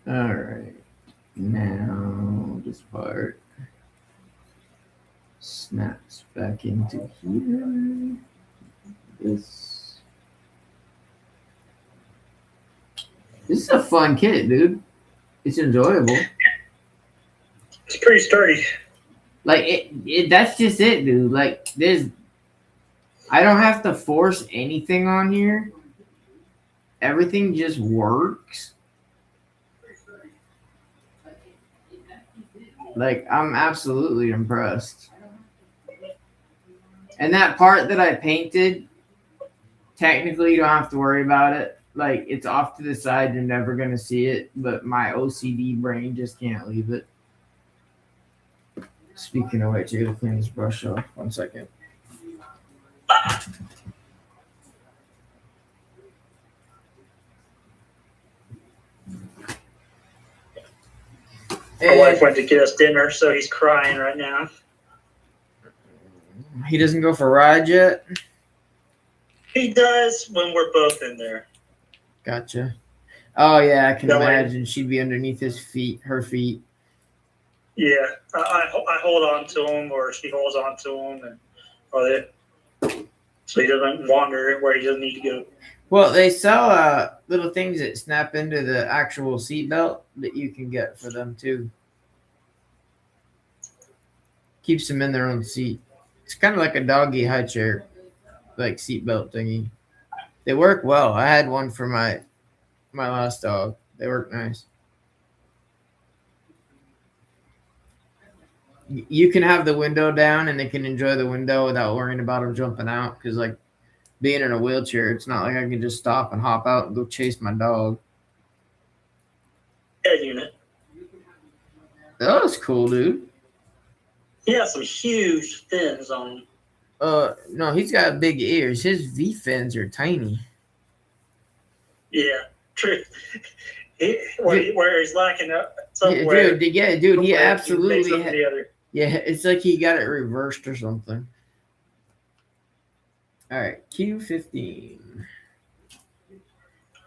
All right. Now this part snaps back into here. This is a fun kit, dude. It's enjoyable.
It's pretty sturdy.
Like that's just it, dude. Like I don't have to force anything on here. Everything just works. Like, I'm absolutely impressed. And that part that I painted, technically you don't have to worry about it. Like, it's off to the side, you're never gonna see it, but my OCD brain just can't leave it. Speaking of which, I gotta clean this brush off. 1 second.
My wife went to get us dinner, so he's crying right now.
He doesn't go for rides yet?
He does when we're both in there.
Gotcha. Oh yeah, I can
That way-
imagine she'd be underneath her feet.
Yeah, I hold on to him, or she holds on to him, so he doesn't wander where he doesn't need to go.
Well, they sell little things that snap into the actual seat belt that you can get for them too. Keeps them in their own seat. It's kind of like a doggy high chair, like seat belt thingy. They work well. I had one for my last dog. They work nice. You can have the window down and they can enjoy the window without worrying about them jumping out. Because like being in a wheelchair, it's not like I can just stop and hop out and go chase my dog.
Head unit.
That was cool, dude.
He has some huge fins on him.
No, he's got big ears. His V fins are tiny.
Yeah, true. Where he's lacking up somewhere.
Dude, he absolutely.
The other.
Yeah, it's like he got it reversed or something. All right, Q15.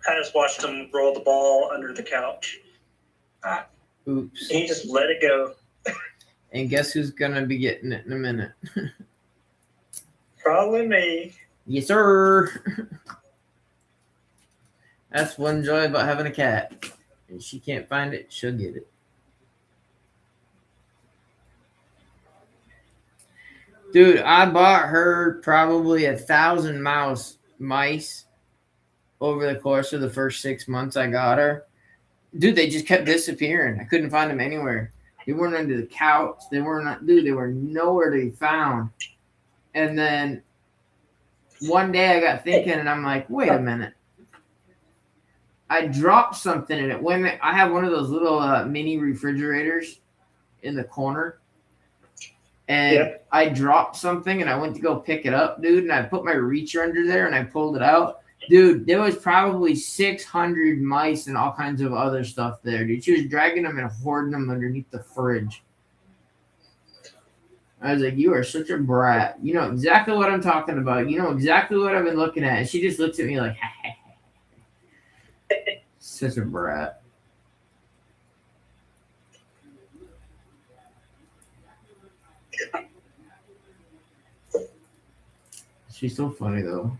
I just watched him roll the ball under the couch.
Oops.
He just let it go.
And guess who's gonna be getting it in a minute?
Probably me.
Yes, sir. That's one joy about having a cat. If she can't find it, she'll get it. Dude, I bought her probably 1,000 mice over the course of the first 6 months I got her. Dude, they just kept disappearing. I couldn't find them anywhere. They weren't under the couch. They were nowhere to be found. And then one day I got thinking, and I'm like, wait a minute. I dropped something in it. I have one of those little mini refrigerators in the corner. And I dropped something, and I went to go pick it up, dude. And I put my reacher under there, and I pulled it out. Dude, there was probably 600 mice and all kinds of other stuff there, dude. She was dragging them and hoarding them underneath the fridge. I was like, you are such a brat. You know exactly what I'm talking about. You know exactly what I've been looking at. And she just looks at me like, such a brat. She's so funny, though.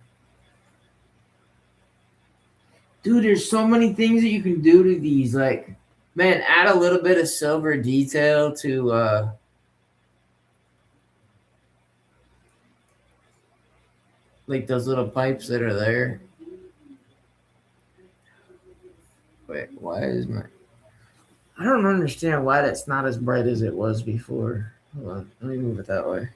Dude, there's so many things that you can do to these. Like, man, add a little bit of silver detail to like those little pipes that are there. Wait, why is my I don't understand why that's not as bright as it was before. Hold on, let me move it that way.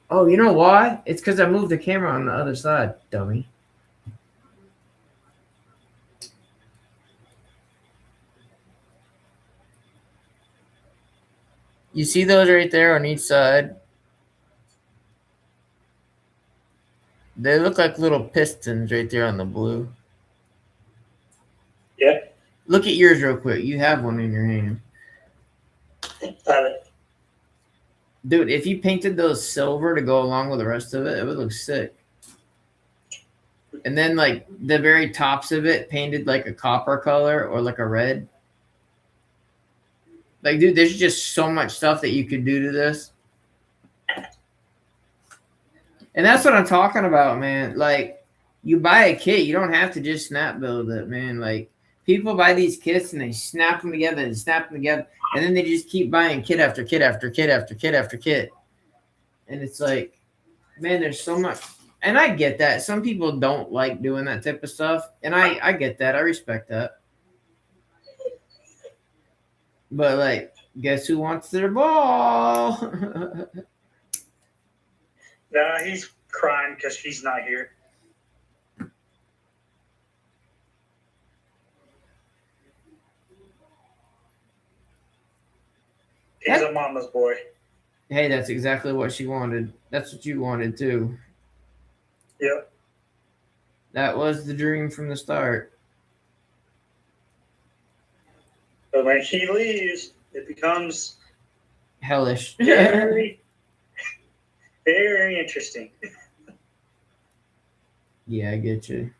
Oh, you know why? It's because I moved the camera on the other side, dummy. You see those right there on each side? They look like little pistons right there on the blue.
Yeah.
Look at yours real quick. You have one in your hand.
Have it.
Dude, if you painted those silver to go along with the rest of it, it would look sick. And then like the very tops of it painted like a copper color or like a red. Like, dude, there's just so much stuff that you could do to this. And that's what I'm talking about, man. Like, you buy a kit, you don't have to just snap build it, man. Like, people buy these kits and they snap them together and snap them together. And then they just keep buying kit after kit after kit after kit after kit. And it's like, man, there's so much. And I get that. Some people don't like doing that type of stuff. And I get that. I respect that. But, like, guess who wants their ball?
Nah, he's crying because she's not here. He's a mama's boy.
Hey, that's exactly what she wanted. That's what you wanted, too.
Yep.
That was the dream from the start.
But when she leaves, it becomes
Hellish.
very, very interesting.
Yeah, I get you.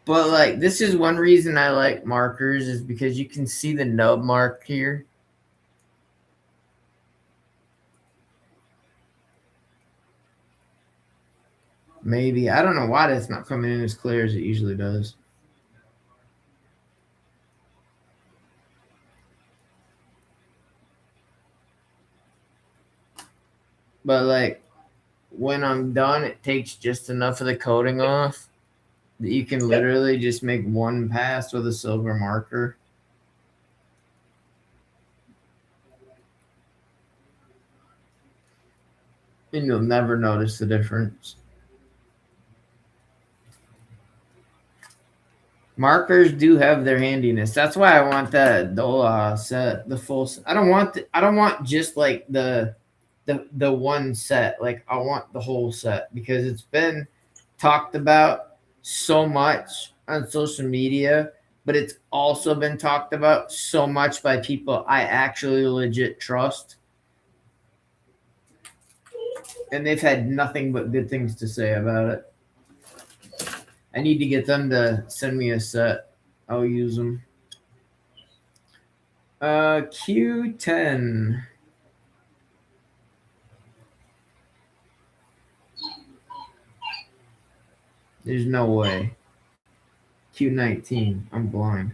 But like, this is one reason I like markers is because you can see the nub mark here. Maybe. I don't know why that's not coming in as clear as it usually does. But like, when I'm done, it takes just enough of the coating off that you can literally just make one pass with a silver marker. And you'll never notice the difference. Markers do have their handiness. That's why I want that Dola set, the full set. I don't want just like the one set. Like, I want the whole set because it's been talked about so much on social media, but it's also been talked about so much by people I actually legit trust. And they've had nothing but good things to say about it. I need to get them to send me a set. I'll use them. Q10. There's no way. Q19. I'm blind.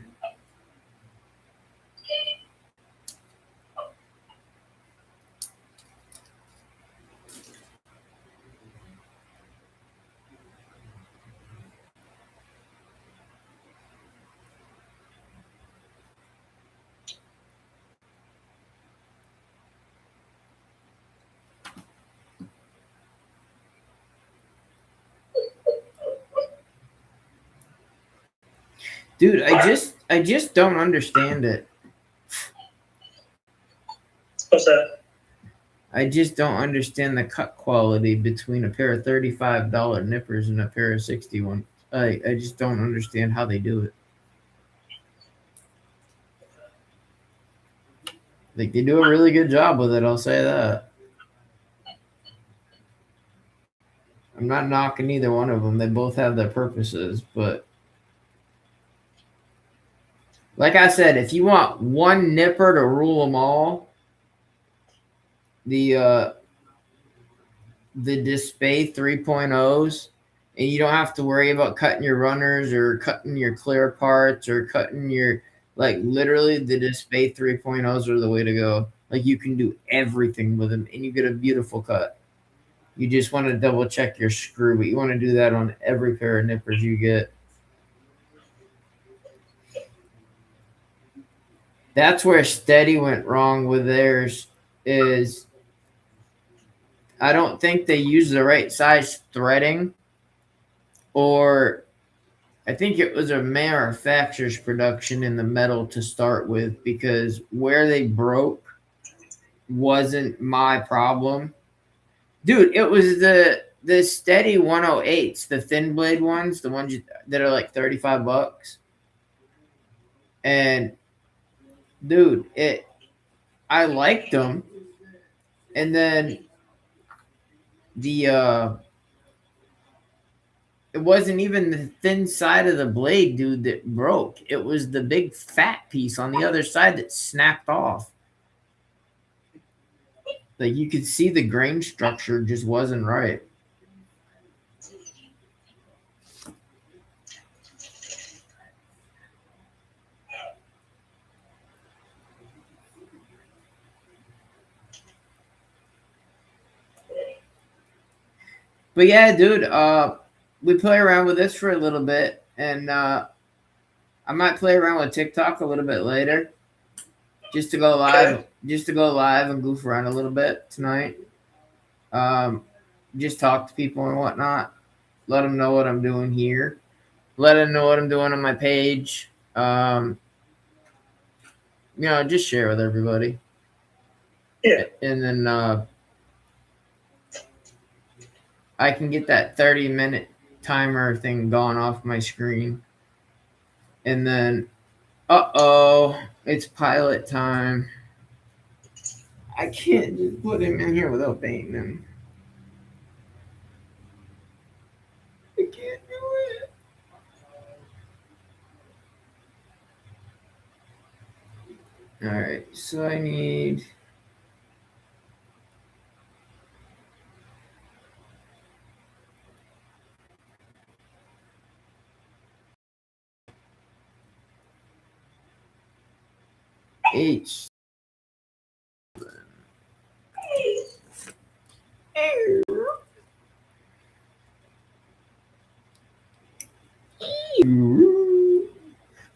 Dude, I just don't understand it.
What's that?
I just don't understand the cut quality between a pair of $35 nippers and a pair of 61. I just don't understand how they do it. Like, they do a really good job with it, I'll say that. I'm not knocking either one of them. They both have their purposes, but like I said, if you want one nipper to rule them all, the Display 3.0s, and you don't have to worry about cutting your runners or cutting your clear parts or cutting your, like, literally the Display 3.0s are the way to go. Like, you can do everything with them and you get a beautiful cut. You just want to double check your screw, but you want to do that on every pair of nippers you get. That's where Steady went wrong with theirs. Is I don't think they use the right size threading, or I think it was a manufacturer's production in the metal to start with, because where they broke wasn't my problem. Dude, it was the Steady 108s, the thin blade ones, the ones that are like $35. And dude, I liked them. And then it wasn't even the thin side of the blade, dude, that broke. It was the big fat piece on the other side that snapped off. Like, you could see the grain structure just wasn't right. But yeah, dude, we play around with this for a little bit, and I might play around with TikTok a little bit later, just to go live, and goof around a little bit tonight. Just talk to people and whatnot. Let them know what I'm doing here. Let them know what I'm doing on my page. Just share with everybody.
Yeah.
And then I can get that 30-minute timer thing gone off my screen. And then, it's pilot time. I can't just put him in here without painting him. I can't do it. All right, so I need... H. But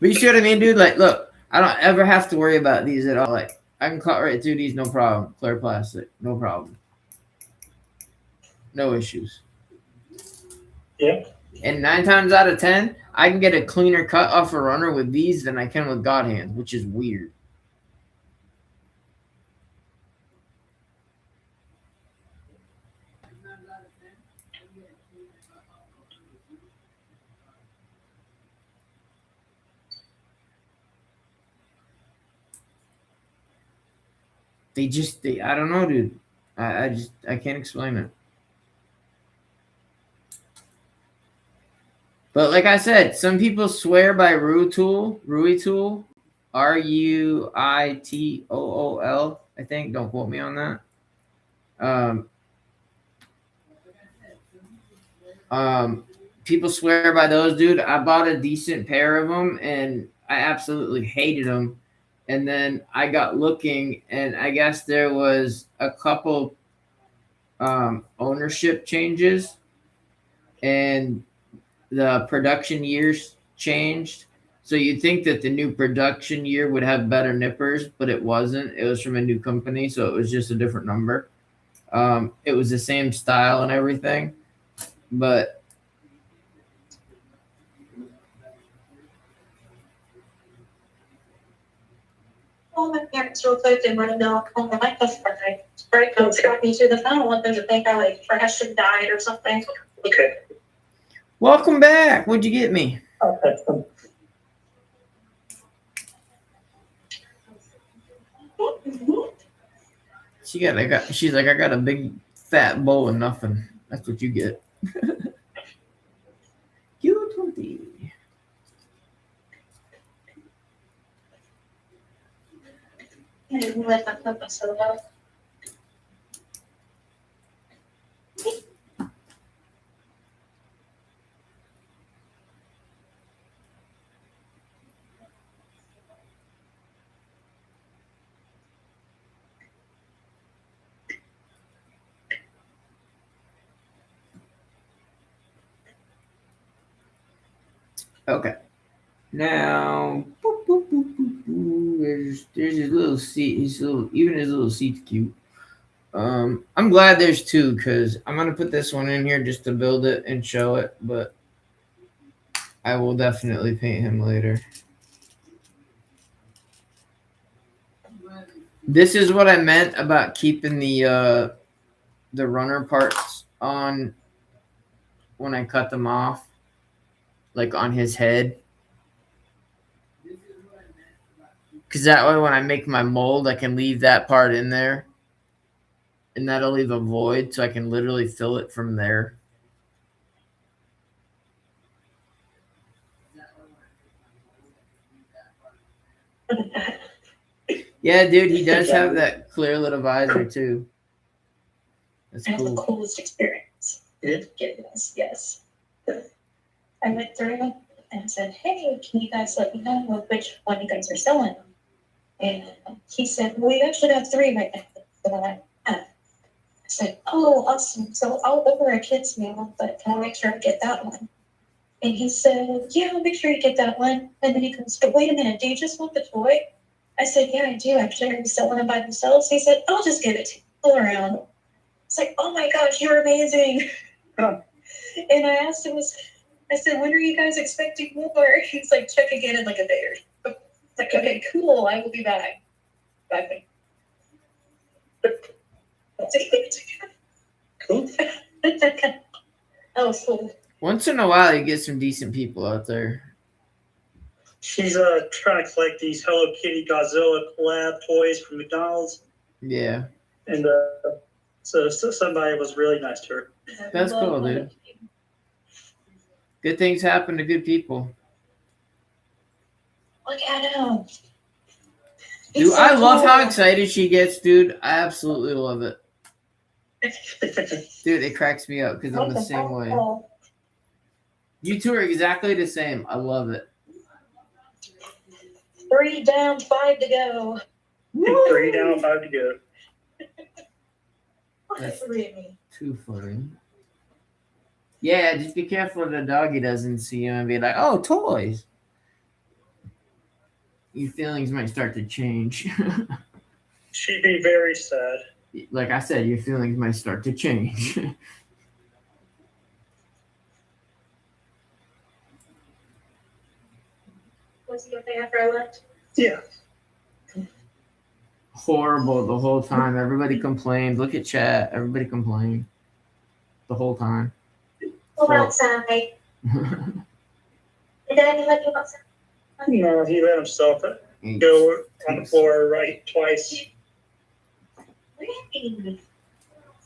you see what I mean, dude? Like, look, I don't ever have to worry about these at all. Like, I can cut right through these, no problem. Clear plastic, no problem. No issues.
Yeah.
And 9 times out of 10, I can get a cleaner cut off a runner with these than I can with God hands, which is weird. I don't know, dude. I can't explain it. But like I said, some people swear by Rui Tool, Ruitool, I think. Don't quote me on that. People swear by those, dude. I bought a decent pair of them, and I absolutely hated them. And then I got looking, and I guess there was a couple ownership changes, and the production years changed. So you'd think that the new production year would have better nippers, but it wasn't. It was from a new company, so it was just a different number. It was the same style and everything, but
call my parents real quick and let them know I'm calling my customer. Right, comes got me through the phone. I don't want them to think I like crashed and died or something.
Okay.
Welcome back. What'd you get me?
Okay.
She's like, I got a big fat bowl of nothing. That's what you get. Q20.
I didn't let that put myself out.
Okay. Now, boop, boop, boop, boop, boop. There's his little seat. Even his little seat's cute. I'm glad there's two because I'm gonna put this one in here just to build it and show it, but I will definitely paint him later. This is what I meant about keeping the runner parts on when I cut them off, like on his head. Because that way when I make my mold, I can leave that part in there. And that'll leave a void so I can literally fill it from there. Yeah, dude, he does have that clear little visor too. That's
That's the
cool.
coolest experience.
Yeah.
Goodness, yes. I went through and said, hey, can you guys let me know which one you guys are selling? And he said, well, we actually have three right now. So I said, oh, awesome. So I'll order a kid's meal, but can I make sure I get that one? And he said, yeah, I'll make sure you get that one. And then he comes, but wait a minute, do you just want the toy? I said, yeah, I do. Actually, are you selling them by themselves? He said, I'll just give it to you. All around. It's like, oh my gosh, you're amazing.
Huh.
And I asked him, I said, when are you guys expecting more? He's like, check again in like a day or two. It's like, okay, cool. I will be back. Bye.
Cool.
That was cool.
Once in a while, you get some decent people out there.
She's trying to collect these Hello Kitty Godzilla collab toys from McDonald's,
Yeah,
and so somebody was really nice to her.
that's cool, dude. Good things happen to good people.
Look at him.
Dude,
He's so
I love how
cool.
excited she gets, dude. I absolutely love it. Dude, it cracks me up because I'm the same way. You two are exactly the same. I love it.
3 down, 5 to go.
3 down, 5 to go.
That's
Really?
too funny. Yeah, just be careful the doggy doesn't see you and be like, oh, toys. Your feelings might start to change.
She'd be very sad.
Like I said, your feelings might start to change.
Was he okay after I left?
Yeah.
Horrible the whole time. Everybody complained. Look at chat. Everybody complained the whole time.
Go outside. Did Daddy let you outside?
No, he let himself go on the floor right twice.
Really?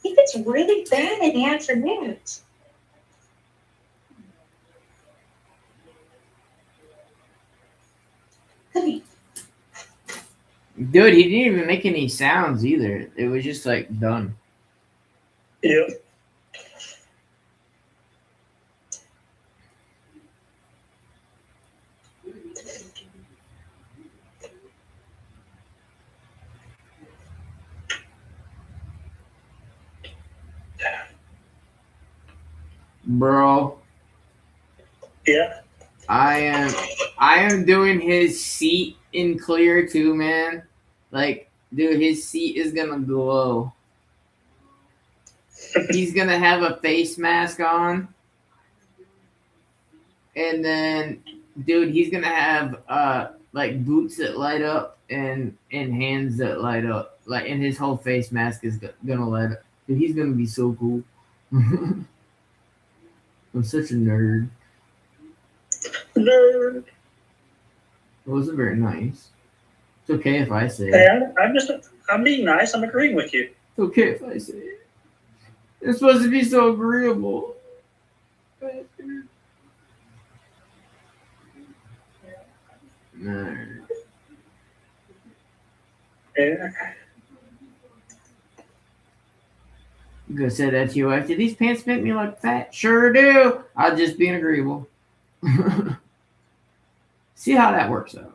He gets really bad in the afternoons. Honey,
Dude, he didn't even make any sounds either. It was just like done.
Yeah.
Bro,
Yeah.
I am doing his seat in clear too, man. Like, dude, his seat is gonna glow. He's gonna have a face mask on. And then, dude, he's gonna have like boots that light up and hands that light up, like, and his whole face mask is gonna light up. Dude, he's gonna be so cool. I'm such a nerd.
Nerd.
It wasn't very nice. It's okay if I say
Hey,
it.
I'm being nice. I'm agreeing with you.
It's okay if I say it. It's supposed to be so agreeable. Nerd.
Yeah.
You gonna say that to your wife? Did these pants make me look fat? Sure do. I'll just being agreeable. See how that works out.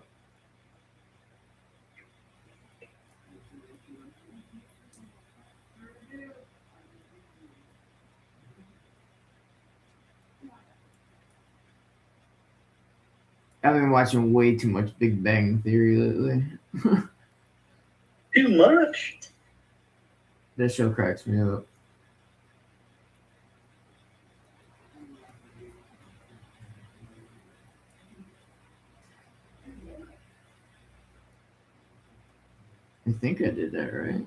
I've been watching way too much Big Bang Theory lately.
Too much.
That show cracks me up. I think I did that right.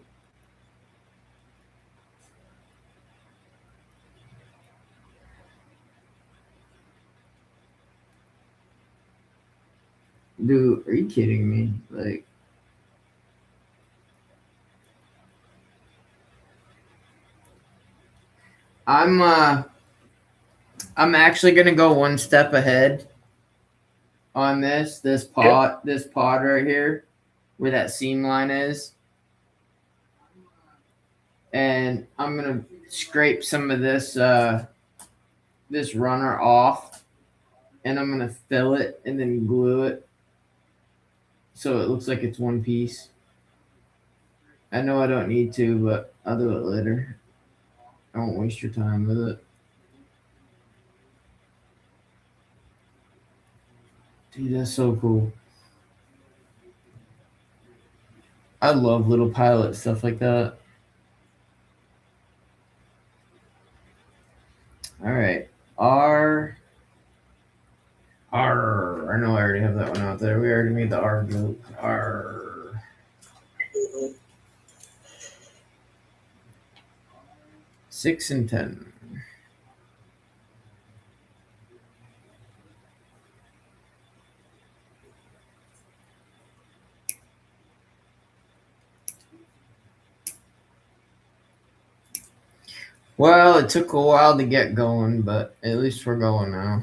Dude, are you kidding me? Like, I'm actually gonna go one step ahead on this pod right here, where that seam line is, and I'm gonna scrape some of this this runner off, and I'm gonna fill it and then glue it so it looks like it's one piece. I know I don't need to, but I'll do it later. I won't waste your time with it. Dude, that's so cool. I love little pilot stuff like that. All right. I know I already have that one out there. We already made the R joke. R. 6 and 10. Well, it took a while to get going, but at least we're going now.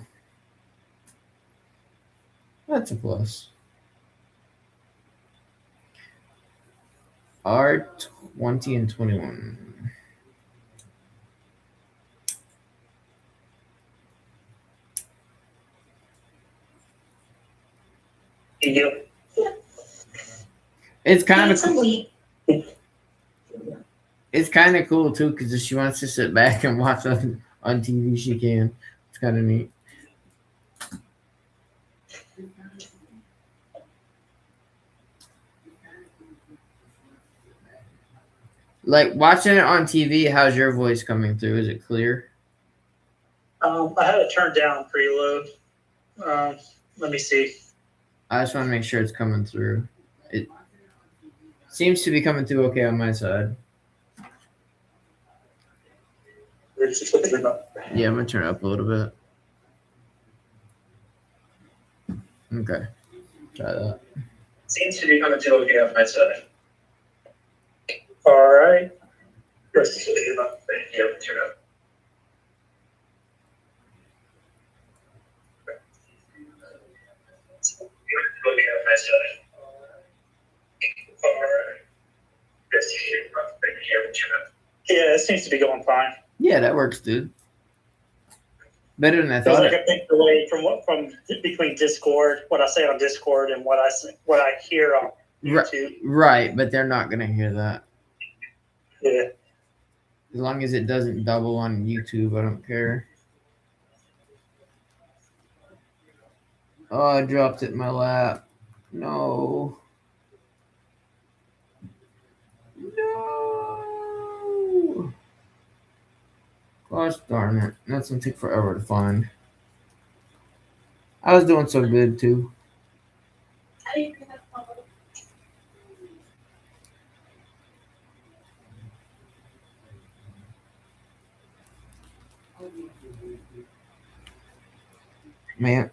That's a plus. R20 and 21.
Yep.
It's kind of
It's a week.
It's kind of cool too, because if she wants to sit back and watch on TV, she can. It's kind of neat. Like watching it on TV, how's your voice coming through? Is it clear?
I had it turned down preload. Let me see.
I just want to make sure it's coming through. It seems to be coming through okay on my side. Yeah, I'm gonna turn it up a little bit. Okay, try that.
Seems to be coming to okay on my side. All right. Yeah, turn up. Yeah, it seems to be going fine.
Yeah, that works, dude. Better than I
There's
thought.
like a big delay from between Discord, what I say on Discord, and what I hear on YouTube.
Right, but they're not gonna hear that.
Yeah.
As long as it doesn't double on YouTube, I don't care. Oh, I dropped it in my lap. No. No. Gosh darn it. That's gonna take forever to find. I was doing so good too.
How do you get that phone?
Man,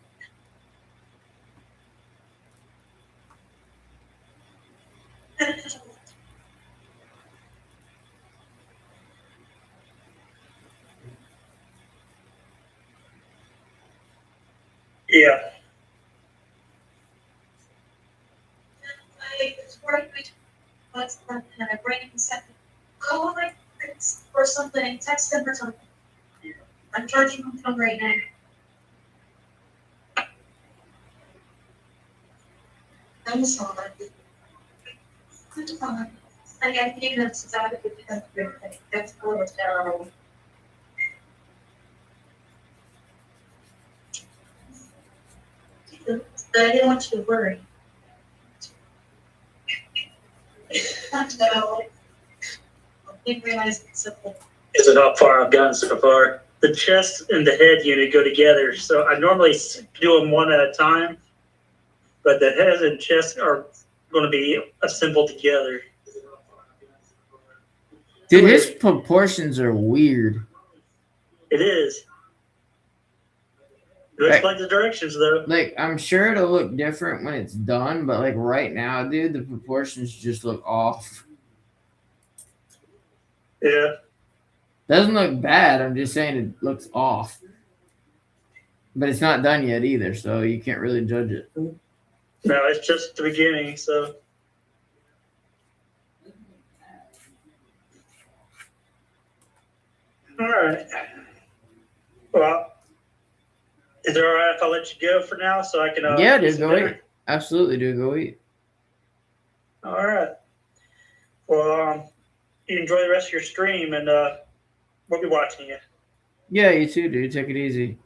Yeah.
I was working with what's that, and I bring him second. Call my friends or something, text them or something. I'm charging my phone right now. I'm sorry. Good fun. I got to them since I was because that's cool as hell. But I didn't want you to worry. No. I didn't realize it's simple.
Is it how far I've gotten so far? The chest and the head unit go together, so I normally do them one at a time, but the head and chest are going to be assembled together.
dude, his proportions are weird.
It is. It looks
Right.
like the directions, though.
Like, I'm sure it'll look different when it's done, but like right now, dude, the proportions just look off.
Yeah.
Doesn't look bad. I'm just saying it looks off. But it's not done yet either, so you can't really judge it.
No, it's just the beginning, so. All right. Well, is it all right if I let you go for now so I can
Yeah,
get
dude,
some
go
dinner?
eat. Absolutely, dude, go eat.
All right. Well, you enjoy the rest of your stream, and we'll be watching you.
Yeah, you too, dude. Take it easy.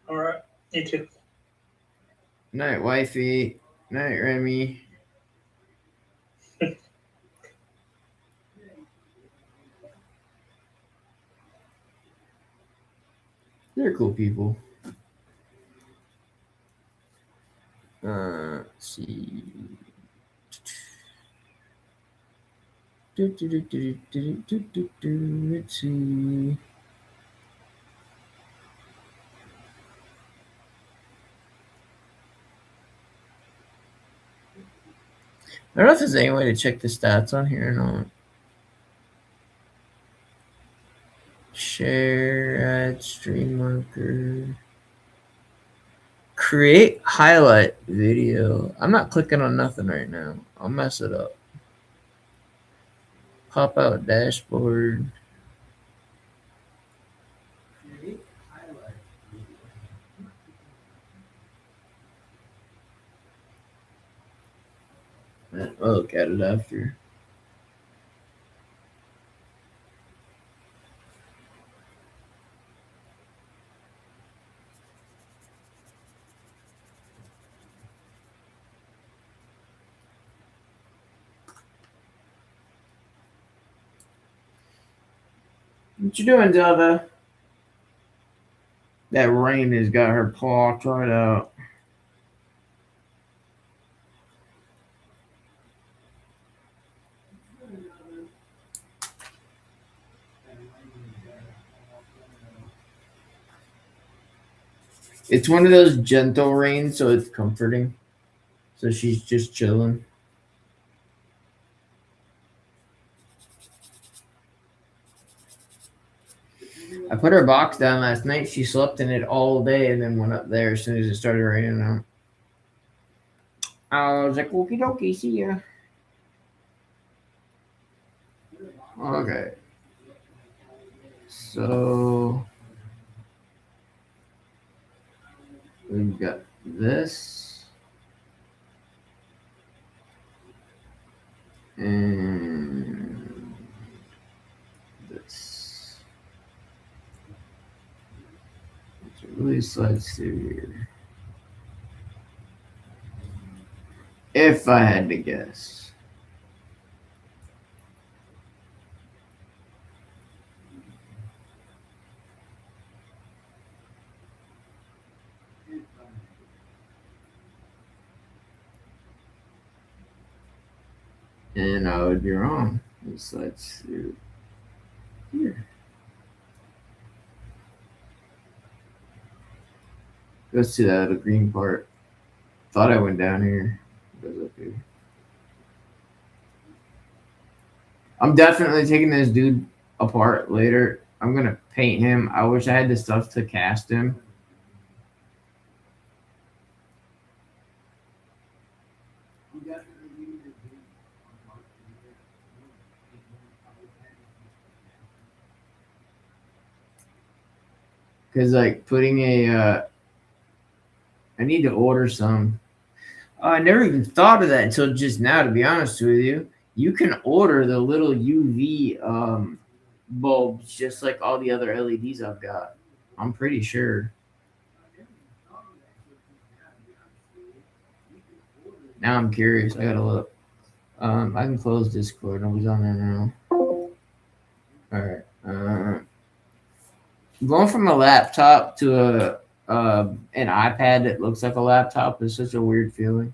All right. You too.
Night, wifey. Night, Remy. They're cool people. Let's see. Let's see. I don't know if there's any way to check the stats on here or not. Share, add, stream marker. Create highlight video. I'm not clicking on nothing right now. I'll mess it up. Pop out dashboard. Create highlight video. I'll look at it after. What you doing, Zelda? That rain has got her blocked right out. It's one of those gentle rains, so it's comforting. So she's just chilling. I put her box down last night. She slept in it all day and then went up there as soon as it started raining out. I was like, okie dokie, see ya. Okay. So we've got this. And this. It really slides through here. If I had to guess. and I would be wrong. So let's do here. Goes to the green part. Thought I went down here. Goes up here. I'm definitely taking this dude apart later. I'm gonna paint him. I wish I had the stuff to cast him. Cause like putting I need to order some. I never even thought of that until just now. To be honest with you, you can order the little UV bulbs just like all the other LEDs I've got. I'm pretty sure. Now I'm curious. I gotta look. I can close Discord. Nobody's on there now. All right. Going from a laptop to an iPad that looks like a laptop is such a weird feeling.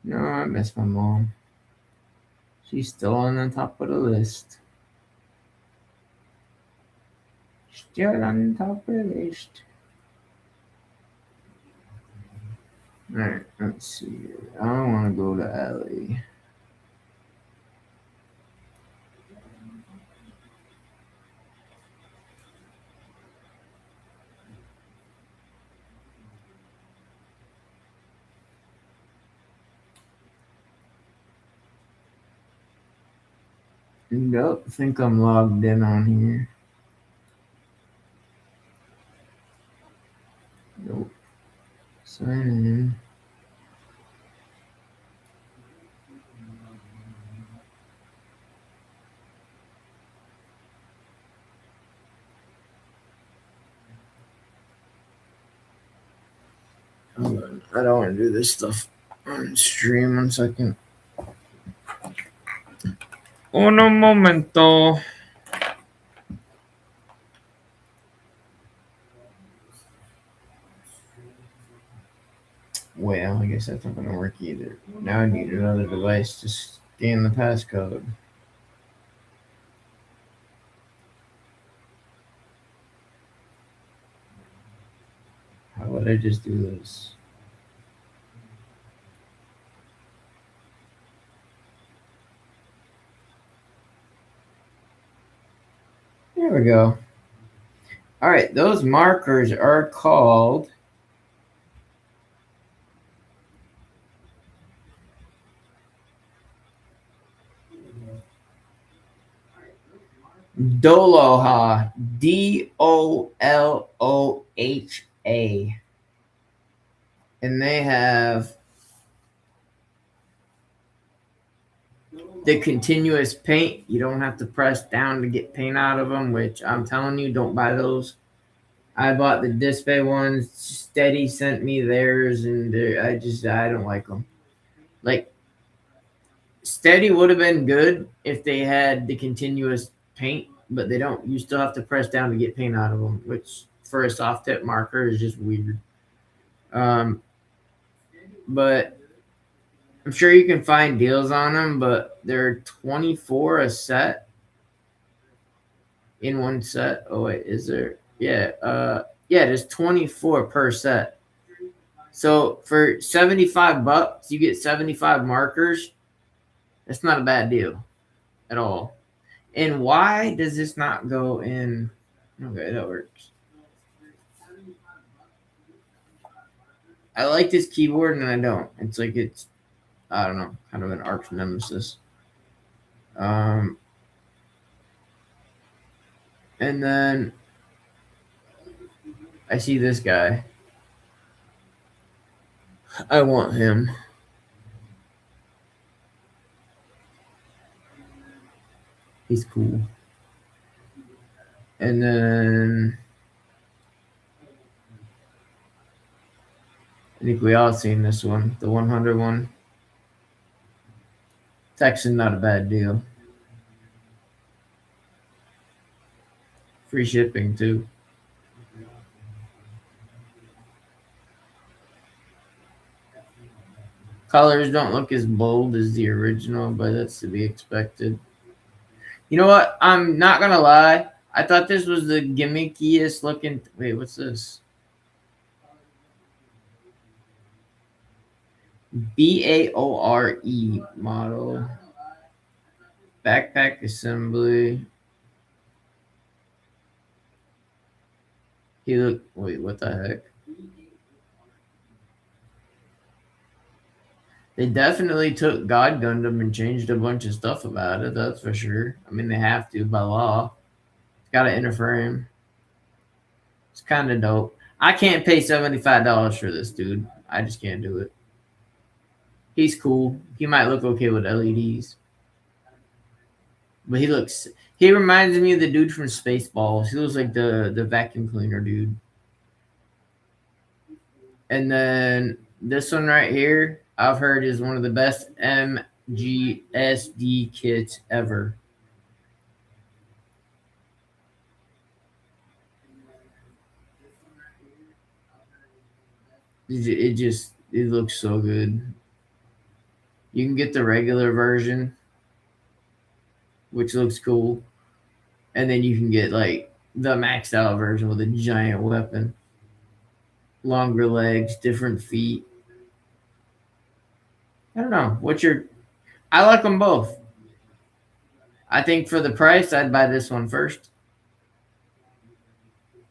No, I miss my mom. She's still on the top of the list. Still on the top of the list. Alright, let's see here. I don't want to go to Alley. Don't think I'm logged in on here. Nope. Sign in. Hold on. I don't want to do this stuff on stream. 1 second. Uno momento. Well, I guess that's not going to work either. Now I need another device to scan the passcode. How would I just do this? There we go. All right, those markers are called Dolohah, DOLOHA. And they have the continuous paint. You don't have to press down to get paint out of them, which I'm telling you, don't buy those. I bought the Display ones. Steady sent me theirs, and I don't like them. Like, Steady would have been good if they had the continuous paint, but they don't. You still have to press down to get paint out of them, which for a soft tip marker is just weird. But I'm sure you can find deals on them, but they're 24 a set in one set. Oh wait, is there? Yeah, there's 24 per set. So for $75, you get 75 markers. That's not a bad deal at all. And why does this not go in? Okay, that works. I like this keyboard and I don't. It's like I don't know, kind of an arch nemesis. And then I see this guy. I want him. He's cool. And then I think we all seen this one, the 100 one. It's actually not a bad deal. Free shipping too. Colors don't look as bold as the original, but that's to be expected. You know what? I'm not gonna lie. I thought this was the gimmickiest looking. Wait, what's this? BAORE model. Backpack assembly. He look. Wait, what the heck? They definitely took God Gundam and changed a bunch of stuff about it. That's for sure. I mean, they have to by law. It's got an interframe. It's kind of dope. I can't pay $75 for this dude. I just can't do it. He's cool. He might look okay with LEDs. But he reminds me of the dude from Spaceballs. He looks like the vacuum cleaner dude. And then this one right here, I've heard is one of the best MGSD kits ever. It looks so good. You can get the regular version, which looks cool. And then you can get like the maxed out version with a giant weapon. Longer legs, different feet. I don't know. I like them both. I think for the price, I'd buy this one first.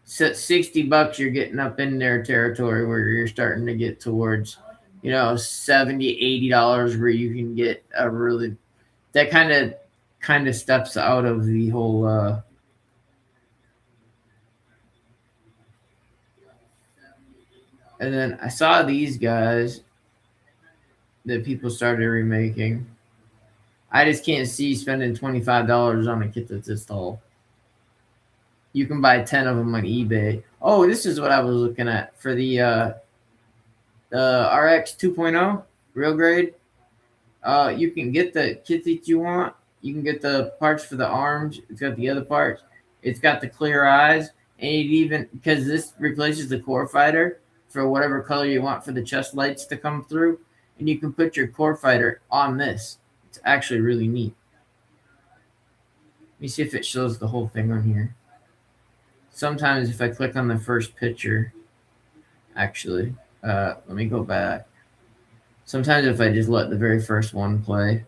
So $60, you're getting up in their territory where you're starting to get towards, $70, $80 where you can get a really, that kind of steps out of the whole, and then I saw these guys that people started remaking. I just can't see spending $25 on a kit that's this tall. You can buy 10 of them on eBay. Oh, this is what I was looking at for the RX 2.0 real grade. You can get the kit that you want. You can get the parts for the arms. It's got the other parts. It's got the clear eyes, and it even, because this replaces the core fighter for whatever color you want for the chest lights to come through, and you can put your core fighter on this. It's actually really neat. Let me see if it shows the whole thing on here. Sometimes if I click on the first picture, actually, let me go back. Sometimes if I just let the very first one play.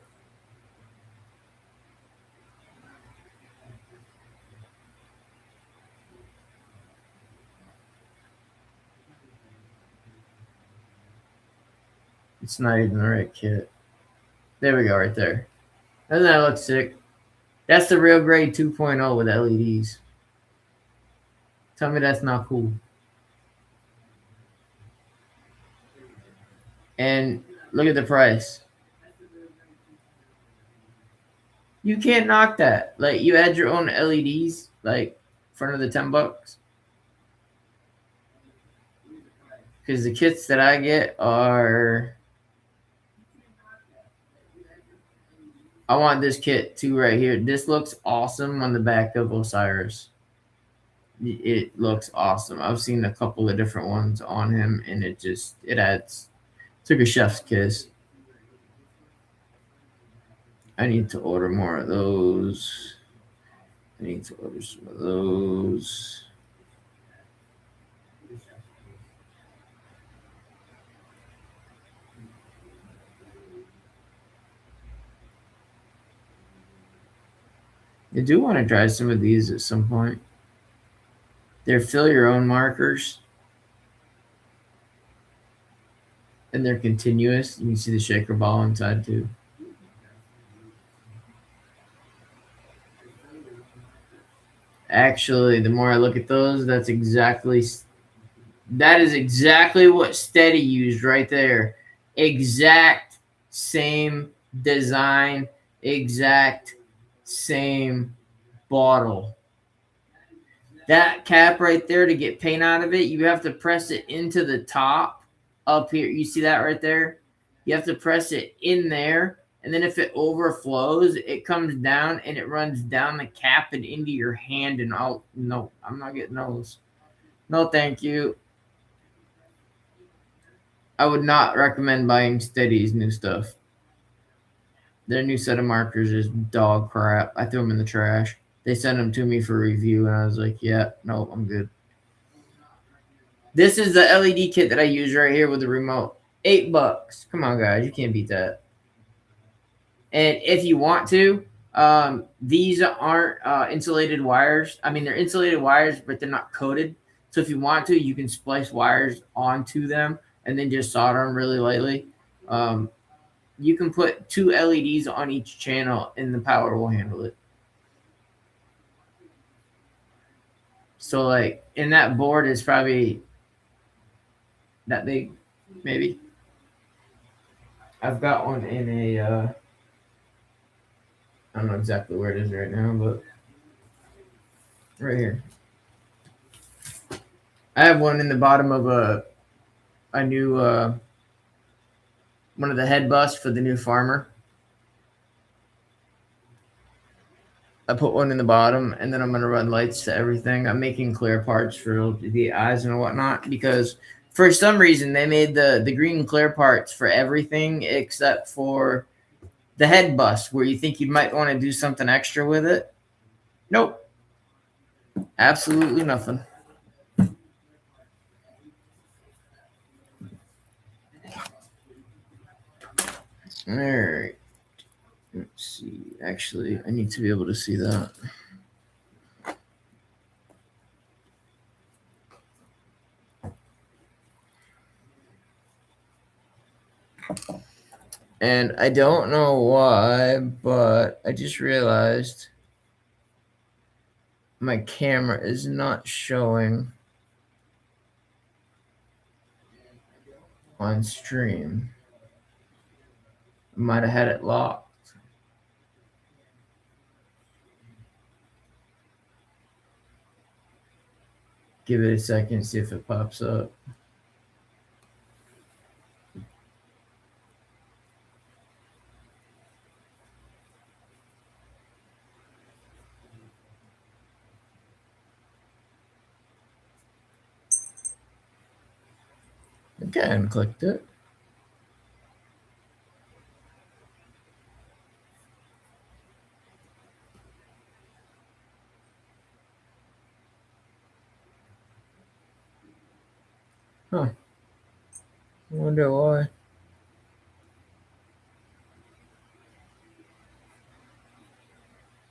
It's not even the right kit. There we go, right there. Doesn't that look sick? That's the real grade 2.0 with LEDs. Tell me that's not cool. And look at the price. You can't knock that. Like, you add your own LEDs, like, in front of the $10. Because the kits that I get are... I want this kit too right here. This looks awesome on the back of Osiris. It looks awesome. I've seen a couple of different ones on him, and it took a chef's kiss. I need to order more of those. I need to order some of those. I do want to try some of these at some point. They're fill your own markers. And they're continuous. You can see the shaker ball inside too. Actually, the more I look at those, that is exactly what Steady used right there. Exact same design, exact same bottle. that cap right there, to get paint out of it, you have to press it into the top up here. You see that right there? You have to press it in there. And then if it overflows, it comes down and it runs down the cap and into your hand. And no, I'm not getting those. No, thank you. I would not recommend buying Steady's new stuff. Their new set of markers is dog crap. I threw them in the trash. They sent them to me for review, and I was like, yeah, no, I'm good. This is the LED kit that I use right here with the remote. $8. Come on, guys. You can't beat that. And if you want to, these aren't insulated wires. I mean, they're insulated wires, but they're not coated. So if you want to, you can splice wires onto them and then just solder them really lightly. You can put 2 LEDs on each channel and the power will handle it. So like, and that board is probably that big, maybe. I've got one in a, I don't know exactly where it is right now, but right here. I have one in the bottom of a new, one of the head busts for the new farmer. I put one in the bottom, and then I'm going to run lights to everything. I'm making clear parts for the eyes and whatnot, because for some reason they made the green clear parts for everything except for the head bust, where you think you might want to do something extra with it. Nope. Absolutely nothing. All right. Let's see. Actually, I need to be able to see that. And I don't know why, but I just realized my camera is not showing on stream. I might have had it locked. Give it a second, see if it pops up. Okay, I clicked it. Huh. I wonder why.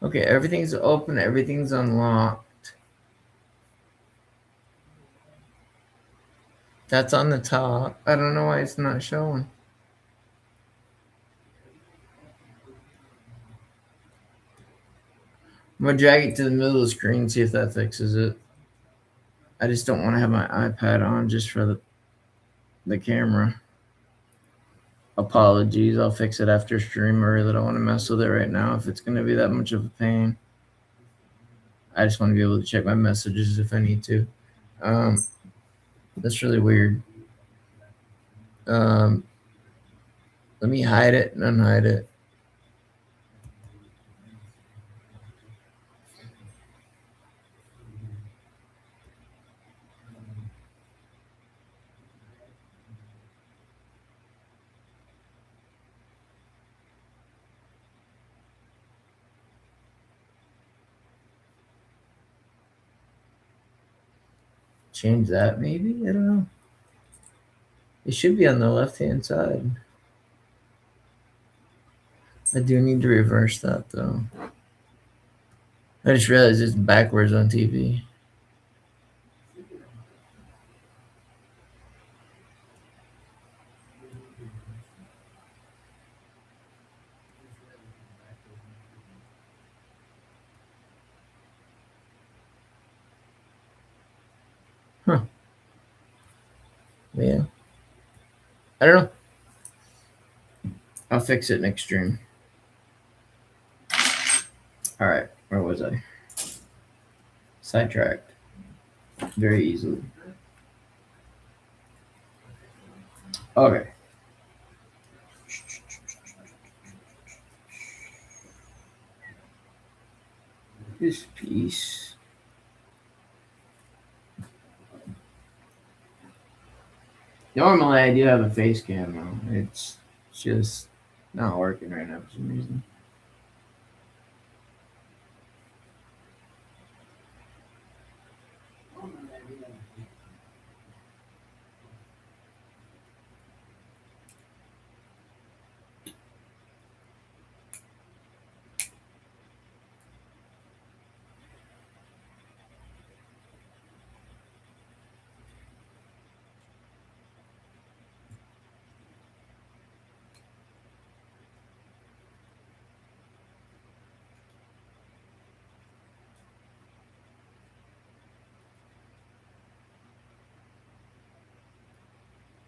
Okay, everything's open, everything's unlocked. That's on the top. I don't know why it's not showing. I'm gonna drag it to the middle of the screen, see if that fixes it. I just don't want to have my iPad on just for the camera. Apologies, I'll fix it after stream. I really don't want to mess with it right now if it's gonna be that much of a pain. I just want to be able to check my messages if I need to. That's really weird. Let me hide it and unhide it. Change that maybe? I don't know. It should be on the left-hand side. I do need to reverse that though. I just realized it's backwards on TV. Huh. Yeah. I don't know. I'll fix it next stream. All right. Where was I? Sidetracked. very easily. Okay. This piece. Normally I do have a face cam though. It's just not working right now for some reason.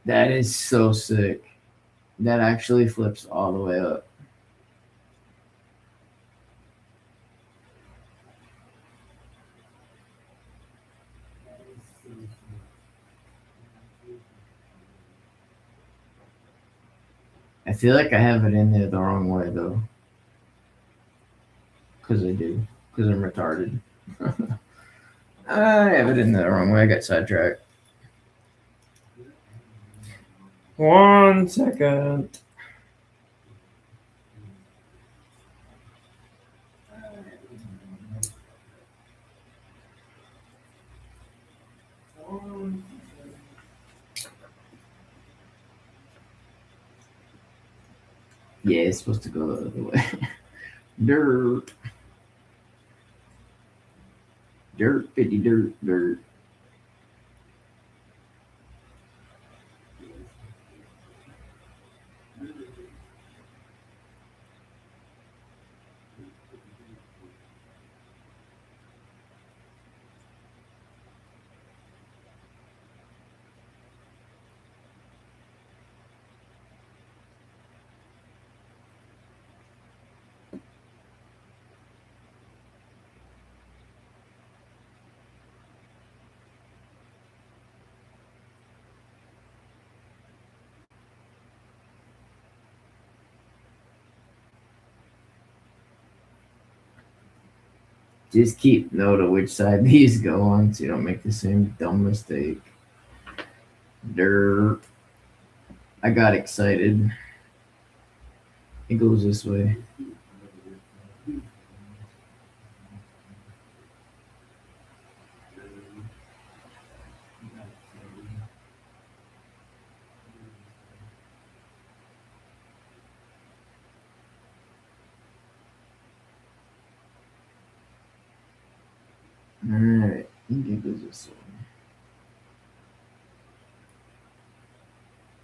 That is so sick. That actually flips all the way up. I feel like I have it in there the wrong way though. Because I do. Because I'm retarded. I have it in there the wrong way. I got sidetracked. 1 second. Yeah, it's supposed to go the other way. Dirt. Dirt, 50 dirt, dirt. Just keep note of which side these go on so you don't make the same dumb mistake. Dirt. I got excited. It goes this way. Alright, I think it goes this way.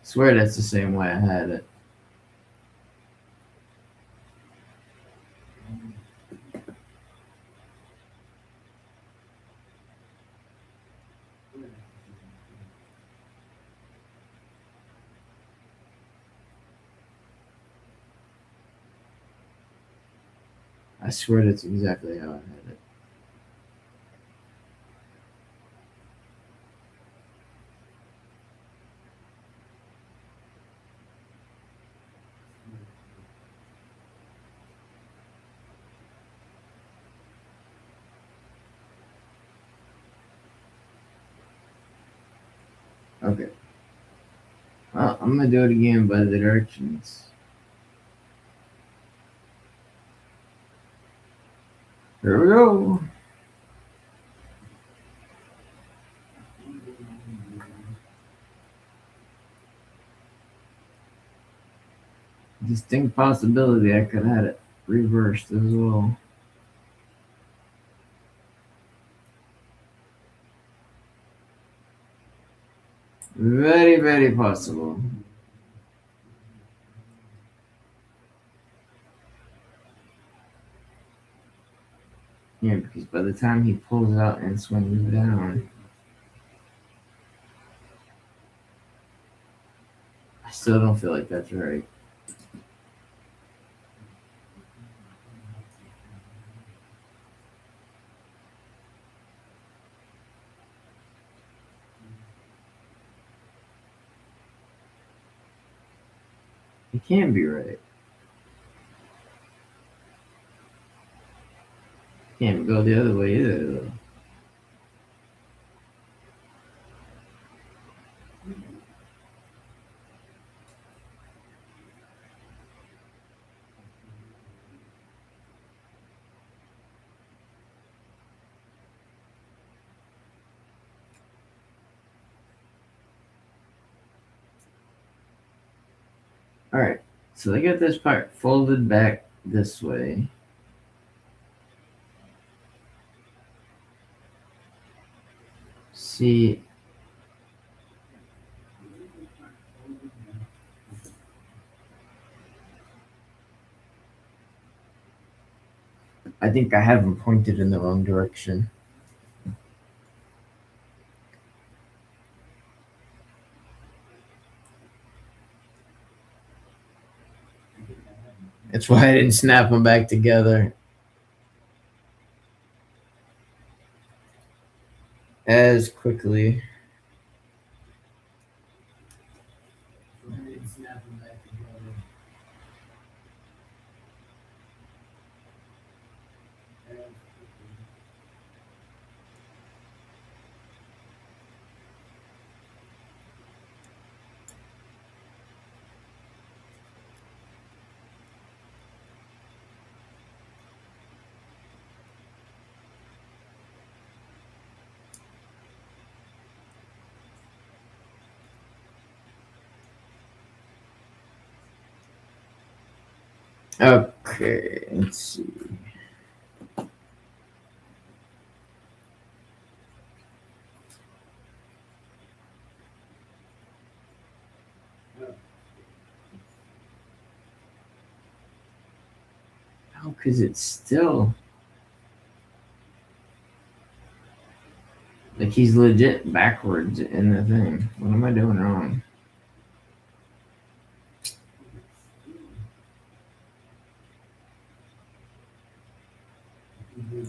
Swear that's the same way I had it. I swear that's exactly how I had it. Okay. Well, I'm gonna do it again by the directions. Here we go. Distinct possibility I could have had it reversed as well. Very, very possible. Yeah, because by the time he pulls out and swings down, I still don't feel like that's right. It can't be right. Can't go the other way either, though. All right, so I get this part folded back this way. See, I think I have them pointed in the wrong direction. That's why I didn't snap them back together as quickly. Okay, let's see. Oh, because it's still like he's legit backwards in the thing. What am I doing wrong?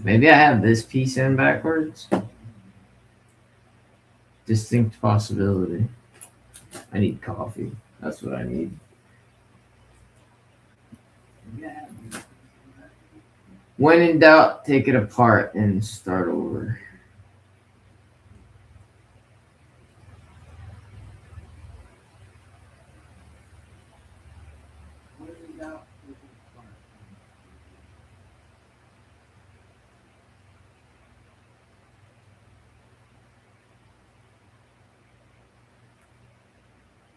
Maybe I have this piece in backwards. Distinct possibility. I need coffee. That's what I need. When in doubt, take it apart and start over.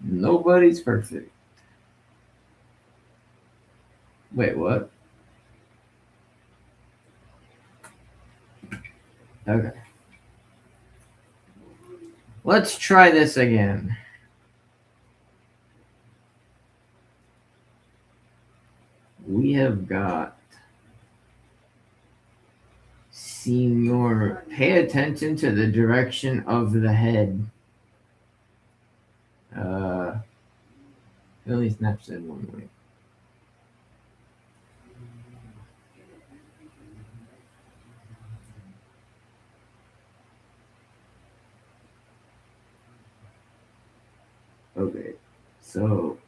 Nobody's perfect. Wait, what? Okay. Let's try this again. We have got Senior. Pay attention to the direction of the head. It only snaps in one way. Okay, so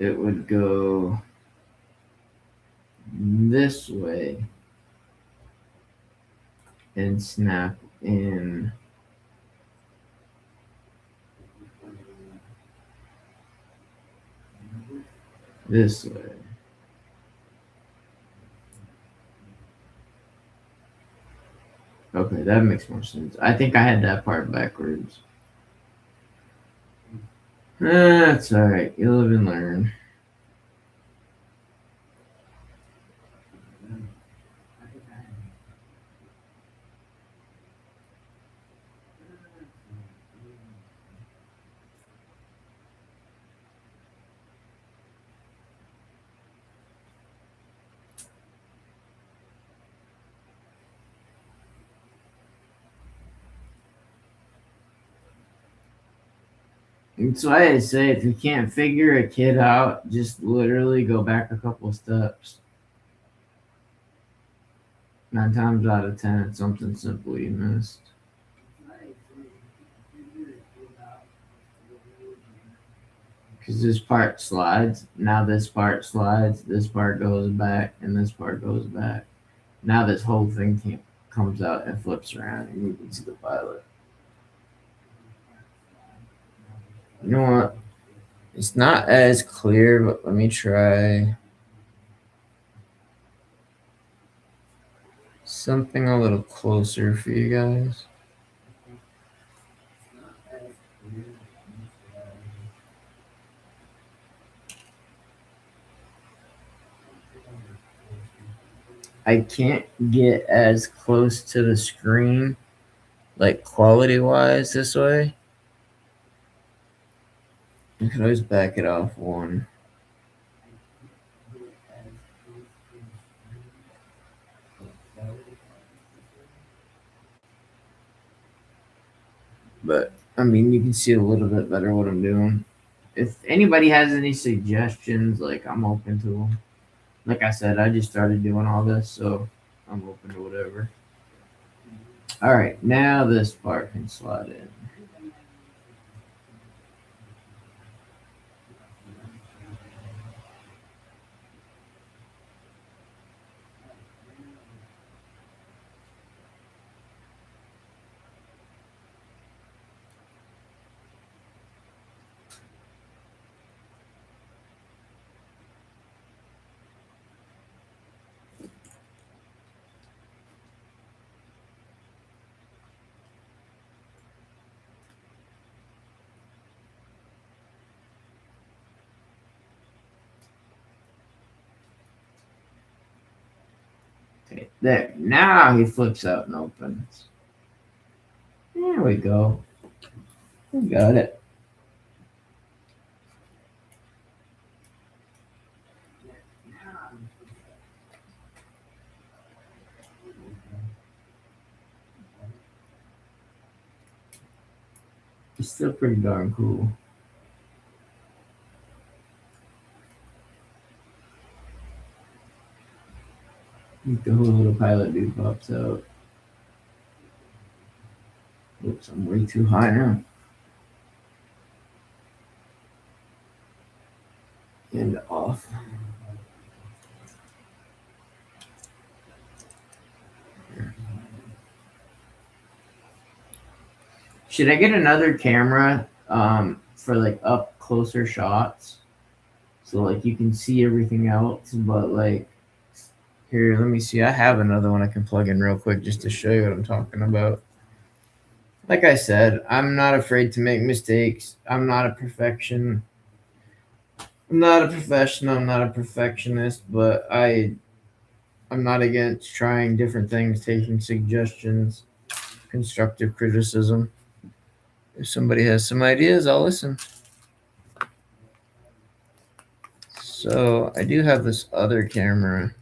it would go this way and snap in this way. Okay, that makes more sense. I think I had that part backwards. That's all right. You live and learn. That's why I say if you can't figure a kid out, just literally go back a couple steps. 9 times out of 10, it's something simple you missed. Because this part slides. Now this part slides. This part goes back, and this part goes back. Now this whole thing comes out and flips around, and you can see the pilot. You know what? It's not as clear, but let me try something a little closer for you guys. I can't get as close to the screen, like quality-wise this way. You can always back it off one. But, I mean, you can see a little bit better what I'm doing. If anybody has any suggestions, like, I'm open to them. Like I said, I just started doing all this, so I'm open to whatever. All right, now this part can slide in. Okay, there. Now he flips out and opens. There we go. We got it. It's still pretty darn cool. The whole little pilot dude pops out. Oops, I'm way too high now. And off. Should I get another camera for like up closer shots? So like you can see everything else, but like here, let me see. I have another one I can plug in real quick just to show you what I'm talking about. Like I said, I'm not afraid to make mistakes. I'm not a professional. I'm not a professional. I'm not a perfectionist, but I'm not against trying different things, taking suggestions, constructive criticism. If somebody has some ideas, I'll listen. So I do have this other camera,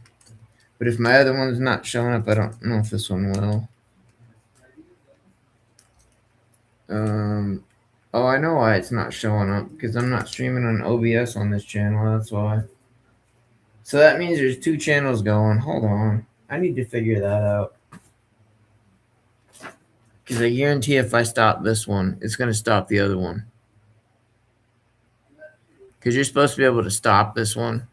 but if my other one's not showing up, I don't know if this one will. Oh, I know why it's not showing up, because I'm not streaming on OBS on this channel. That's why. So that means there's two channels going. Hold on. I need to figure that out. Because I guarantee if I stop this one, it's going to stop the other one. Because you're supposed to be able to stop this one.